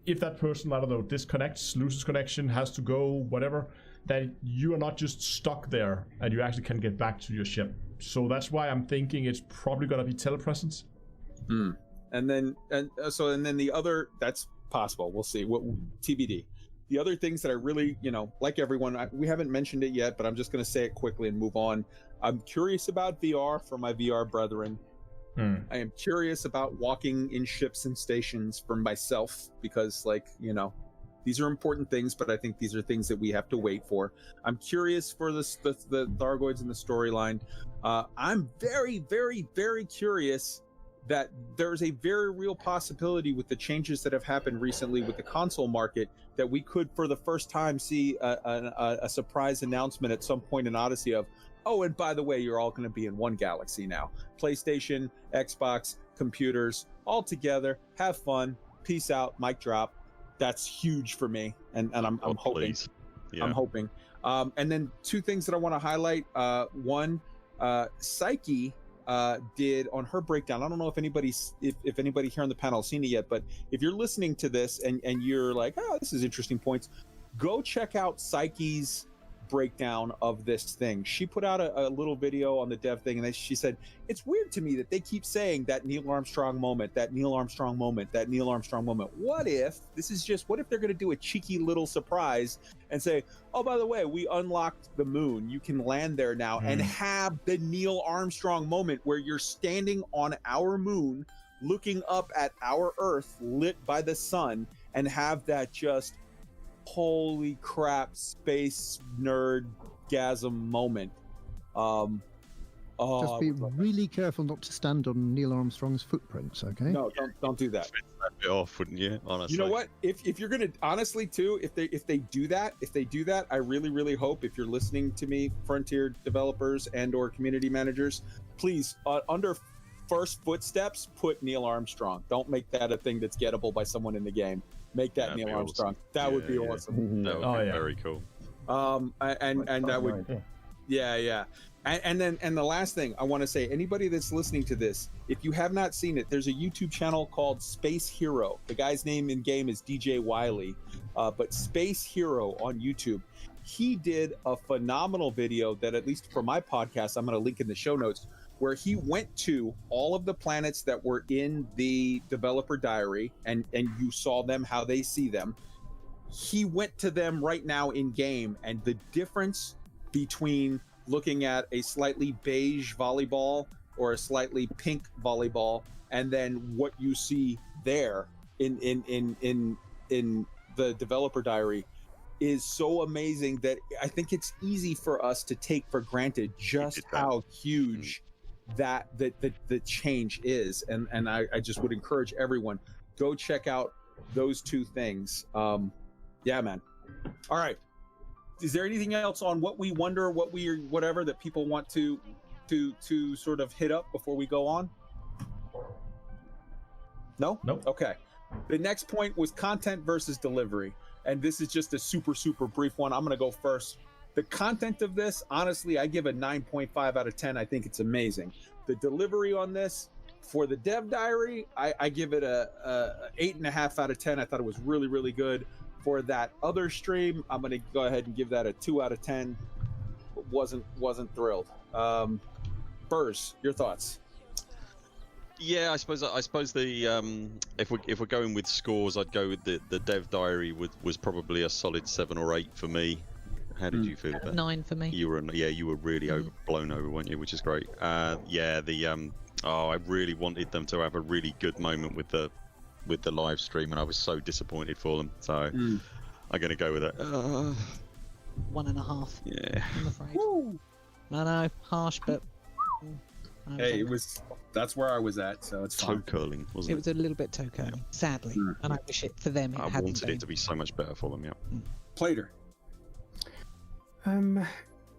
if that person, I don't know, disconnects, loses connection, has to go, whatever, that you are not just stuck there and you actually can get back to your ship. So that's why I'm thinking it's probably going to be telepresence. And then the other, that's possible. We'll see. What TBD. The other things that I really, like everyone, we haven't mentioned it yet, but I'm just going to say it quickly and move on. I'm curious about VR for my VR brethren. I am curious about walking in ships and stations for myself because, these are important things, but I think these are things that we have to wait for. I'm curious for the Thargoids in the storyline. I'm very, very, very curious that there's a very real possibility with the changes that have happened recently with the console market that we could, for the first time, see a surprise announcement at some point in Odyssey of, oh, and by the way, you're all going to be in one galaxy now. PlayStation, Xbox, computers, all together. Have fun. Peace out. Mic drop. That's huge for me, and I'm hoping. Yeah. I'm hoping. And then two things that I want to highlight. One, PSYCHE did on her breakdown. I don't know if anybody here on the panel has seen it yet, but if you're listening to this and you're like, oh, this is interesting points, go check out PSYCHE's breakdown of this thing. She put out a little video on the dev thing, and then she said, it's weird to me that they keep saying that Neil Armstrong moment, that Neil Armstrong moment, that Neil Armstrong moment. What if they're going to do a cheeky little surprise and say, oh, by the way, we unlocked the moon, you can land there now, and have the Neil Armstrong moment where you're standing on our moon looking up at our Earth lit by the sun, and have that just holy crap space nerdgasm moment. Just be really careful not to stand on Neil Armstrong's footprints, okay? No, don't do that. That bit off, wouldn't you? Honestly. You know what? If you're gonna, honestly, too, if they do that, I really, really hope, if you're listening to me, Frontier developers and/or community managers, please, under first footsteps, put Neil Armstrong. Don't make that a thing that's gettable by someone in the game. Make that Neil Armstrong. Awesome. That would be awesome. That would be very cool. And that would, yeah. And then the last thing I want to say, anybody that's listening to this, if you have not seen it, there's a YouTube channel called Space Hero. The guy's name in game is DJ WYLIE, but Space Hero on YouTube. He did a phenomenal video that, at least for my podcast, I'm going to link in the show notes, where he went to all of the planets that were in the developer diary, and you saw them, how they see them. He went to them right now in game, and the difference between looking at a slightly beige volleyball or a slightly pink volleyball, and then what you see there in the developer diary, is so amazing that I think it's easy for us to take for granted just how huge that the change is. And I just would encourage everyone, go check out those two things. Yeah, man. All right. Is there anything else on what we wonder, whatever that people want to sort of hit up before we go on? No? Nope. Okay. The next point was content versus delivery. And this is just a super, super brief one. I'm going to go first. The content of this, honestly, I give a 9.5 out of 10. I think it's amazing. The delivery on this, for the dev diary, I give it a 8.5 out of 10. I thought it was really, really good. For that other stream, I'm going to go ahead and give that a 2 out of 10. Wasn't thrilled. Burs, your thoughts? Yeah, I suppose the if we're going with scores, I'd go with the dev diary was probably a solid 7 or 8 for me. How did you feel about that? 9 for me. You were really blown over, weren't you? Which is great. I really wanted them to have a really good moment with the live stream, and I was so disappointed for them. So I'm going to go with it. 1.5. Yeah. I'm afraid. Woo. No, harsh, but. Hey, that's where I was at, so it's fine. Toe curling, wasn't it? It was a little bit toe curling, sadly, and I wish it for them. I wanted it to be so much better for them. Yeah. Plater.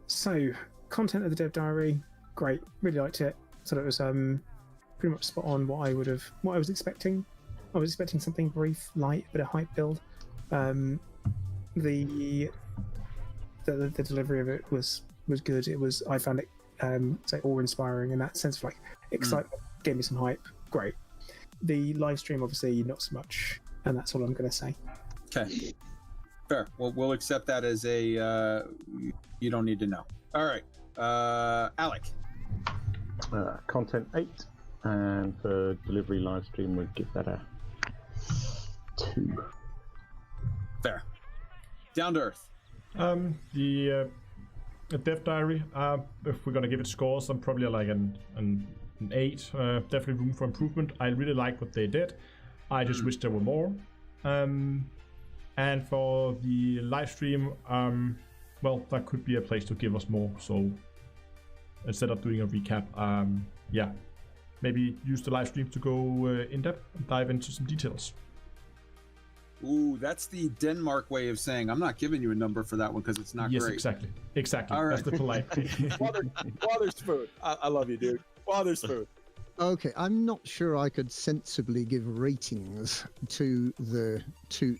So content of the dev diary, great. Really liked it. So it was pretty much spot on what I was expecting. I was expecting something brief, light, but a hype build. The delivery of it was good. I found it awe-inspiring in that sense of like excitement. Gave me some hype. Great. The live stream, obviously, not so much, and that's all I'm going to say. Okay. Fair. Well, we'll accept that as a you don't need to know. All right. ALEC. Content 8. and for delivery live stream, we'd give that a 2. Fair. Down to earth. The Dev Diary, if we're gonna give it scores, I'm probably like an 8. Definitely room for improvement. I really like what they did. I just wish there were more. And for the live stream, well, that could be a place to give us more. So instead of doing a recap, yeah, maybe use the live stream to go in depth and dive into some details. Ooh, that's the Denmark way of saying I'm not giving you a number for that one because it's not yes, great. Exactly. All right. That's the polite. Wotherspoon. I love you, dude. Wotherspoon. Okay, I'm not sure I could sensibly give ratings to the two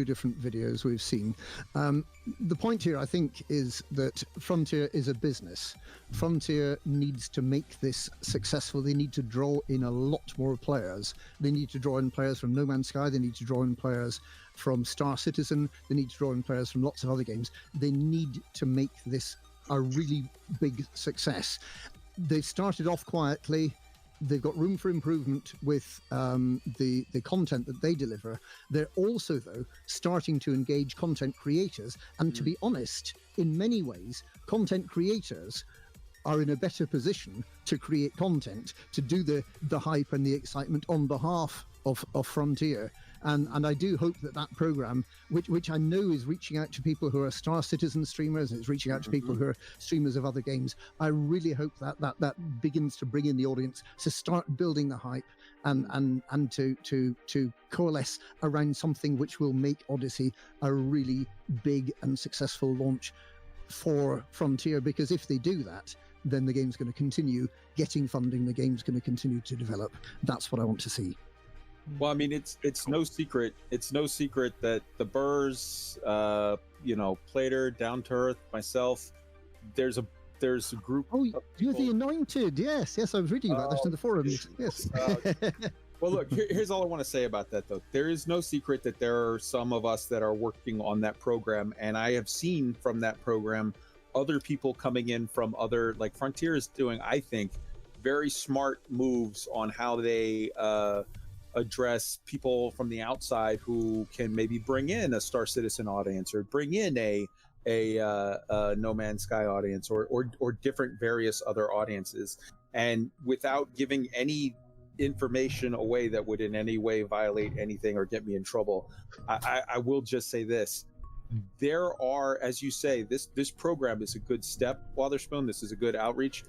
different videos we've seen. The point here, I think, is that Frontier is a business. Frontier needs to make this successful. They need to draw in a lot more players. They need to draw in players from No Man's Sky. They need to draw in players from Star Citizen. They need to draw in players from lots of other games. They need to make this a really big success. They've started off quietly. They've got room for improvement with the content that they deliver. They're also, though, starting to engage content creators. And to be honest, in many ways, content creators are in a better position to create content, to do the hype and the excitement on behalf of Frontier. And I do hope that program, which I know is reaching out to people who are Star Citizen streamers, it's reaching out to people who are streamers of other games. I really hope that begins to bring in the audience, to start building the hype and to coalesce around something which will make Odyssey a really big and successful launch for Frontier. Because if they do that, then the game's going to continue getting funding, the game's going to continue to develop. That's what I want to see. Well, I mean, it's no secret. It's no secret that the Buurs, Plater, Down to Earth, myself, there's a group. Oh, you're the Anointed. Yes, I was reading about this in the forums. Yes. Well, look, here's all I want to say about that, though. There is no secret that there are some of us that are working on that program, and I have seen from that program other people coming in from other, like Frontier is doing, I think, very smart moves on how they address people from the outside who can maybe bring in a Star Citizen audience or bring in a No Man's Sky audience or different various other audiences, and without giving any information away that would in any way violate anything or get me in trouble, I will just say this: there are, as you say, this program is a good step, Wotherspoon. This is a good outreach.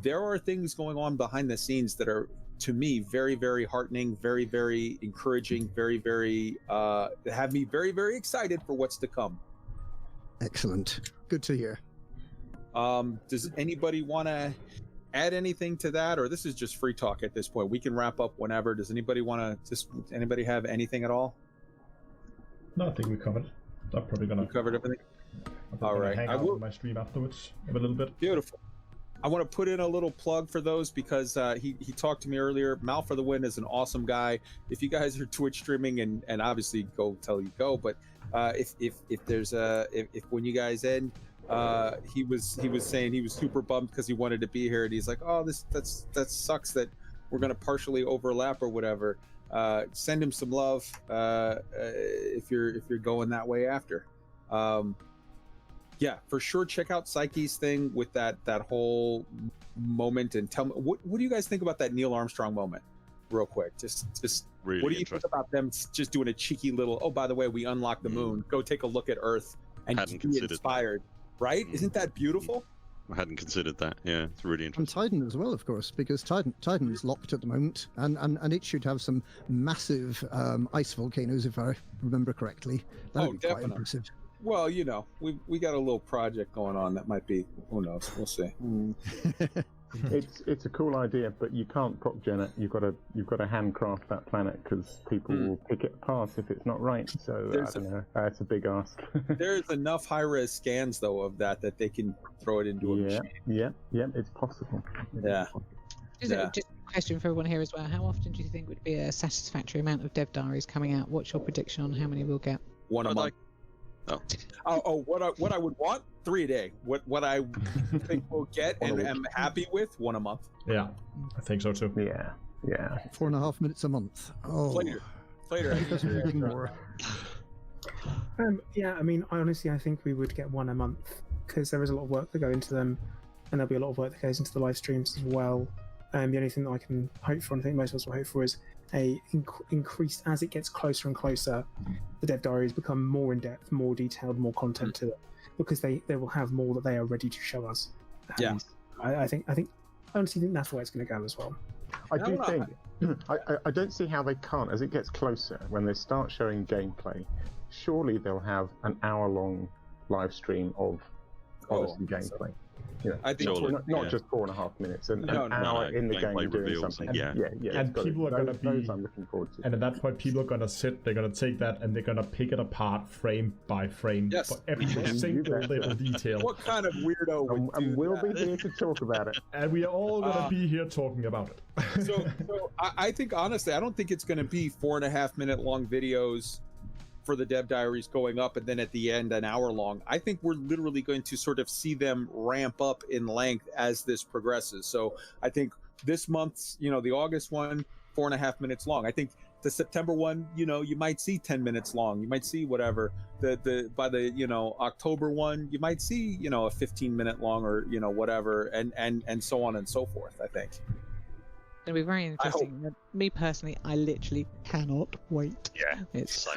There are things going on behind the scenes that are, to me, very, very heartening, very, very encouraging, very, very have me very, very excited for what's to come. Excellent. Good to hear. Does anybody want to add anything to that, or this is just free talk at this point? We can wrap up whenever. Does anybody anybody have anything at all? No, I think we covered. I'm probably gonna covered everything. All right. Hang out on my stream afterwards a little bit. Beautiful. I want to put in a little plug for those because he talked to me earlier. Mal for the Win is an awesome guy. If you guys are Twitch streaming, and obviously go till you go, but if there's if when you guys end, he was saying he was super bummed because he wanted to be here, and he's like, oh, that sucks that we're gonna partially overlap or whatever. Send him some love if you're going that way after. Yeah, for sure. Check out Psyche's thing with that whole moment, and tell me what do you guys think about that Neil Armstrong moment, real quick. Just really, what do you think about them just doing a cheeky little? Oh, by the way, we unlocked the moon. Go take a look at Earth and be inspired. Right? Isn't that beautiful? I hadn't considered that. Yeah, it's really interesting. And Titan as well, of course, because Titan's locked at the moment, and it should have some massive ice volcanoes, if I remember correctly. That would be quite impressive. Well, we got a little project going on that might be, who knows, we'll see. It's a cool idea, but you can't prop gen it. You've got to handcraft that planet because people will pick it apart if it's not right. So I don't know. It's a big ask. There's enough high-res scans though of that they can throw it into a machine. Yeah, it's possible. Just a question for everyone here as well. How often do you think would be a satisfactory amount of dev diaries coming out? What's your prediction on how many we'll get? One a month. What I would want 3 a day. What I think we'll get and am happy with 1 a month. Yeah, I think so too. Yeah. 4.5 minutes a month. Oh, Later. more. Yeah, I mean, I think we would get 1 a month because there is a lot of work that go into them, and there'll be a lot of work that goes into the live streams as well. The only thing that I can hope for, and I think most of us will hope for, is a increased as it gets closer and closer. The dev diaries become more in depth, more detailed, more content to it, because they will have more that they are ready to show us. Yeah, I honestly think that's where it's going to go as well. I do think I don't see how they can't. As it gets closer, when they start showing gameplay, surely they'll have an hour-long live stream of Odyssey gameplay. You know, I think not just 4.5 minutes, an hour in the game doing something. And people are gonna be. Those I'm looking forward to. And at that point, people are gonna they're gonna take that and they're gonna pick it apart frame by frame for every single little detail. What kind of weirdo would do and we'll that? be here to talk about it. And we are all gonna be here talking about it. so I think honestly, I don't think it's gonna be 4.5 minute long videos for the dev diaries going up and then at the end an hour long. I think we're literally going to sort of see them ramp up in length as this progresses. So I think this month's, the August one, 4.5 minutes long. I think the September one, you might see 10 minutes long. You might see whatever. By the October one, you might see, a 15-minute long or whatever, and so on and so forth. I think. It'll be very interesting. Me personally, I literally cannot wait. Yeah, it's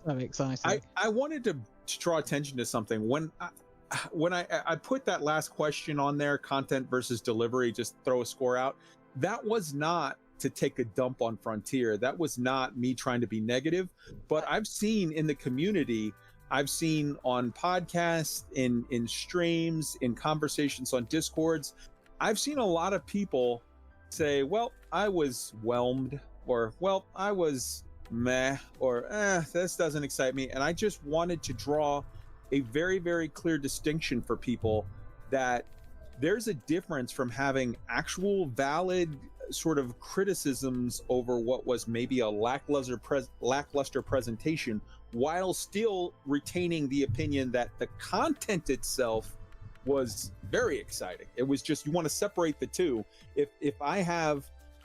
so exciting. I wanted to draw attention to something when I put that last question on there, content versus delivery, just throw a score out. That was not to take a dump on Frontier. That was not me trying to be negative, but I've seen in the community, I've seen on podcasts, in streams, in conversations on Discords, I've seen a lot of people say, well, I was whelmed, or well, I was meh, or this doesn't excite me. And I just wanted to draw a very, very clear distinction for people that there's a difference from having actual valid sort of criticisms over what was maybe a lackluster presentation, while still retaining the opinion that the content itself was very exciting. It was just, you want to separate the two. If I have,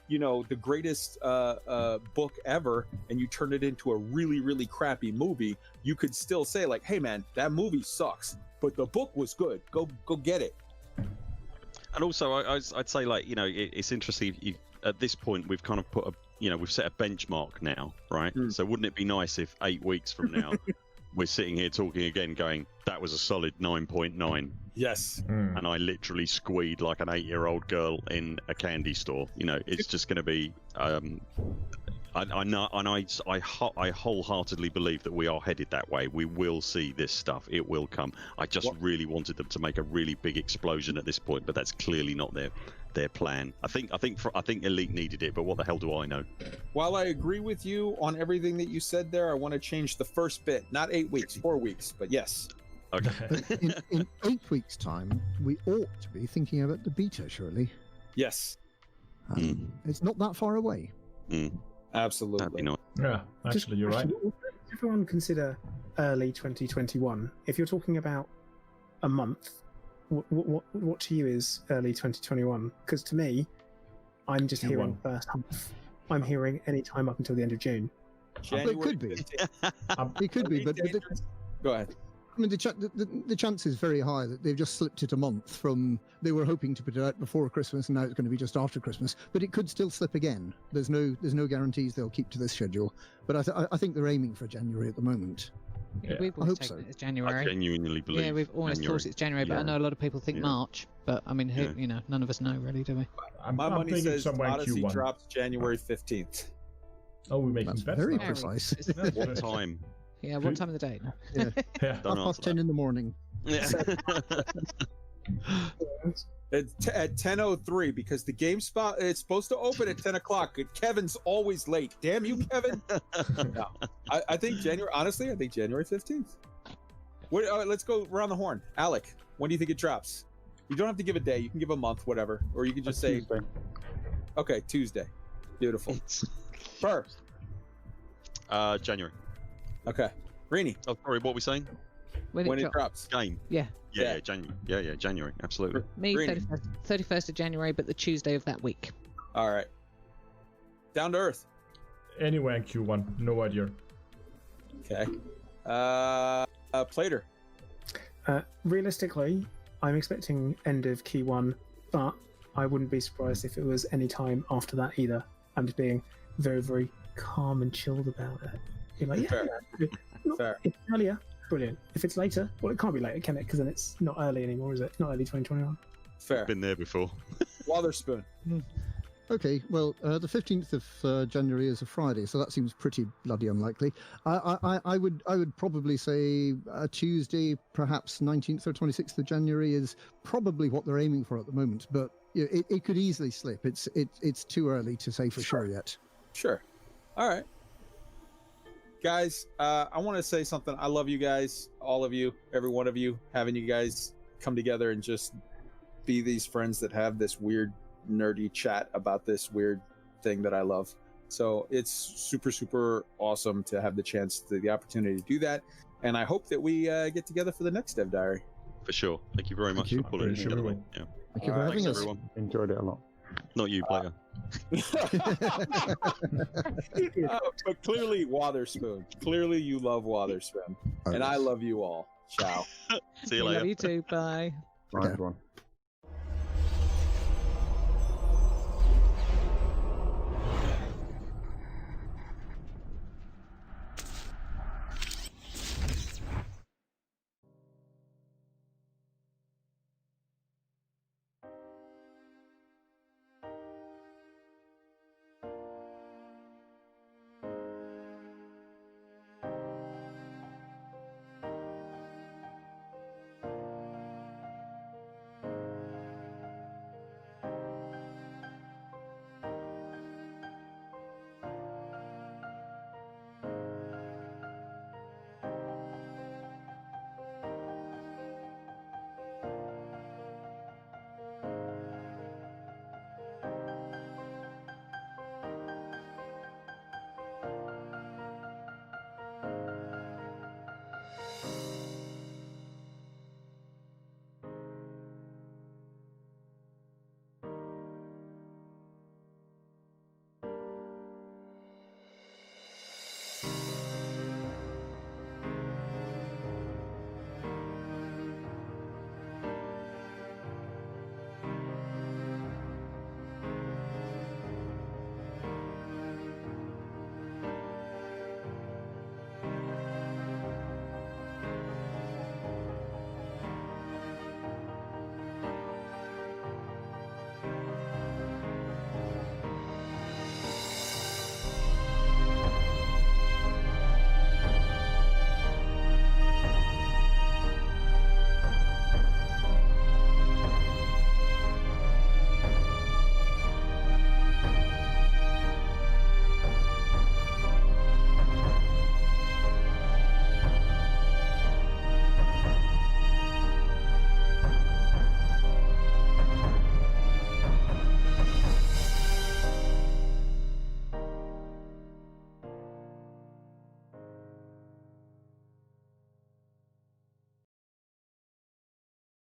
the greatest book ever, and you turn it into a really, really crappy movie, you could still say like, hey man, that movie sucks, but the book was good. Go get it. And also, I'd say, like, it's interesting. At this point, we've kind of put we've set a benchmark now, right? So wouldn't it be nice if 8 weeks from now we're sitting here talking again, going, that was a solid 9.9. Yes. And I literally squeed like an 8-year-old girl in a candy store. It's just going to be. I know, and I wholeheartedly believe that we are headed that way. We will see this stuff. It will come. I just really wanted them to make a really big explosion at this point, but that's clearly not their plan. I think Elite needed it, but what the hell do I know? While I agree with you on everything that you said there, I want to change the first bit. Not 8 weeks, 4 weeks, but yes. Okay. in 8 weeks' time, we ought to be thinking about the beta, surely. Yes. It's not that far away. Absolutely. Yeah, actually, you're right. Does everyone consider early 2021? If you're talking about a month, what to you is early 2021? Because to me, I'm just hearing first half. I'm hearing any time up until the end of June. January, it could be. It could be, but go ahead. I mean, the chance is very high that they've just slipped it a month from. They were hoping to put it out before Christmas, and now it's going to be just after Christmas. But it could still slip again. There's no guarantees they'll keep to this schedule. But I think they're aiming for January at the moment. Yeah. We've always taken it as January. I genuinely believe. Yeah, we've always thought it's January, but I know a lot of people think March. But I mean, none of us know really, do we? My money says Odyssey drops January 15th. Oh, we're making bets. Very precise. What time? Yeah, what time of the day? Yeah. 10:30 in the morning. Yeah. It's at 10:03 because the GameSpot it's supposed to open at 10 o'clock. Kevin's always late. Damn you, Kevin. No, I think January 15th. Let's go around the horn. Alec, when do you think it drops? You don't have to give a day. You can give a month, whatever, or you can just say Tuesday. Okay, Tuesday. Beautiful. First. January. Okay. Rheeney. Oh, sorry, what were we saying? When When it it drops. Game. Yeah. Yeah, January. Yeah, January. Absolutely. Me, Rheeney. 31st of January, but the Tuesday of that week. All right. Down to earth. Anywhere in Q1, no idea. Okay. Plater. Realistically, I'm expecting end of Q1, but I wouldn't be surprised if it was any time after that either. I'm just being very, very calm and chilled about it. You're like, Fair. Fair. If it's earlier, brilliant. If it's later, well, it can't be later, can it? Because then it's not early anymore, is it? Not early 2021. Fair. Been there before. Wotherspoon. Okay, well, the 15th of January is a Friday, so that seems pretty bloody unlikely. I would probably say Tuesday, perhaps 19th or 26th of January is probably what they're aiming for at the moment, but it could easily slip. It's too early to say for sure yet. Sure. All right. Guys, I want to say something. I love you guys, all of you, every one of you, having you guys come together and just be these friends that have this weird, nerdy chat about this weird thing that I love. So it's super, super awesome to have the opportunity to do that. And I hope that we get together for the next Dev Diary. For sure. Thank you very much you. for pulling it Pretty sure together. we mate. Yeah. Thank you for having Thanks, us. everyone. Enjoyed it a lot. Not you, player. But clearly, Wotherspoon. Clearly, you love Wotherspoon. Oh, And I yes. love you all. Ciao. See you Love later. you too. Bye. Right, everyone.